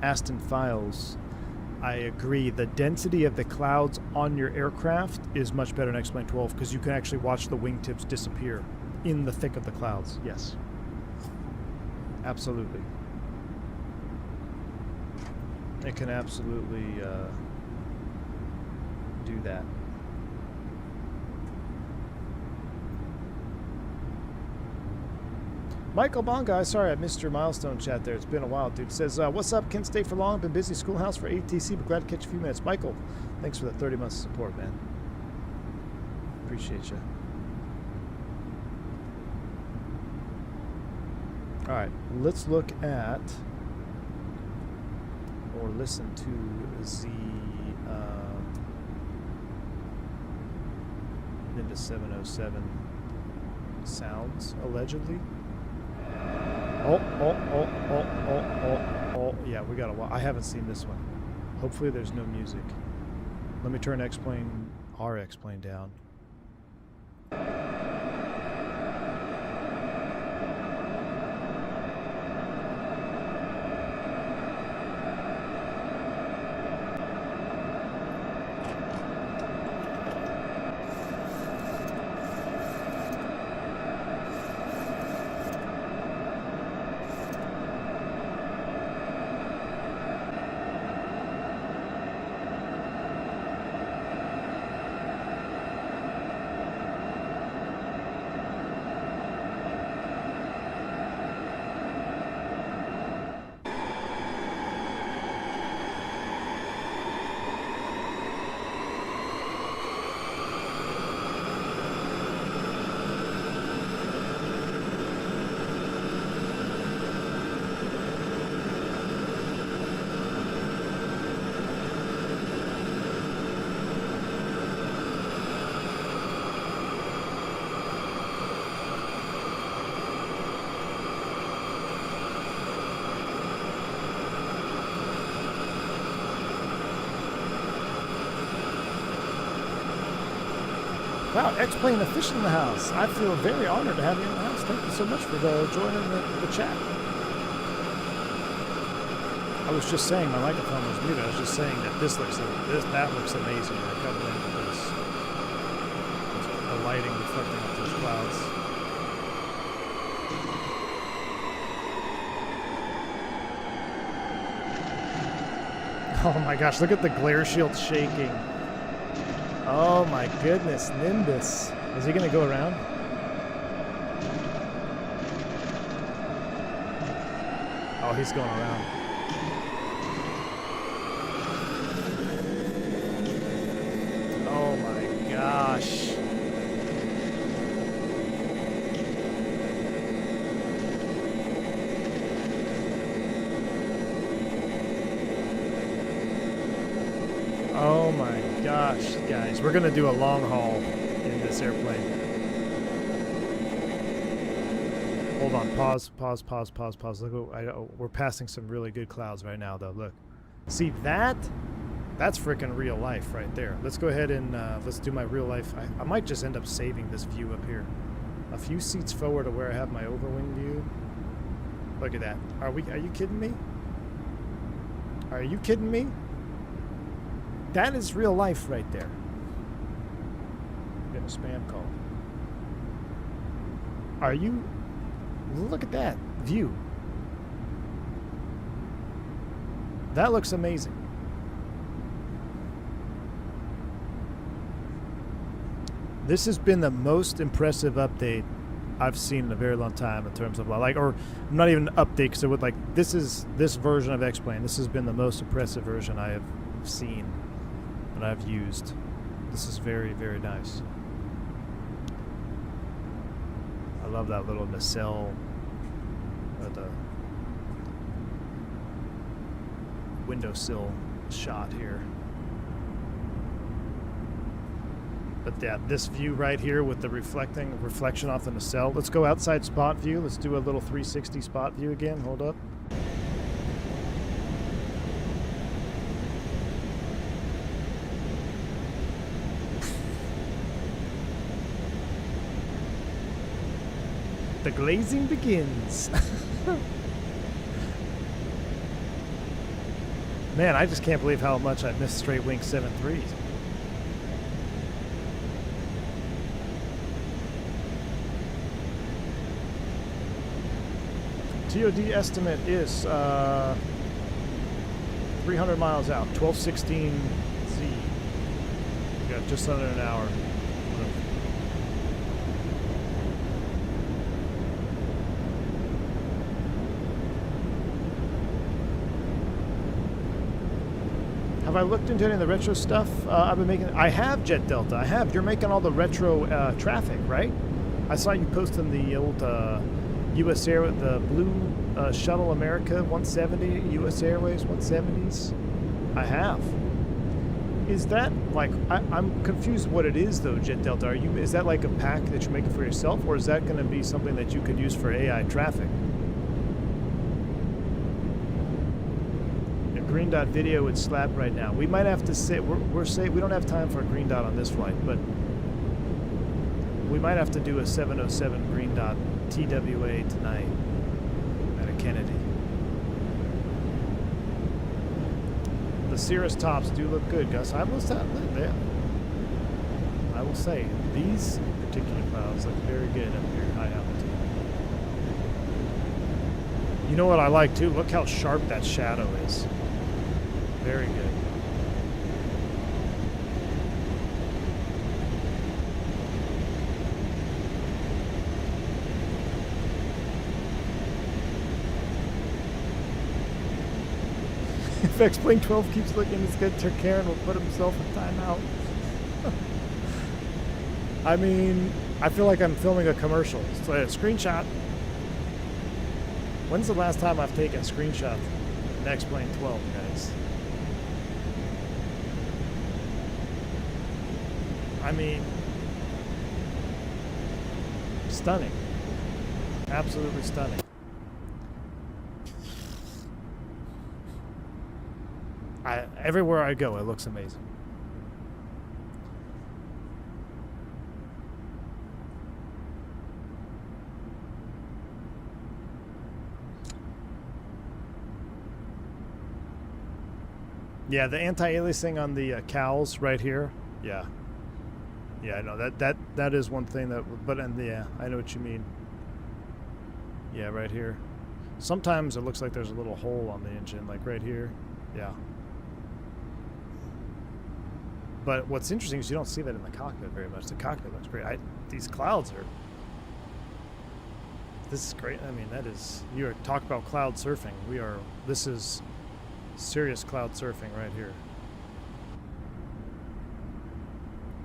Speaker 1: Aston Files. I agree. The density of the clouds on your aircraft is much better in X-Plane 12 because you can actually watch the wingtips disappear in the thick of the clouds. Yes. Absolutely. It can absolutely do that. Michael Bonga, sorry I missed your milestone chat there. It's been a while, dude. Says, what's up? Can't stay for long. Been busy schoolhouse for ATC, but glad to catch a few minutes. Michael, thanks for the 30 months of support, man. Appreciate you. All right, let's look at or listen to the Nimbus 707 sounds, allegedly. Oh, yeah, we got a while. I haven't seen this one. Hopefully there's no music. Let me turn our X-Plane down. Wow, X-Plane Official in the house. I feel very honored to have you in the house. Thank you so much for joining the chat. I was just saying my microphone was muted. I was just saying that that looks amazing. Right, coming in with this, the lighting reflecting off those clouds. Oh my gosh! Look at the glare shield shaking. Oh my goodness, Nimbus. Is he gonna go around? Oh, he's going around. Oh my gosh. Oh my gosh, guys. We're gonna do a long haul in this airplane. Hold on, pause. Look, we're passing some really good clouds right now, though. Look. See that? That's freaking real life right there. Let's go ahead and let's do my real life. I might just end up saving this view up here. A few seats forward to where I have my overwing view. Look at that. Are you kidding me? Are you kidding me? That is real life right there. Get a spam call. Are you... Look at that view. That looks amazing. This has been the most impressive update I've seen in a very long time in terms of like, or not even an update, because it would like, this version of X-Plane, this has been the most impressive version I have seen and I've used. This is very, very nice. I love that little nacelle, or the windowsill shot here. But yeah, this view right here with the reflection off the nacelle. Let's go outside spot view. Let's do a little 360 spot view again. Hold up. The glazing begins. Man, I just can't believe how much I missed straight wing 7.3s. TOD estimate is 300 miles out, 1216 Z. We got just under an hour. Have I looked into any of the retro stuff I've been making? I have, Jet Delta. I have. You're making all the retro traffic, right? I saw you posting the old U.S. Air, the Blue Shuttle America 170, U.S. Airways 170s. I have. Is that like, I'm confused what it is though, Jet Delta. Is that like a pack that you're making for yourself, or is that going to be something that you could use for AI traffic? Green dot video would slap right now. We might have to say we don't have time for a green dot on this flight, but we might have to do a 707 green dot TWA tonight at a Kennedy. The Cirrus tops do look good, Gus. I will say, yeah. I will say these particular clouds look very good up here at high altitude. You know what I like too? Look how sharp that shadow is. Very good. If X-Plane 12 keeps looking as good, Karen will put himself in timeout. I mean, I feel like I'm filming a commercial. So a screenshot. When's the last time I've taken a screenshot of X-Plane 12, guys? I mean, stunning. Absolutely stunning. Everywhere I go, it looks amazing. Yeah, the anti-aliasing on the cows right here. Yeah. Yeah, I know that is one thing that. But yeah, I know what you mean. Yeah, right here. Sometimes it looks like there's a little hole on the engine, like right here. Yeah. But what's interesting is you don't see that in the cockpit very much. The cockpit looks great. These clouds are. This is great. I mean, that is. You are talk about cloud surfing. This is serious cloud surfing right here.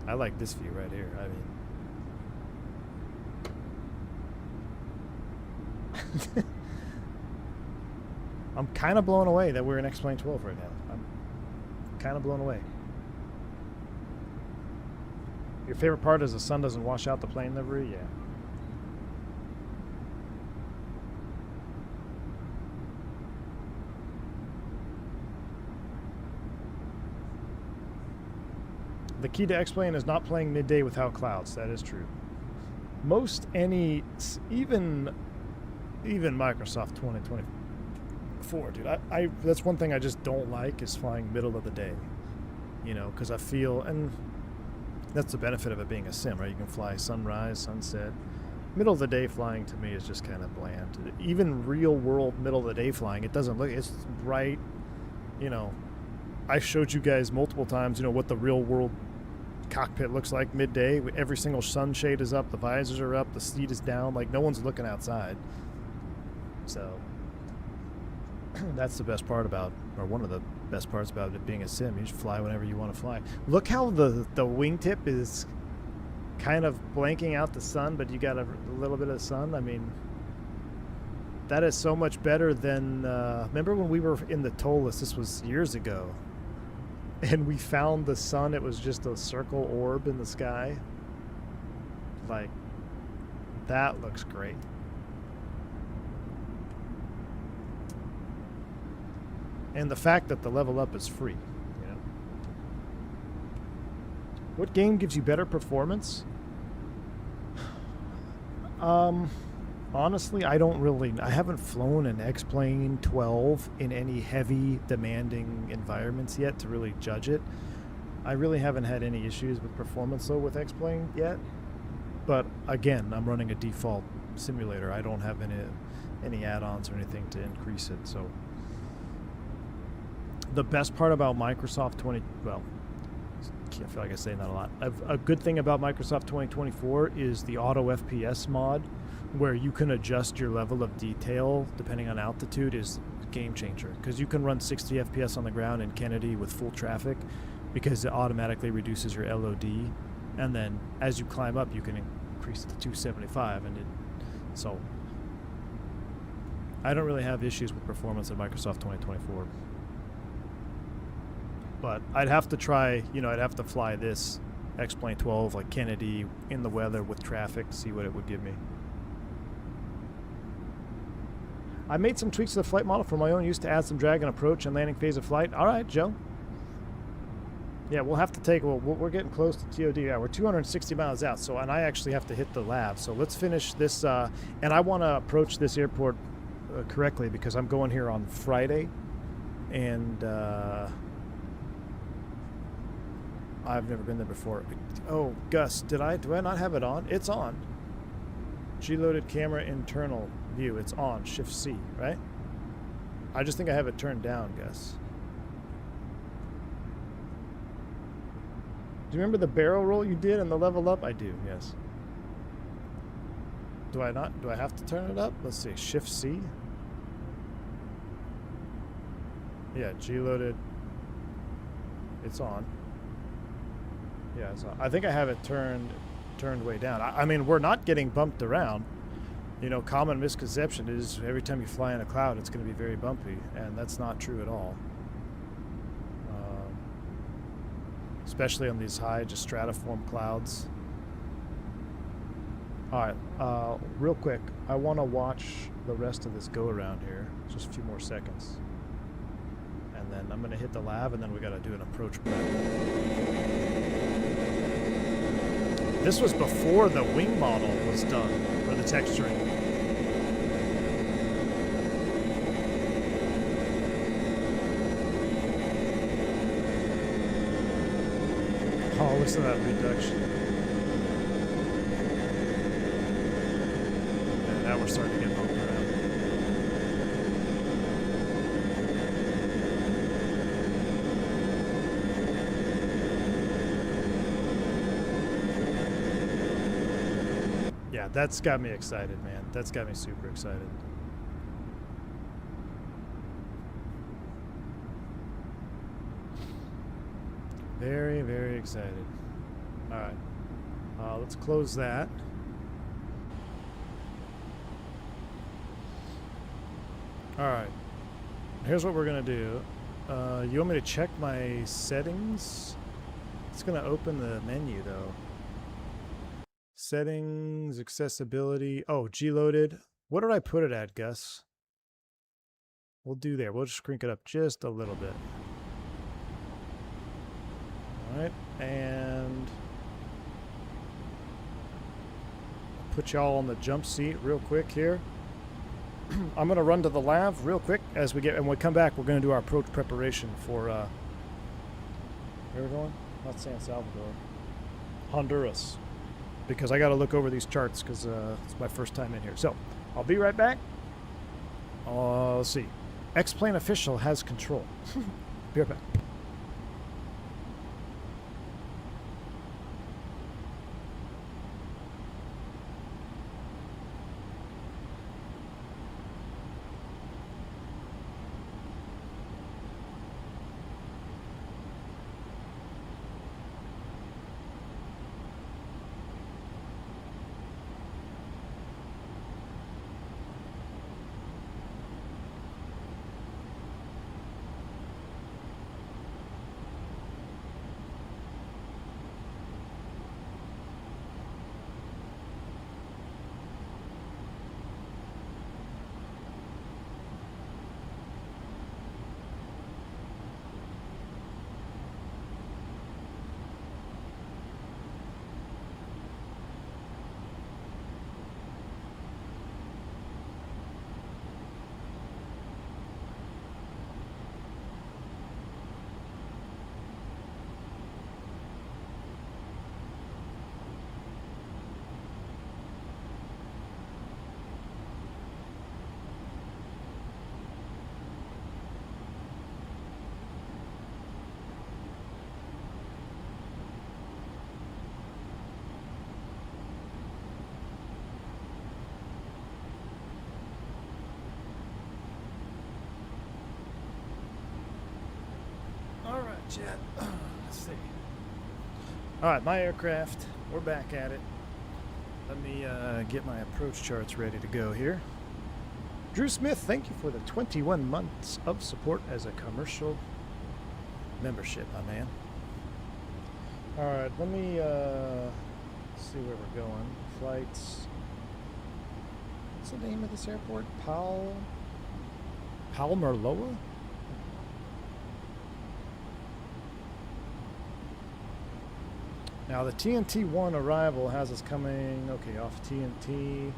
Speaker 1: I like this view right here. I mean, I'm kind of blown away that we're in X-Plane 12 right now. I'm kind of blown away. Your favorite part is the sun doesn't wash out the plane livery? Yeah. The key to X-Plane is not playing midday without clouds. That is true. Even Microsoft 2024, dude. I that's one thing I just don't like is flying middle of the day. You know, because I feel, and that's the benefit of it being a sim, right? You can fly sunrise, sunset. Middle of the day flying to me is just kind of bland. Even real world middle of the day flying, it doesn't look. It's bright. You know, I showed you guys multiple times. You know what the real world cockpit looks like midday. Every single sunshade is up, the visors are up, the seat is down, like no one's looking outside. So that's the best part about, or one of the best parts about it being a sim. You just fly whenever you want to fly. Look how the wingtip is kind of blanking out the sun, but you got a little bit of sun. I mean, that is so much better than remember when we were in the Tollus, this was years ago, and we found the sun, it was just a circle orb in the sky. Like, that looks great. And the fact that the level up is free, you know. What game gives you better performance? Honestly, I haven't flown an X-Plane 12 in any heavy, demanding environments yet to really judge it. I really haven't had any issues with performance, though, with X-Plane yet. But, again, I'm running a default simulator. I don't have any add-ons or anything to increase it, so. The best part about Microsoft I feel like I say that a lot. A good thing about Microsoft 2024 is the auto FPS mod, where you can adjust your level of detail depending on altitude, is a game changer. Because you can run 60 FPS on the ground in Kennedy with full traffic because it automatically reduces your LOD. And then as you climb up, you can increase it to 275. So I don't really have issues with performance in Microsoft 2024. But I'd have to try, I'd have to fly this X-Plane 12 like Kennedy in the weather with traffic, see what it would give me. I made some tweaks to the flight model for my own use to add some drag and approach and landing phase of flight. All right, Joe. Yeah, we'll have to we're getting close to TOD. Yeah, we're 260 miles out, and I actually have to hit the lab. So let's finish this, and I want to approach this airport correctly because I'm going here on Friday, and I've never been there before. Oh, Gus, do I not have it on? It's on. G-loaded camera internal view. It's on. Shift C, right? I just think I have it turned down, Gus. Do you remember the barrel roll you did and the level up? I do, yes. Do I not? Do I have to turn it up? Let's see. Shift C. Yeah, G-loaded. It's on. Yeah, so I think I have it turned way down. I mean, we're not getting bumped around. Common misconception is every time you fly in a cloud, it's going to be very bumpy, and that's not true at all. Especially on these high, just stratiform clouds. All right, real quick, I want to watch the rest of this go around here. Just a few more seconds. And then I'm going to hit the lab, and then we got to do an approach prep. This was before the wing model was done, or the texturing. Listen to that reduction. And now we're starting to get bumped around. Yeah, that's got me excited, man. That's got me super excited. Very, very excited. All right. Let's close that. All right. Here's what we're going to do. You want me to check my settings? It's going to open the menu, though. Settings, accessibility. Oh, G-loaded. What did I put it at, Gus? We'll do there. We'll just crank it up just a little bit. All right, and put y'all on the jump seat real quick here. I'm going to run to the lav real quick as we get, and when we come back, we're going to do our approach preparation for, where are we going? Not San Salvador. Honduras. Because I got to look over these charts because it's my first time in here. So, I'll be right back. Let's see. X-Plane official has control. Be right back. Jet. Let's see. All right, my aircraft. We're back at it. Let me get my approach charts ready to go here. Drew Smith, thank you for the 21 months of support as a commercial membership, my man. All right, let me see where we're going. Flights. What's the name of this airport? Palmerloa? Now the TNT-1 arrival has us coming, okay, off TNT.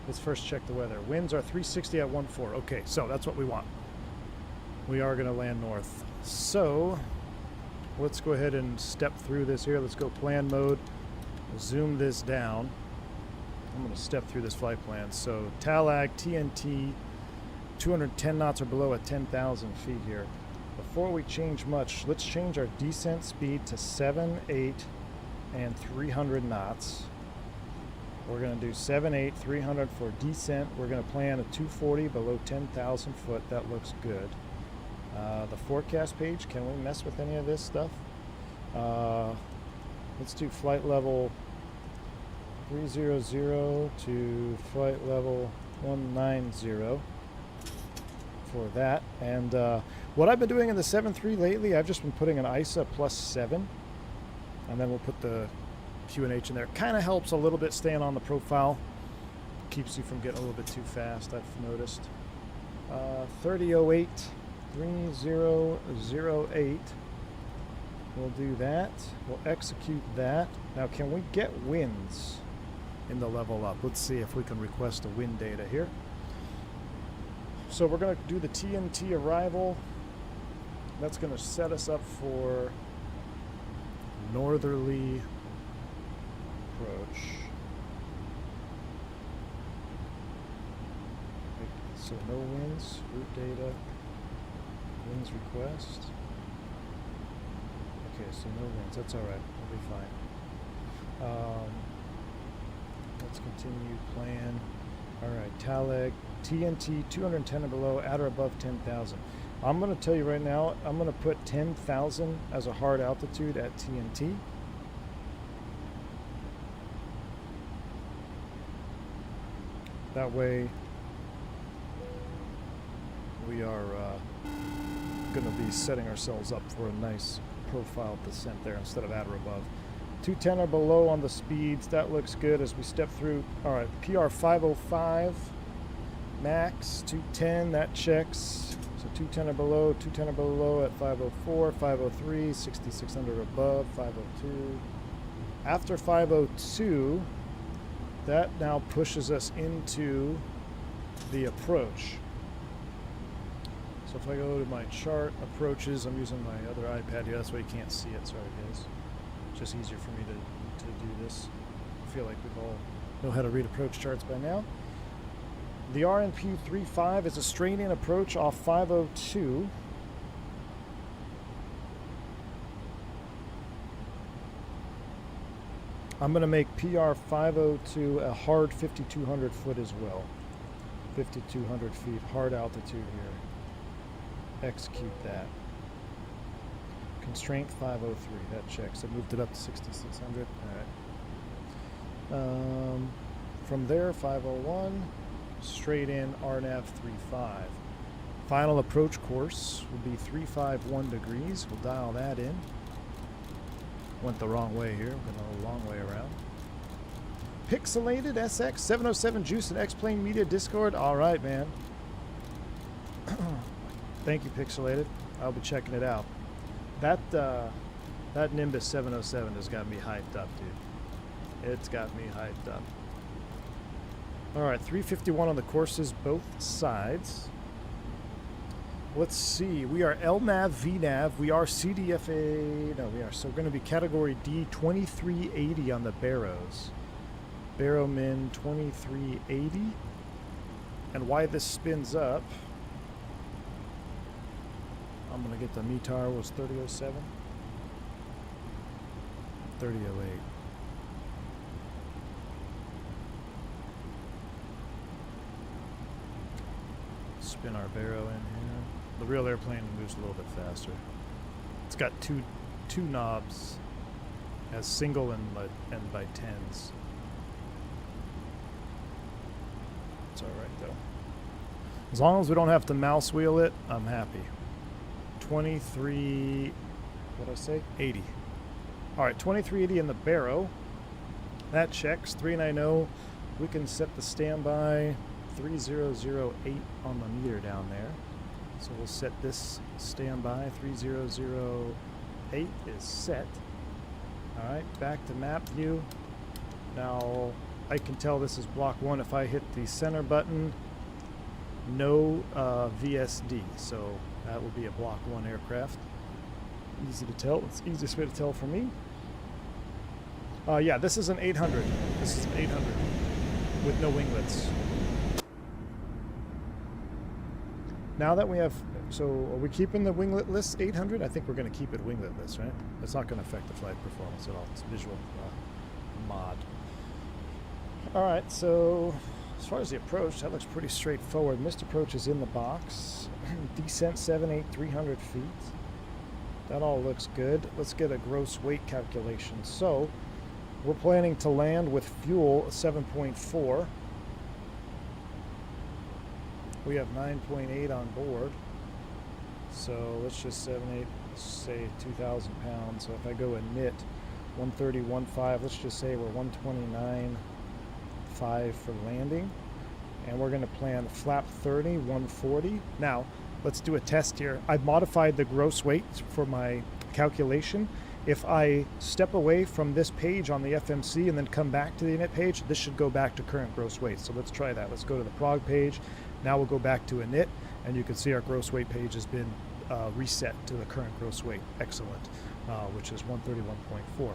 Speaker 1: Let's first check the weather. Winds are 360 at 1.4. Okay, so that's what we want. We are going to land north. So let's go ahead and step through this here. Let's go plan mode. Zoom this down. I'm going to step through this flight plan. So TALAG, TNT, 210 knots or below at 10,000 feet here. Before we change much, let's change our descent speed to 7, 8, and 300 knots. We're going to do 7, 8, 300 for descent. We're going to plan a 240 below 10,000 foot. That looks good. The forecast page, can we mess with any of this stuff? Let's do flight level 300 to flight level 190 for that. And what I've been doing in the 7.3 lately, I've just been putting an ISA +7. And then we'll put the QNH in there. Kind of helps a little bit staying on the profile. Keeps you from getting a little bit too fast, I've noticed. 3008, 3008. We'll do that. We'll execute that. Now, can we get winds in the level up? Let's see if we can request a wind data here. So we're going to do the TNT arrival. That's going to set us up for northerly approach. So no winds, route data, winds request. Okay, so no winds, that's alright, we'll be fine. Let's continue plan. Alright, TALEG, TNT 210 or below, at or above 10,000. I'm going to tell you right now, I'm going to put 10,000 as a hard altitude at TNT. That way, we are going to be setting ourselves up for a nice profile descent there instead of at or above. 210 or below on the speeds. That looks good as we step through. All right, PR 505 max 210. That checks. So 210 or below at 504, 503, 6600 or above, 502. After 502, that now pushes us into the approach. So if I go to my chart, approaches, I'm using my other iPad here, that's why you can't see it, sorry guys. It's just easier for me to do this. I feel like we all know how to read approach charts by now. The RNP 35 is a straight-in approach off 502. I'm going to make PR 502 a hard 5,200 foot as well. 5,200 feet, hard altitude here. Execute that. Constraint 503, that checks. I moved it up to 6,600. All right. From there, 501, straight in RNAV 35. Final approach course will be 351 degrees. We'll dial that in. Went the wrong way here. We're going a long way around. Pixelated SX 707 Juice and X-Plane Media Discord. All right, man. Thank you, Pixelated. I'll be checking it out. That Nimbus 707 has got me hyped up, dude. It's got me hyped up. All right, 351 on the courses, both sides. Let's see. We are LNAV, VNAV. We are CDFA. No, we are. So we're going to be category D, 2380 on the Barrows. Barrow Min 2380. And why this spins up, I'm going to get the METAR was 3007. 3008. Spin our Barrow in here. The real airplane moves a little bit faster. It's got two knobs as single and by tens. It's alright though. As long as we don't have to mouse wheel it, I'm happy. 23, what'd I say? 80. Alright, 2380 in the Barrow. That checks. 390. We can set the standby 3008 on the meter down there. So we'll set this standby. 3008 is set. Alright, back to map view. Now I can tell this is block 1 if I hit the center button. No VSD, so that will be a block 1 aircraft. Easy to tell. It's the easiest way to tell for me. Yeah, this is an 800. This is an 800 with no winglets. Now that we have, so are we keeping the winglet list 800? I think we're going to keep it wingletless, right? It's not going to affect the flight performance at all. It's visual mod. All right, so as far as the approach, that looks pretty straightforward. Missed approach is in the box. Descent 300 feet. That all looks good. Let's get a gross weight calculation. So we're planning to land with fuel 7.4. We have 9.8 on board. So let's just 7.8, say 2,000 pounds. So if I go a knit 130.15, let's just say we're 129.5 for landing. And we're going to plan flap 30, 140. Now, let's do a test here. I've modified the gross weight for my calculation. If I step away from this page on the FMC and then come back to the init page, this should go back to current gross weight. So let's try that. Let's go to the prog page. Now we'll go back to init, and you can see our gross weight page has been reset to the current gross weight. Excellent. which is 131.4.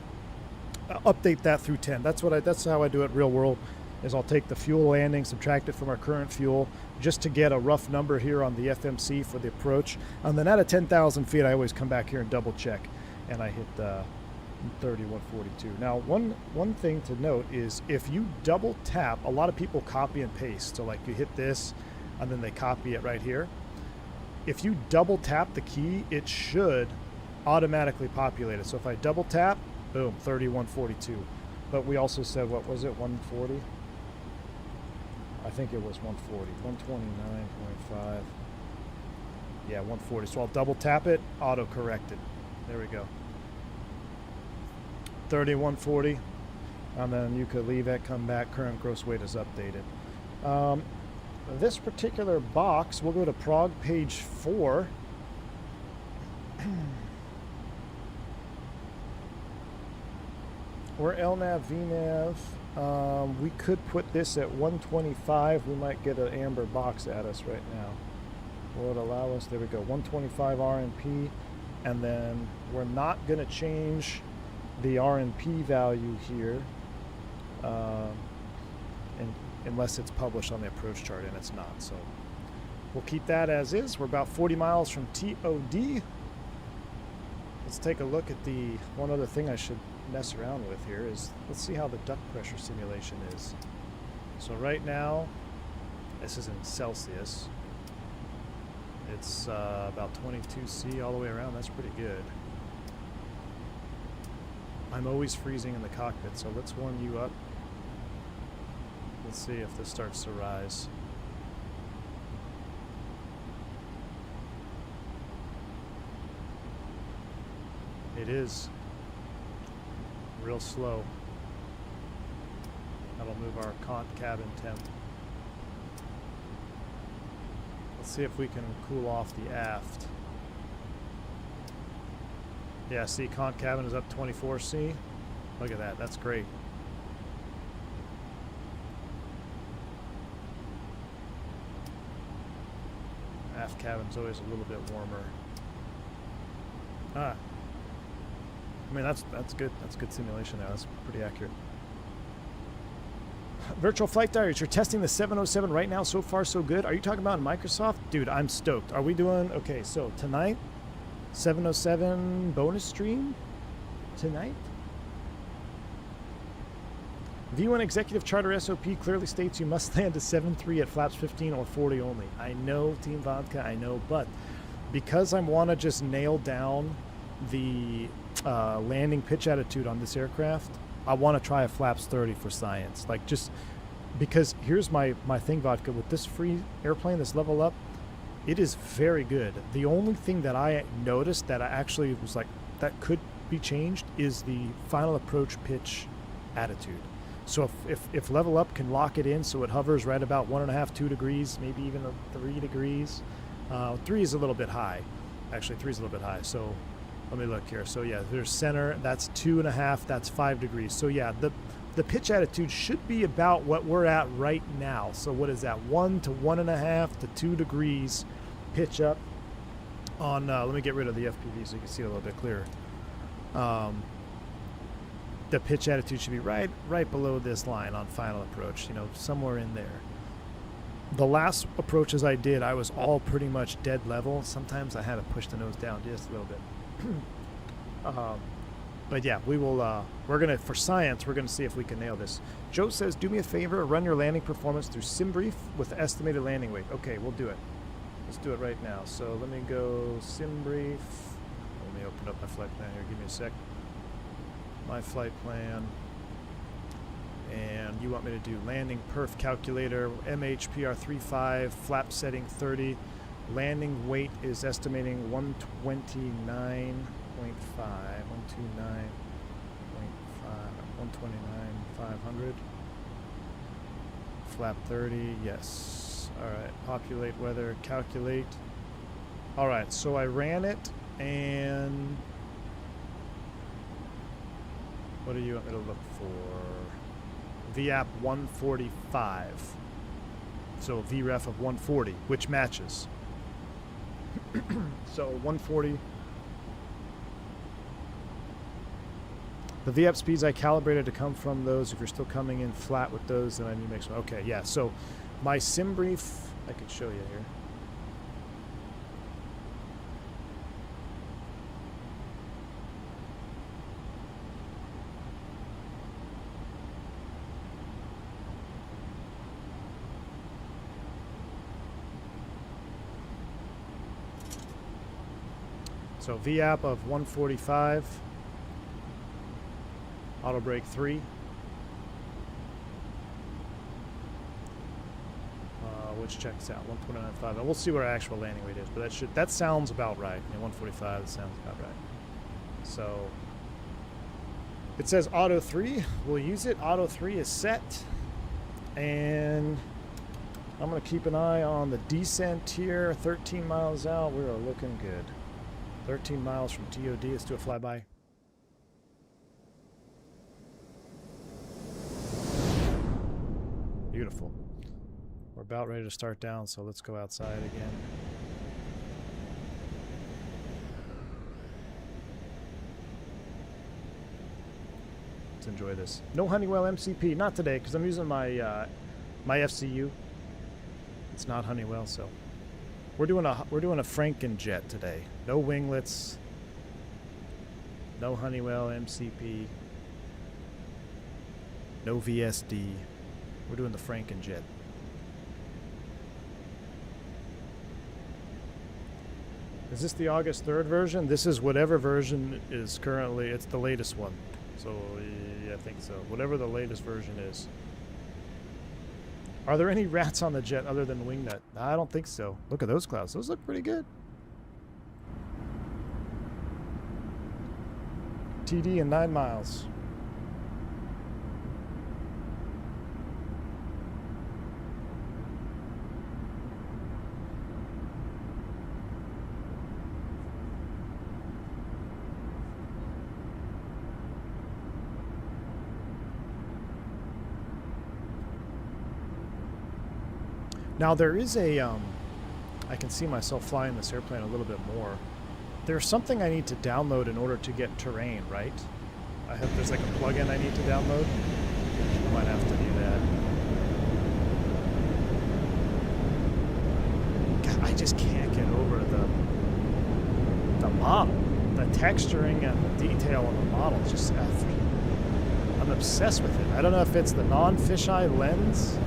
Speaker 1: Update that through 10. That's how I do it real world. Is I'll take the fuel landing, subtract it from our current fuel, just to get a rough number here on the FMC for the approach. And then out of 10,000 feet, I always come back here and double check, and I hit 3142. Now, one thing to note is if you double tap, a lot of people copy and paste. So like you hit this, and then they copy it right here. If you double tap the key, it should automatically populate it. So if I double tap, boom, 3142. But we also said, what was it, 140? I think it was 140, 129.5. Yeah, 140. So I'll double tap it, auto correct it. There we go. 3140. And then you could leave it, come back, current gross weight is updated. This particular box, we'll go to prog page 4. Or LNAV, VNAV. We could put this at 125. We might get an amber box at us right now. Will it allow us? There we go. 125 RNP. And then we're not going to change the RNP value here unless it's published on the approach chart, and it's not. So we'll keep that as is. We're about 40 miles from TOD. Let's take a look at the one other thing I should mess around with here is let's see how the duct pressure simulation is. So right now, this is in Celsius. It's about 22°C all the way around. That's pretty good. I'm always freezing in the cockpit, so let's warm you up. Let's see if this starts to rise. It is real slow. That'll move our CANT cabin temp. Let's see if we can cool off the aft. Yeah, see, CANT cabin is up 24°C. Look at that, that's great. Aft cabin's always a little bit warmer. I mean, that's good. That's good simulation there. That's pretty accurate. Virtual Flight Diaries. You're testing the 707 right now. So far, so good. Are you talking about Microsoft? Dude, I'm stoked. Are we doing... Okay, so tonight, 707 bonus stream? Tonight? V1 Executive Charter SOP clearly states you must land to 7.3 at flaps 15 or 40 only. I know, Team Vodka, I know, but because I want to just nail down the landing pitch attitude on this aircraft, I want to try a flaps 30 for science. Like, just because here's my thing, Vodka, with this free airplane, this level up, it is very good. The only thing that I noticed that I actually was like, that could be changed is the final approach pitch attitude. So if level up can lock it in so it hovers right about 1.5, 2 degrees, maybe even 3 degrees. 3 is a little bit high. Actually, 3 is a little bit high. So let me look here. So yeah, there's center. That's 2.5. That's 5 degrees. So yeah, the pitch attitude should be about what we're at right now. So what is that? 1 to 1.5 to 2 degrees pitch up on. Let me get rid of the FPV so you can see it a little bit clearer. The pitch attitude should be right below this line on final approach, you know, somewhere in there. The last approaches I did, I was all pretty much dead level. Sometimes I had to push the nose down just a little bit. But yeah, we will, we're going to, for science, we're going to see if we can nail this. Joe says, do me a favor, run your landing performance through SimBrief with the estimated landing weight. Okay, we'll do it. Let's do it right now. So let me go SimBrief. Let me open up my flight plan here. Give me a sec. My flight plan, and you want me to do landing perf calculator, MHPR35, flap setting 30, landing weight is estimating 129.5, 129.500, flap 30, yes. All right, populate weather, calculate. All right, so I ran it, and what do you want me to look for? VAP 145. So VREF of 140, which matches. So 140. The VAP speeds I calibrated to come from those. If you're still coming in flat with those, then I need to make some. Okay, yeah. So my sim brief, I can show you here. So VAP of 145, auto brake 3, which checks out 129.5. We'll see what our actual landing weight is, but that sounds about right. 145, that sounds about right. So it says auto 3. We'll use it. Auto 3 is set, and I'm going to keep an eye on the descent here. 13 miles out, we are looking good. 13 miles from TOD. Let's do a flyby. Beautiful. We're about ready to start down, so let's go outside again. Let's enjoy this. No Honeywell MCP, not today, because I'm using my my FCU. It's not Honeywell, so we're doing a Frankenjet today. No winglets. No Honeywell MCP. No VSD. We're doing the Frankenjet. Is this the August 3rd version? This is whatever version is currently. It's the latest one. So, yeah, I think so. Whatever the latest version is. Are there any rats on the jet other than wingnut? I don't think so. Look at those clouds. Those look pretty good. TD in 9 miles. Now there is a, I can see myself flying this airplane a little bit more. There's something I need to download in order to get terrain, right? There's like a plugin I need to download. I might have to do that. God, I just can't get over the model. The texturing and the detail on the model is just, I'm obsessed with it. I don't know if it's the non-fisheye lens.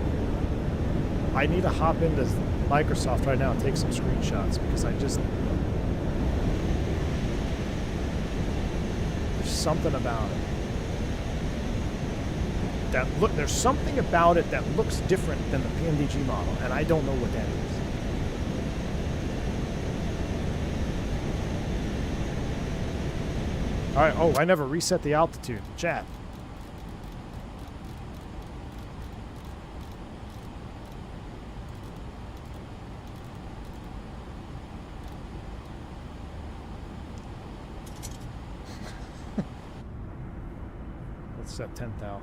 Speaker 1: I need to hop into Microsoft right now and take some screenshots because there's something about it there's something about it that looks different than the PNDG model, and I don't know what that is. All right. Oh, I never reset the altitude. Chat. At 10,000.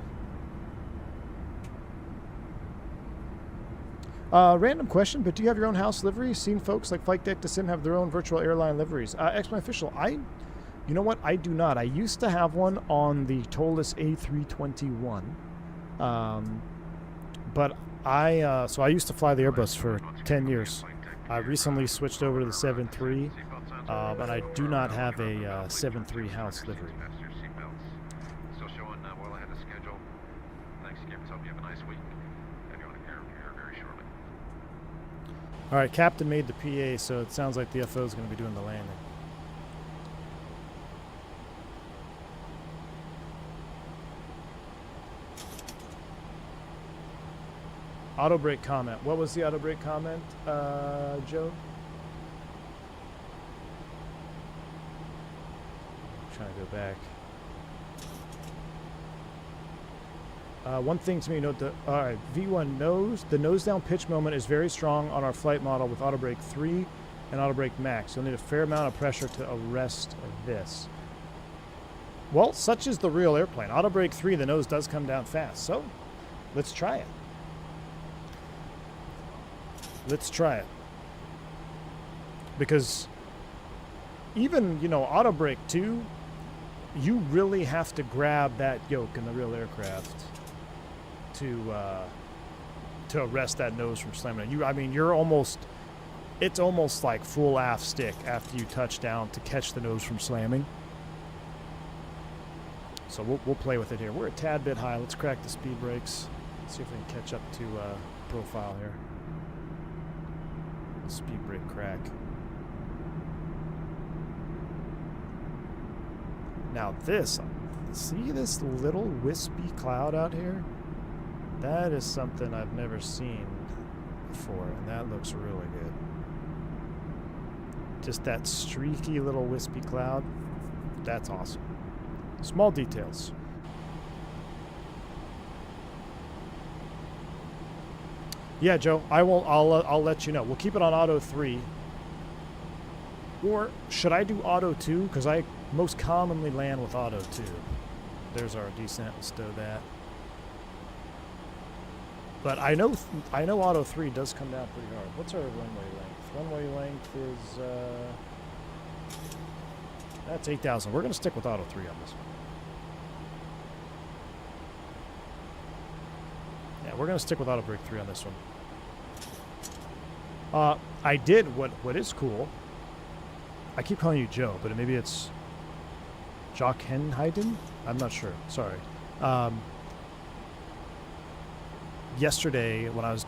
Speaker 1: Random question, but do you have your own house livery? Seen folks like Flightdeck to Sim have their own virtual airline liveries. X-Men Official, you know what? I do not. I used to have one on the Tolis A321. But so I used to fly the Airbus for 10 years. I recently switched over to the 7.3, and I do not have a 7.3 house livery. All right, Captain made the PA, so it sounds like the FO is going to be doing the landing. Auto brake comment. What was the auto brake comment, Joe? I'm trying to go back. One thing to me, note that, all right, V1 nose. The nose down pitch moment is very strong on our flight model with auto brake 3 and auto brake max. You'll need a fair amount of pressure to arrest this. Well, such is the real airplane. Auto brake 3, the nose does come down fast. So let's try it. Let's try it. Because even, auto brake 2, you really have to grab that yoke in the real aircraft to arrest that nose from slamming. I mean, it's almost like full aft stick after you touch down to catch the nose from slamming. So we'll play with it here. We're a tad bit high. Let's crack the speed brakes. See if we can catch up to profile here. Speed brake crack. Now see this little wispy cloud out here? That is something I've never seen before, and that looks really good. Just that streaky little wispy cloud. That's awesome. Small details. Yeah, Joe, I'll let you know. We'll keep it on auto 3. Or should I do auto 2? Because I most commonly land with auto 2. There's our descent. We'll stow that. But I know auto 3 does come down pretty hard. What's our runway length? Runway length is that's 8,000. We're going to stick with auto 3 on this one. Yeah, we're going to stick with auto brake 3 on this one. I did what is cool. I keep calling you Joe, but maybe it's Jock Henheiden? I'm not sure. Sorry. Yesterday when I was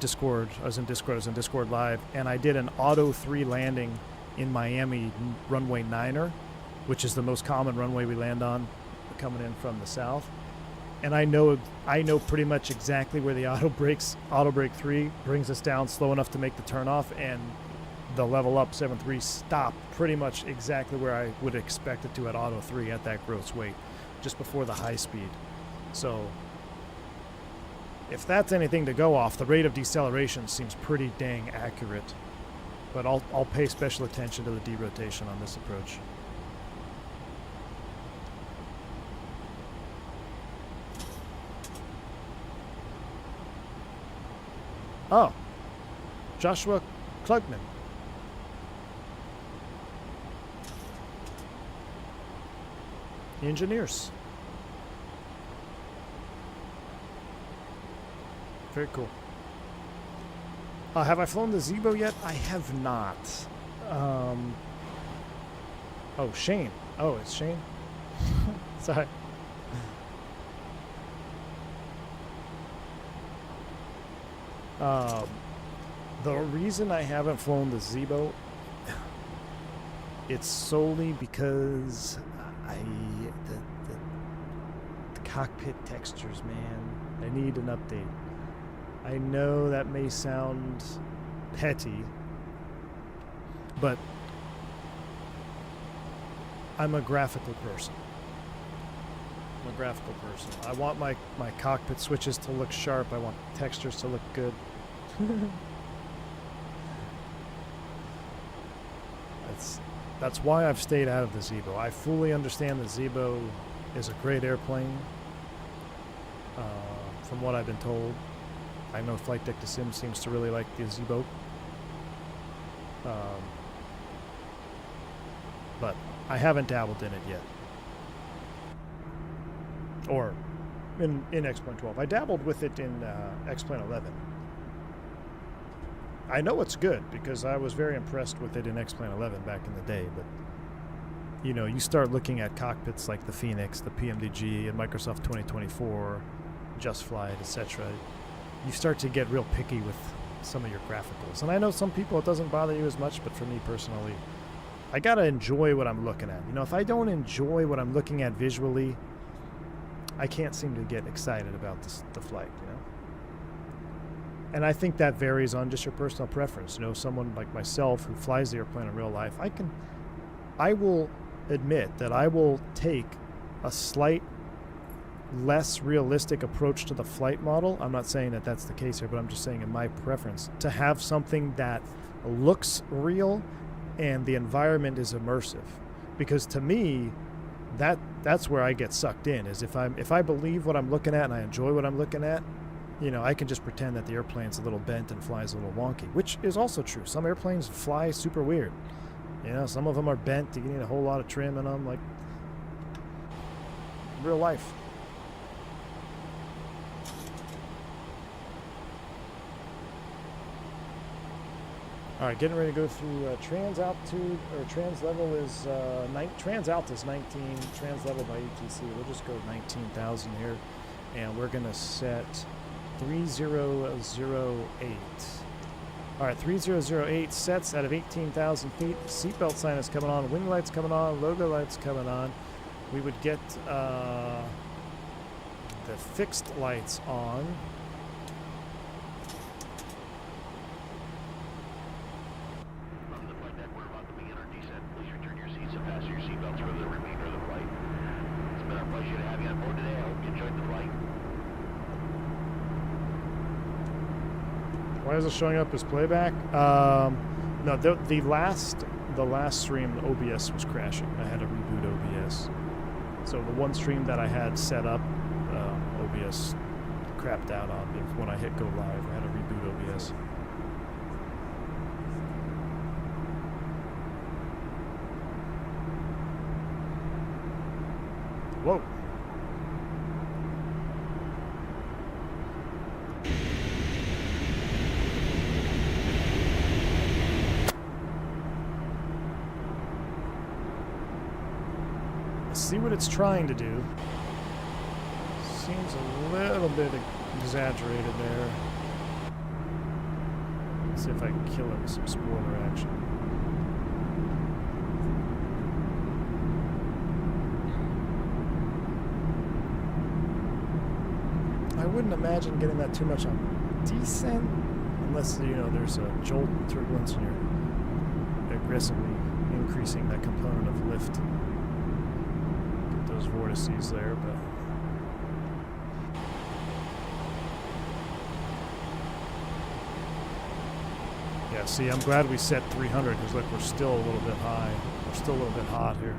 Speaker 1: in Discord Live, and I did an auto 3 landing in Miami runway 9er, which is the most common runway we land on coming in from the south. And I know pretty much exactly where the auto brake 3 brings us down slow enough to make the turnoff, and the level up 7.3 stopped pretty much exactly where I would expect it to at auto 3 at that gross weight, just before the high speed. So if that's anything to go off, the rate of deceleration seems pretty dang accurate. But I'll pay special attention to the derotation on this approach. Oh, Joshua Klugman. Engineers. Very cool. Have I flown the Zebo yet? I have not. Oh, Shane. Oh, it's Shane? Sorry. The reason I haven't flown the Zebo, it's solely because the cockpit textures, man. I need an update. I know that may sound petty, but I'm a graphical person. I want my cockpit switches to look sharp. I want textures to look good. That's why I've stayed out of the Zebo. I fully understand the Zebo is a great airplane, from what I've been told. I know Flight Deck to Sim seems to really like the Zebo. But I haven't dabbled in it yet. Or in X-Plane 12. I dabbled with it in X-Plane 11. I know it's good because I was very impressed with it in X-Plane 11 back in the day, but you know, you start looking at cockpits like the Fenix, the PMDG, and Microsoft 2024, Just Flight, etc. You start to get real picky with some of your graphics. And I know some people it doesn't bother you as much, but for me personally, I gotta enjoy what I'm looking at. You know, if I don't enjoy what I'm looking at visually, I can't seem to get excited about the flight, you know? And I think that varies on just your personal preference. You know, someone like myself who flies the airplane in real life, I will admit that I will take a slight less realistic approach to the flight model. I'm not saying that that's the case here, but I'm just saying in my preference to have something that looks real and the environment is immersive. Because to me, that's where I get sucked in, is if I believe what I'm looking at and I enjoy what I'm looking at, you know, I can just pretend that the airplane's a little bent and flies a little wonky, which is also true. Some airplanes fly super weird. You know, some of them are bent. You need a whole lot of trim in them. Like, real life. All right, getting ready to go through trans altitude, or trans level is, trans alt is 19, trans level by ETC. We'll just go 19,000 here, and we're gonna set 3008. All right, 3008 sets out of 18,000 feet. Seatbelt sign is coming on, wing lights coming on, logo lights coming on. We would get the fixed lights on. Why is it showing up as playback? No, the last stream, the OBS was crashing. I had to reboot OBS. So the one stream that I had set up, OBS crapped out on me when I hit go live. I had to reboot OBS. Whoa. See what it's trying to do. Seems a little bit exaggerated there. Let's see if I can kill it with some spoiler action. I wouldn't imagine getting that too much on descent, unless, you know, there's a jolt turbulence and you're aggressively increasing that component of lift. Those vortices there, but yeah, see, I'm glad we set 300 because look, we're still a little bit high. We're still a little bit hot here.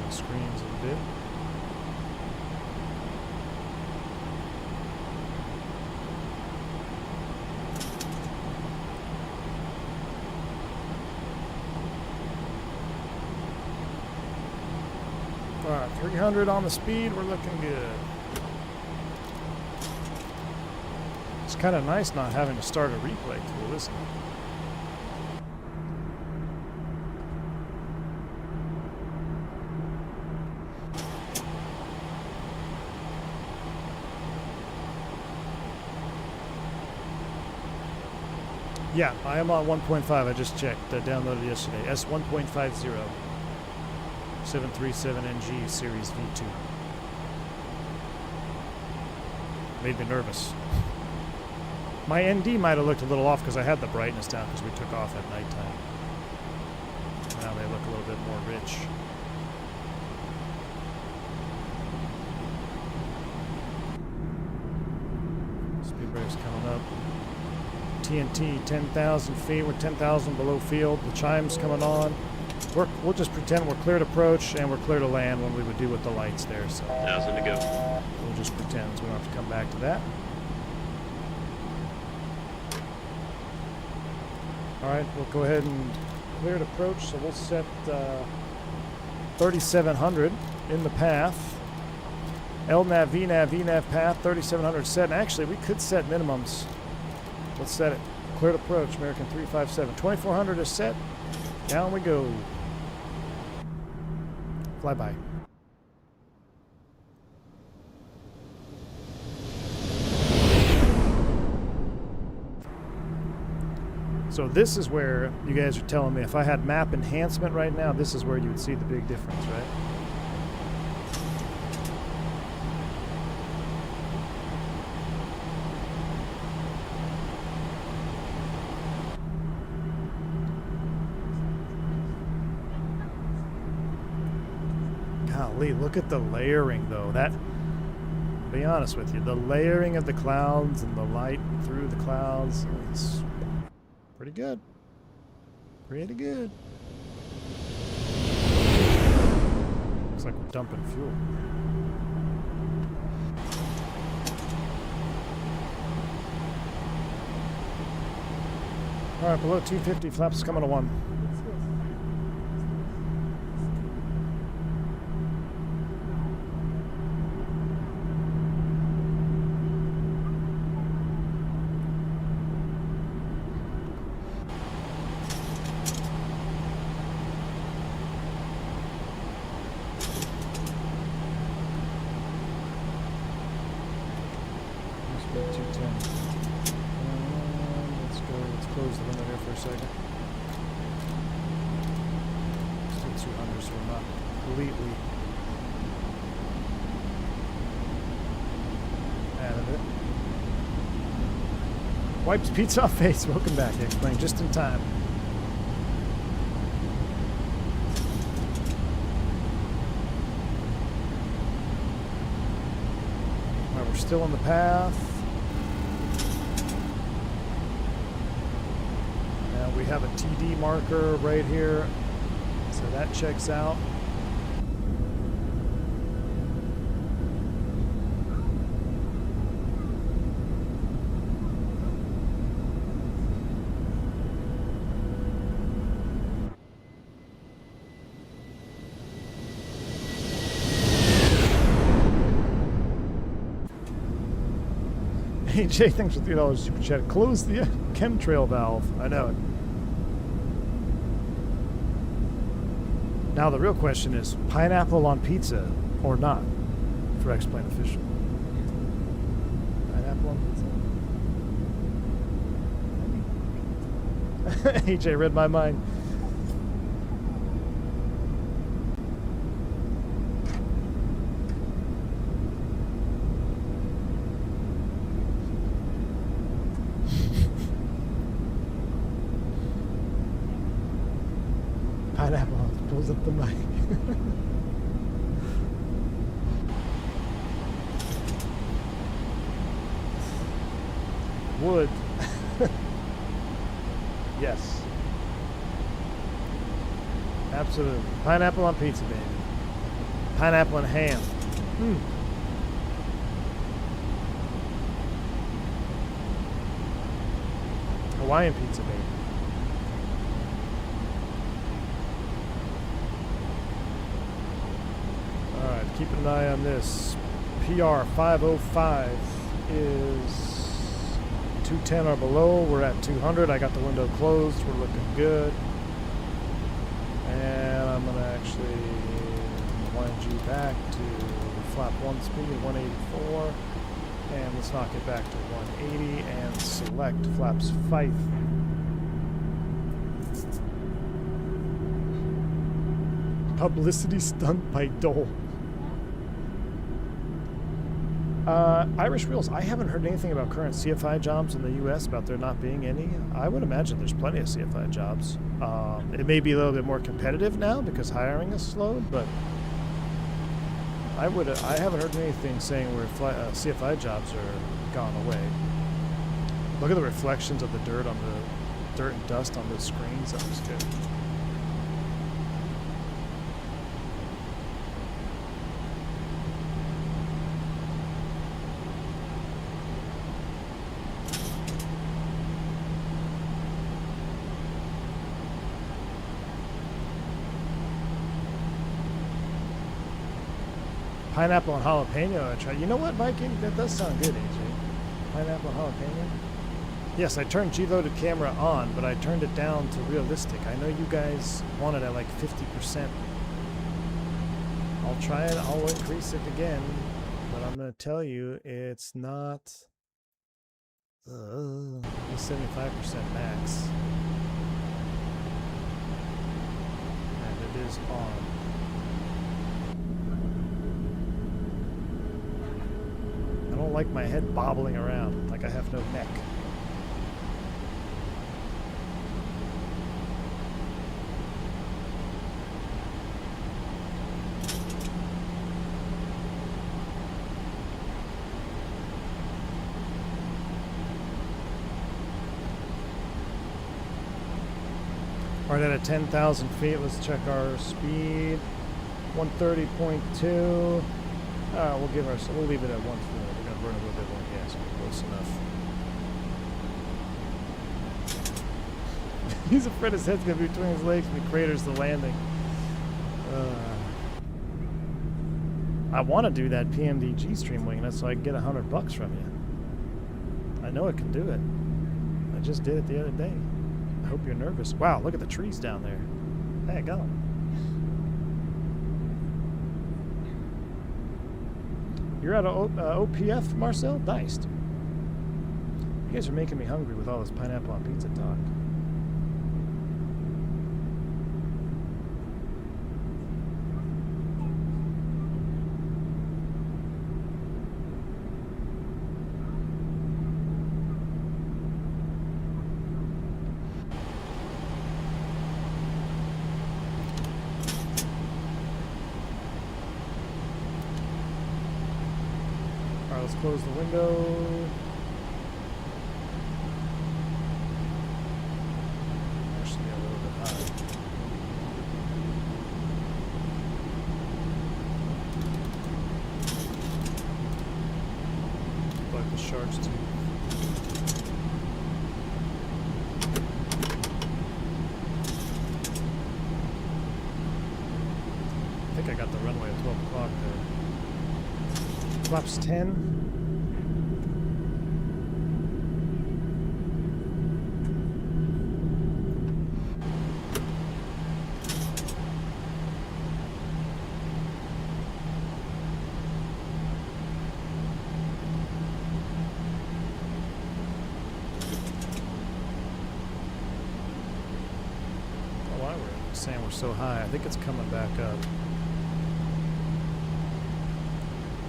Speaker 1: Screens a bit. All right, 300 on the speed. We're looking good. It's kind of nice not having to start a replay tool, isn't it? Yeah, I am on 1.5. I just checked. I downloaded yesterday. S1.50. 737NG Series V2. Made me nervous. My ND might have looked a little off because I had the brightness down because we took off at nighttime. Now they look a little bit more rich. Speed brake's coming up. TNT, 10,000 feet. We're 10,000 below field. The chime's coming on. We'll just pretend we're clear to approach and we're clear to land when we would do with the lights there. So
Speaker 6: 1,000 to go.
Speaker 1: We'll just pretend, so we don't have to come back to that. All right, we'll go ahead and clear to approach. So we'll set 3,700 in the path. LNAV, VNAV, VNAV path, 3,700 set. And actually, we could set minimums. Let's set it. Clear to approach, American 357. 2,400 is set. Down we go. Fly by. So this is where you guys are telling me if I had map enhancement right now, this is where you would see the big difference, right? Golly, look at the layering though. That, be honest with you, the layering of the clouds and the light through the clouds, it's pretty good. Pretty good. Looks like we're dumping fuel. All right, below 250, flaps coming to 1. Close the window here for a second. Still 200, so we're not completely out of it. Wipes pizza off face. Welcome back, X-Plane, just in time. Alright, we're still on the path. We have a TD marker right here, so that checks out. Hey Jay, thanks for $3 super chat. Close the chemtrail valve. I know it. Now the real question is, pineapple on pizza or not for X-Plane Official? Pineapple on pizza? AJ read my mind. Pineapple pulls up the mic. Wood. Yes. Absolutely. Pineapple on pizza, baby. Pineapple and ham. Hawaiian pizza, baby. Alright, keep an eye on this. PR 505 is 210 or below. We're at 200. I got the window closed. We're looking good. And I'm going to actually wind you back to flap 1 speed, 184. And let's knock it back to 180 and select flaps 5. Publicity stunt by Dole. Irish Wheels, I haven't heard anything about current CFI jobs in the U.S. about there not being any. I would imagine there's plenty of CFI jobs. It may be a little bit more competitive now because hiring is slowed, but I haven't heard anything saying where CFI jobs are gone away. Look at the reflections of the dirt and dust on the screens. That was good. Pineapple and jalapeno. I tried. You know what, Viking? That does sound good, AJ. Pineapple and jalapeno. Yes, I turned G-loaded camera on, but I turned it down to realistic. I know you guys want it at like 50%. I'll try it. I'll increase it again, but I'm going to tell you it's not 75% max. And it is on. I don't like my head bobbling around like I have no neck. Right at 10,000 feet. Let's check our speed. 130.2. We'll leave it at 140. We're gonna burn a little bit more gas. Close enough. He's afraid his head's gonna be between his legs when he craters the landing. I want to do that PMDG stream wing, that's so I can get $100 from you. I know I can do it. I just did it the other day. I hope you're nervous. Wow, look at the trees down there. Hey, go. You're out of OPF, Marcel? Nice. You guys are making me hungry with all this pineapple on pizza talk. Let's close the window. Actually, a little bit high. Like the shark's tooth. I think I got the runway at 12 o'clock there. Flaps 10. Why we're saying we're so high? I think it's coming back up.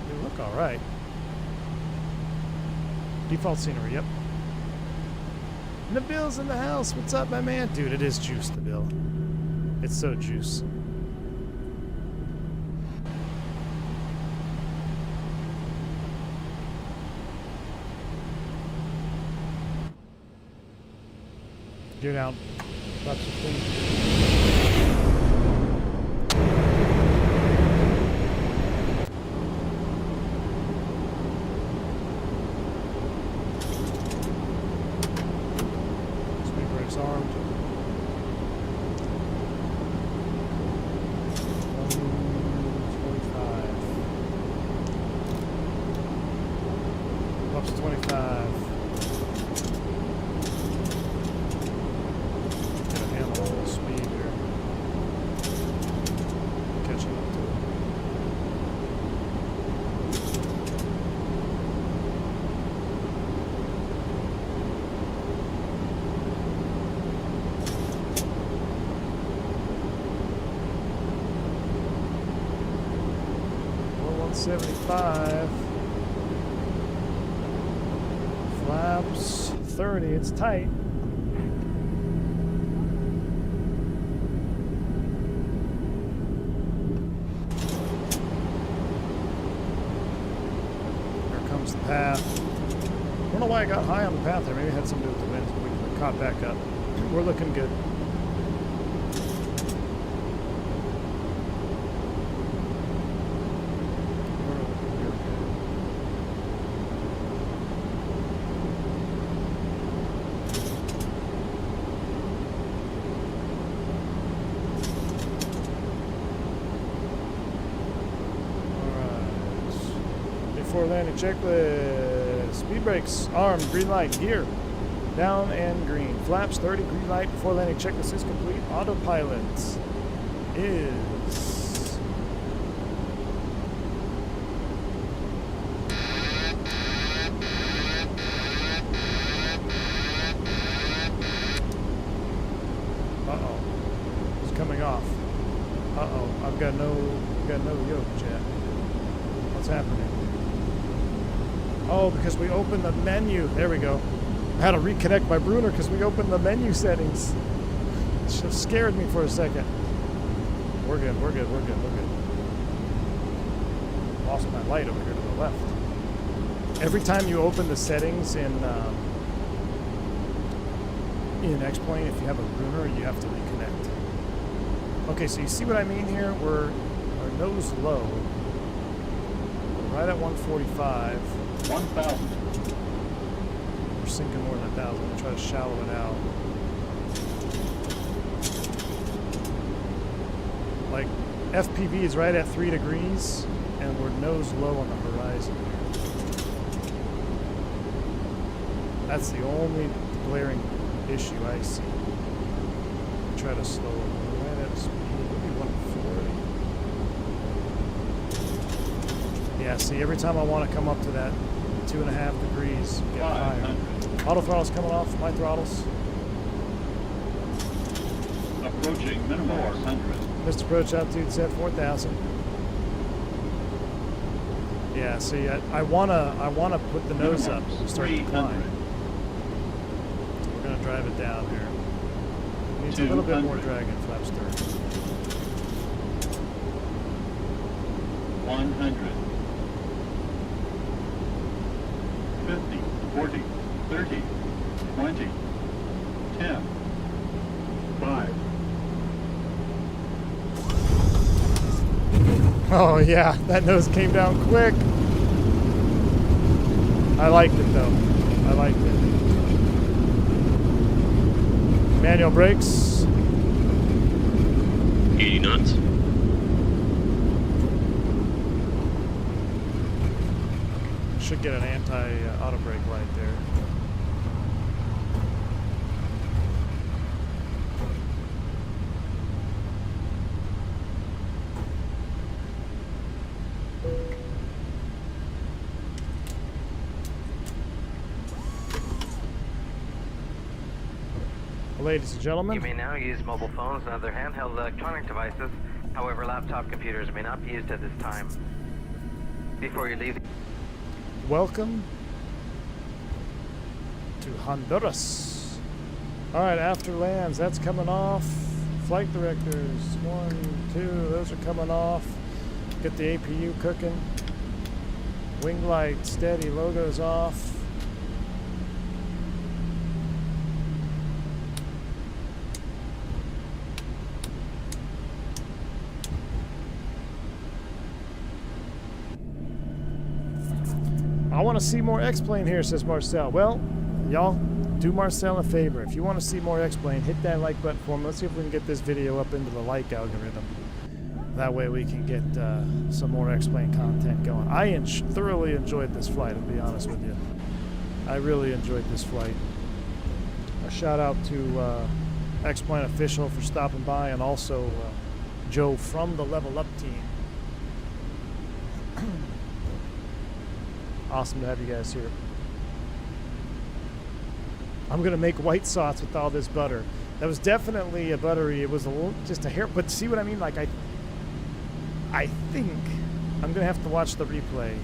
Speaker 1: They look all right. Default scenery, yep. Nabil's in the house. What's up, my man? Dude, it is juice, Nabil. It's so juice. Get out. Lots of things. Armed. 145. Up to 25. Get a handle on the speed here. Catching up to it. $75. Flaps 30. It's tight. Here comes the path. I don't know why I got high on the path there. Maybe it had something to do with the wind, but we caught back up. We're looking good. Before landing checklist. Speed brakes armed, green light here. Down and green. Flaps 30, green light. Before landing checklist is complete. Autopilot is it's coming off. I've got no yoke, chat. What's happening? Oh, because we opened the menu. There we go. I had to reconnect my Bruner because we opened the menu settings. It should have scared me for a second. We're good. Lost my light over here to the left. Every time you open the settings in X-Plane, if you have a Bruner, you have to reconnect. Okay, so you see what I mean here? We're our nose low. Right at 145.
Speaker 7: 1,000.
Speaker 1: We're sinking more than 1,000. We'll try to shallow it out. Like, FPV is right at 3 degrees, and we're nose low on the horizon. That's the only glaring issue I see. Try to slow it. We're right at speed, maybe 140. Yeah, see, every time I want to come up to that 2.5 degrees, get higher. Auto throttle's coming off, my throttles.
Speaker 7: Approaching minimum 400.
Speaker 1: Missed approach altitude set 4,000. Yeah, see, I wanna put the nose up and start to climb. So we're gonna drive it down here. Needs a little bit more drag in flap stern.
Speaker 7: 100. 50, 40, 30, 20, 10, 5.
Speaker 1: Oh yeah, that nose came down quick. I liked it though. I liked it. Manual brakes.
Speaker 6: 80 knots.
Speaker 1: Should get an anti-auto brake light there. Ladies and gentlemen.
Speaker 8: You may now use mobile phones and other handheld electronic devices. However, laptop computers may not be used at this time. Before you leave...
Speaker 1: Welcome to Honduras. Alright, after lands, that's coming off. Flight directors, 1, 2, those are coming off. Get the APU cooking. Wing light, steady, logos off. I want to see more X-Plane here, says Marcel. Well, y'all, do Marcel a favor. If you want to see more X-Plane, hit that like button for me. Let's see if we can get this video up into the like algorithm. That way we can get some more X-Plane content going. I thoroughly enjoyed this flight, I'll be honest with you. I really enjoyed this flight. A shout out to X-Plane Official for stopping by, and also Joe from the Level Up team. Awesome to have you guys here. I'm going to make white sauce with all this butter. That was definitely a buttery. It was a little, just a hair. But see what I mean? Like, I think I'm going to have to watch the replay.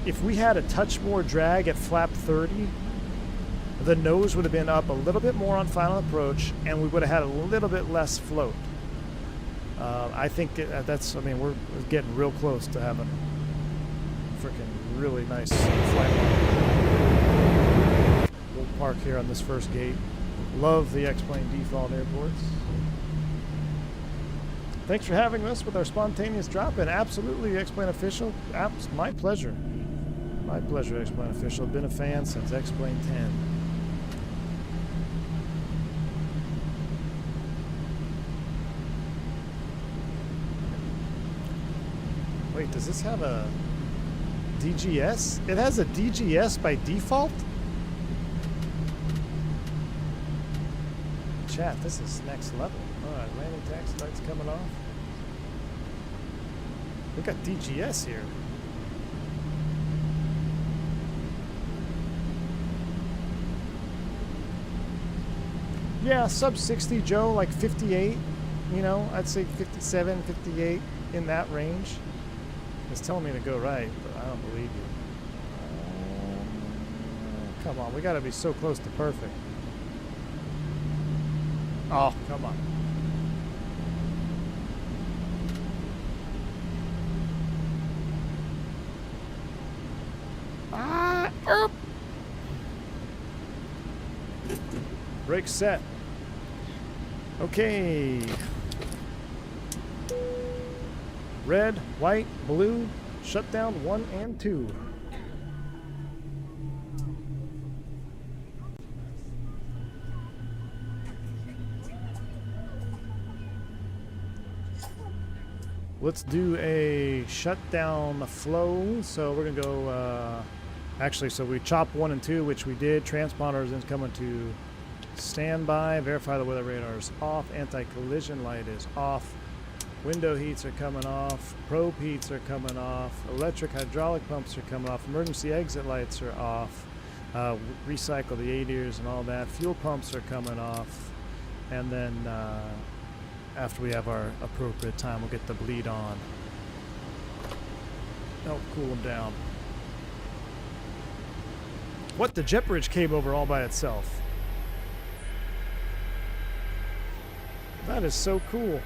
Speaker 1: If we had a touch more drag at flap 30, the nose would have been up a little bit more on final approach, and we would have had a little bit less float. I think that's, I mean, we're getting real close to having freaking really nice flight line. We'll park here on this first gate. Love the X-Plane default airports. Thanks for having us with our spontaneous drop-in. Absolutely, X-Plane Official. My pleasure. My pleasure, X-Plane Official. Been a fan since X-Plane 10. Wait, does this have a DGS? It has a DGS by default? Chat, this is next level. Alright, landing taxi lights coming off. We got DGS here. Yeah, sub 60, Joe, like 58. You know, I'd say 57, 58, in that range. It's telling me to go right, but I don't believe you. Come on, we gotta be so close to perfect. Oh, come on. Brake set. Okay. Red, white, blue, shutdown 1 and 2. Let's do a shutdown flow. So we're gonna go, actually, so we chop 1 and 2, which we did. Transponders is coming to standby. Verify the weather radar is off. Anti-collision light is off. Window heats are coming off. Probe heats are coming off. Electric hydraulic pumps are coming off. Emergency exit lights are off. Recycle the ADIRs and all that. Fuel pumps are coming off. And then after we have our appropriate time, we'll get the bleed on. Help cool them down. What? The jet bridge came over all by itself. That is so cool.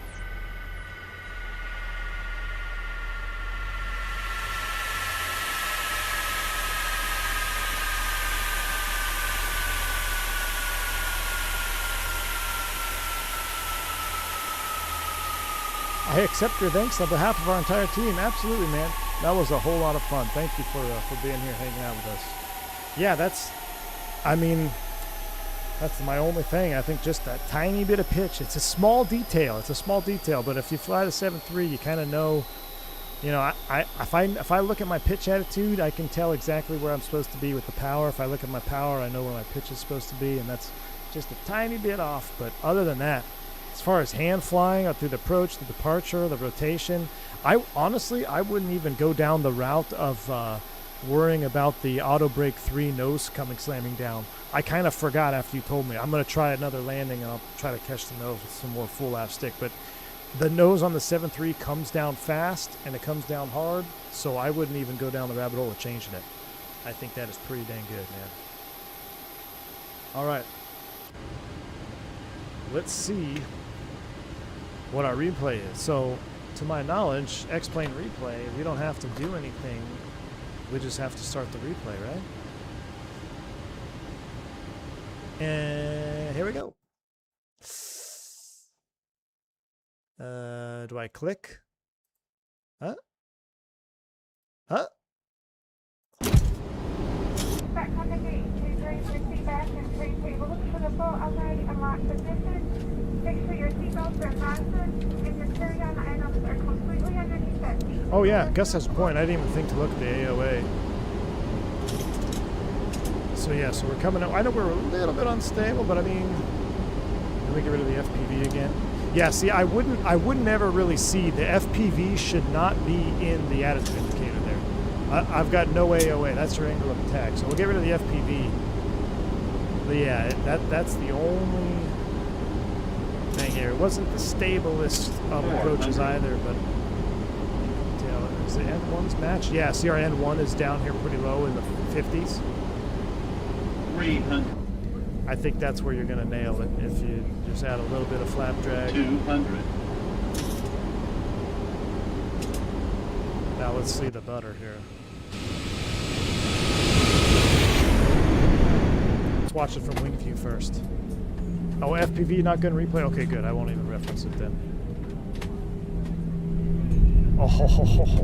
Speaker 1: I accept your thanks on behalf of our entire team. Absolutely, man. That was a whole lot of fun. Thank you for being here, hanging out with us. Yeah, that's my only thing. I think just that tiny bit of pitch. It's a small detail. It's a small detail, but if you fly the 7.3, you kind of know. You know, if I look at my pitch attitude, I can tell exactly where I'm supposed to be with the power. If I look at my power, I know where my pitch is supposed to be, and that's just a tiny bit off. But other than that, as far as hand flying or through the approach, the departure, the rotation, I honestly wouldn't even go down the route of worrying about the auto brake 3 nose coming slamming down. I kind of forgot after you told me. I'm going to try another landing and I'll try to catch the nose with some more full aft stick. But the nose on the 7.3 comes down fast and it comes down hard, so I wouldn't even go down the rabbit hole of changing it. I think that is pretty dang good, man. All right. Let's see what our replay is. So, to my knowledge, X-plane replay, we don't have to do anything. We just have to start the replay, right? And here we go. Do I click? Huh? Huh?
Speaker 9: Back on the gate, 2360 back and 3 tables for the full already unlocked position. Make sure your seatbelts are fastened and your carry-on items are completely underneath that seat.
Speaker 1: Oh yeah, Gus has a point. I didn't even think to look at the AOA. So yeah, so we're coming out. I know we're a little bit unstable, but I mean, let me get rid of the FPV again. Yeah, see, I wouldn't ever really see the FPV should not be in the attitude indicator there. I've got no AOA. That's your angle of attack. So we'll get rid of the FPV. But yeah, that's the only thing here. It wasn't the stablest of approaches either, but is the N1's match? Yeah, see our N1 is down here pretty low in the 50s.
Speaker 7: 300.
Speaker 1: I think that's where you're going to nail it if you just add a little bit of flap drag.
Speaker 7: 200.
Speaker 1: Now let's see the butter here. Let's watch it from wing view first. Oh, FPV not going to replay? Okay, good. I won't even reference it then. Oh, ho, ho, ho, ho.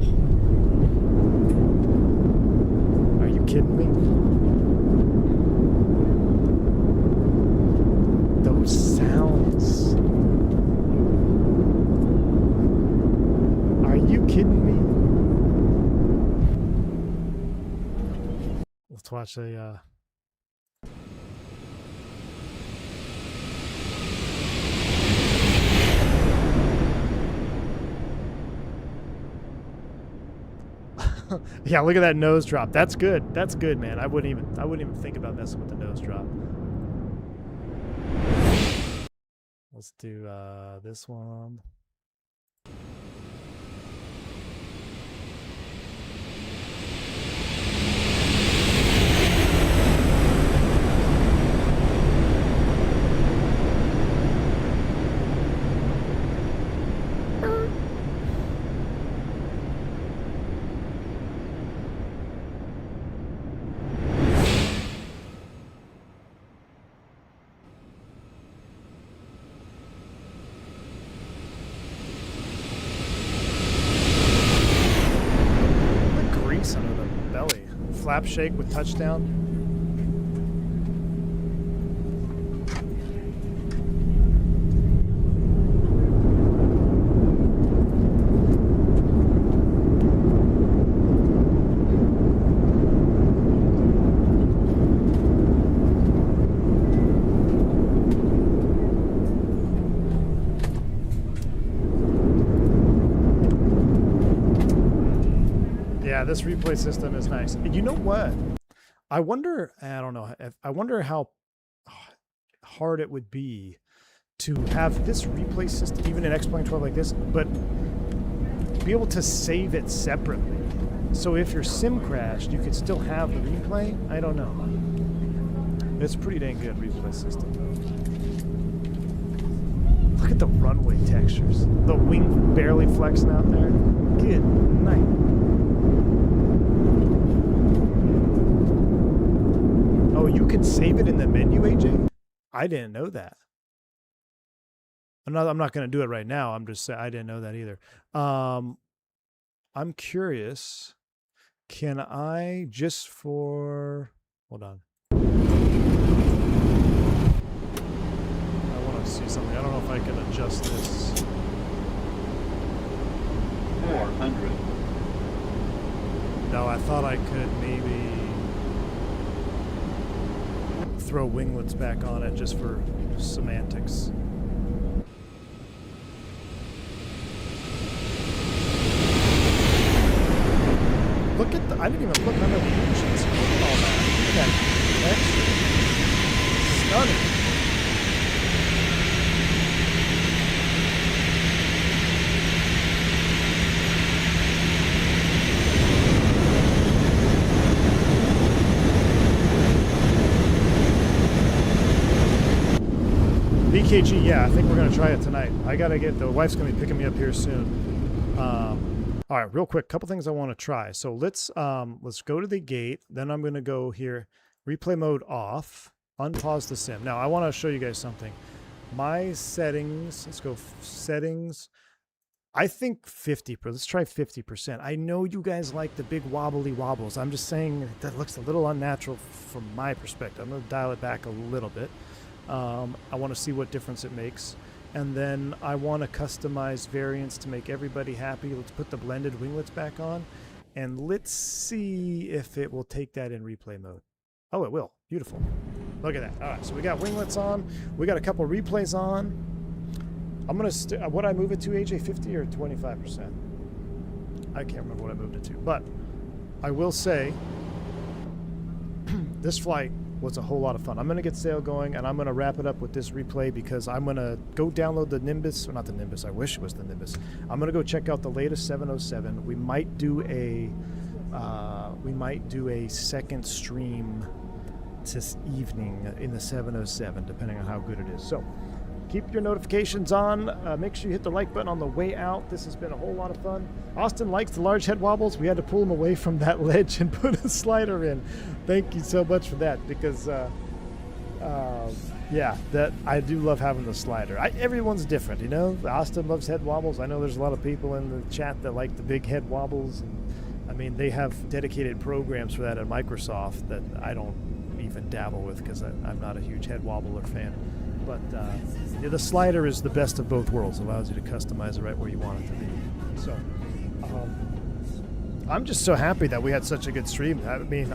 Speaker 1: Are you kidding me? Those sounds. Are you kidding me? Let's watch a yeah, look at that nose drop. That's good. That's good, man. I wouldn't even think about messing with the nose drop. Let's do this one. flap shake with touchdown. Yeah, this replay system is nice. And you know what? I wonder, I don't know, I wonder how hard it would be to have this replay system, even in X-Plane 12 like this, but be able to save it separately. So if your sim crashed, you could still have the replay? I don't know. It's a pretty dang good replay system. Look at the runway textures. The wing barely flexing out there. Good night. Oh, you can save it in the menu, AJ? I didn't know that. I'm not going to do it right now. I'm just saying I didn't know that either. I'm curious. Can I just for... Hold on. I want to see something. I don't know if I can adjust this.
Speaker 7: 400.
Speaker 1: No, I thought I could maybe throw winglets back on it just for semantics. Look at the, I didn't even look under the engines. Look at all that. Look at that. Stunning. BKG, yeah, I think we're going to try it tonight. I got to get, the wife's going to be picking me up here soon. All right, real quick, couple things I want to try. So let's go to the gate. Then I'm going to go here, replay mode off, unpause the sim. Now, I want to show you guys something. My settings, let's go settings. I think 50%. Let's try 50%. I know you guys like the big wobbly wobbles. I'm just saying that looks a little unnatural from my perspective. I'm going to dial it back a little bit. I want to see what difference it makes. And then I want to customize variants to make everybody happy. Let's put the blended winglets back on. And let's see if it will take that in replay mode. Oh, it will. Beautiful. Look at that. All right, so we got winglets on. We got a couple replays on. I'm going to, what I move it to, AJ, 50 or 25%? I can't remember what I moved it to. But I will say, this flight was a whole lot of fun. I'm going to get sail going, and I'm going to wrap it up with this replay because I'm going to go download the Nimbus, or not the Nimbus, I wish it was the Nimbus. I'm going to go check out the latest 707. We might do a second stream this evening in the 707, depending on how good it is. So keep your notifications on. Make sure you hit the like button on the way out. This has been a whole lot of fun. Austin likes the large head wobbles. We had to pull him away from that ledge and put a slider in. Thank you so much for that, because yeah, that I do love having the slider. Everyone's different, you know. Austin loves head wobbles. I know there's a lot of people in the chat that like the big head wobbles. And, I mean, they have dedicated programs for that at Microsoft that I don't even dabble with because I'm not a huge head wobbler fan. But yeah, the slider is the best of both worlds. It allows you to customize it right where you want it to be. So I'm just so happy that we had such a good stream. I mean,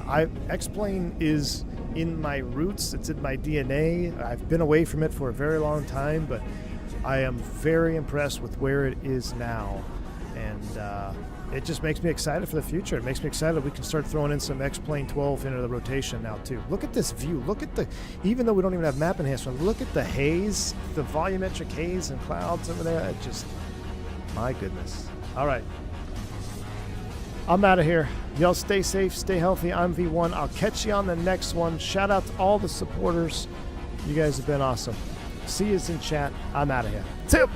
Speaker 1: X-Plane is in my roots. It's in my DNA. I've been away from it for a very long time, but I am very impressed with where it is now. And it just makes me excited for the future. It makes me excited that we can start throwing in some X-Plane 12 into the rotation now too. Look at this view. Look at the, even though we don't even have map enhancement, look at the haze, the volumetric haze and clouds over there. It just, my goodness. All right. I'm out of here. Y'all stay safe, stay healthy. I'm V1. I'll catch you on the next one. Shout out to all the supporters. You guys have been awesome. See you in chat. I'm out of here. See ya.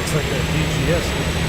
Speaker 1: Looks like that DGS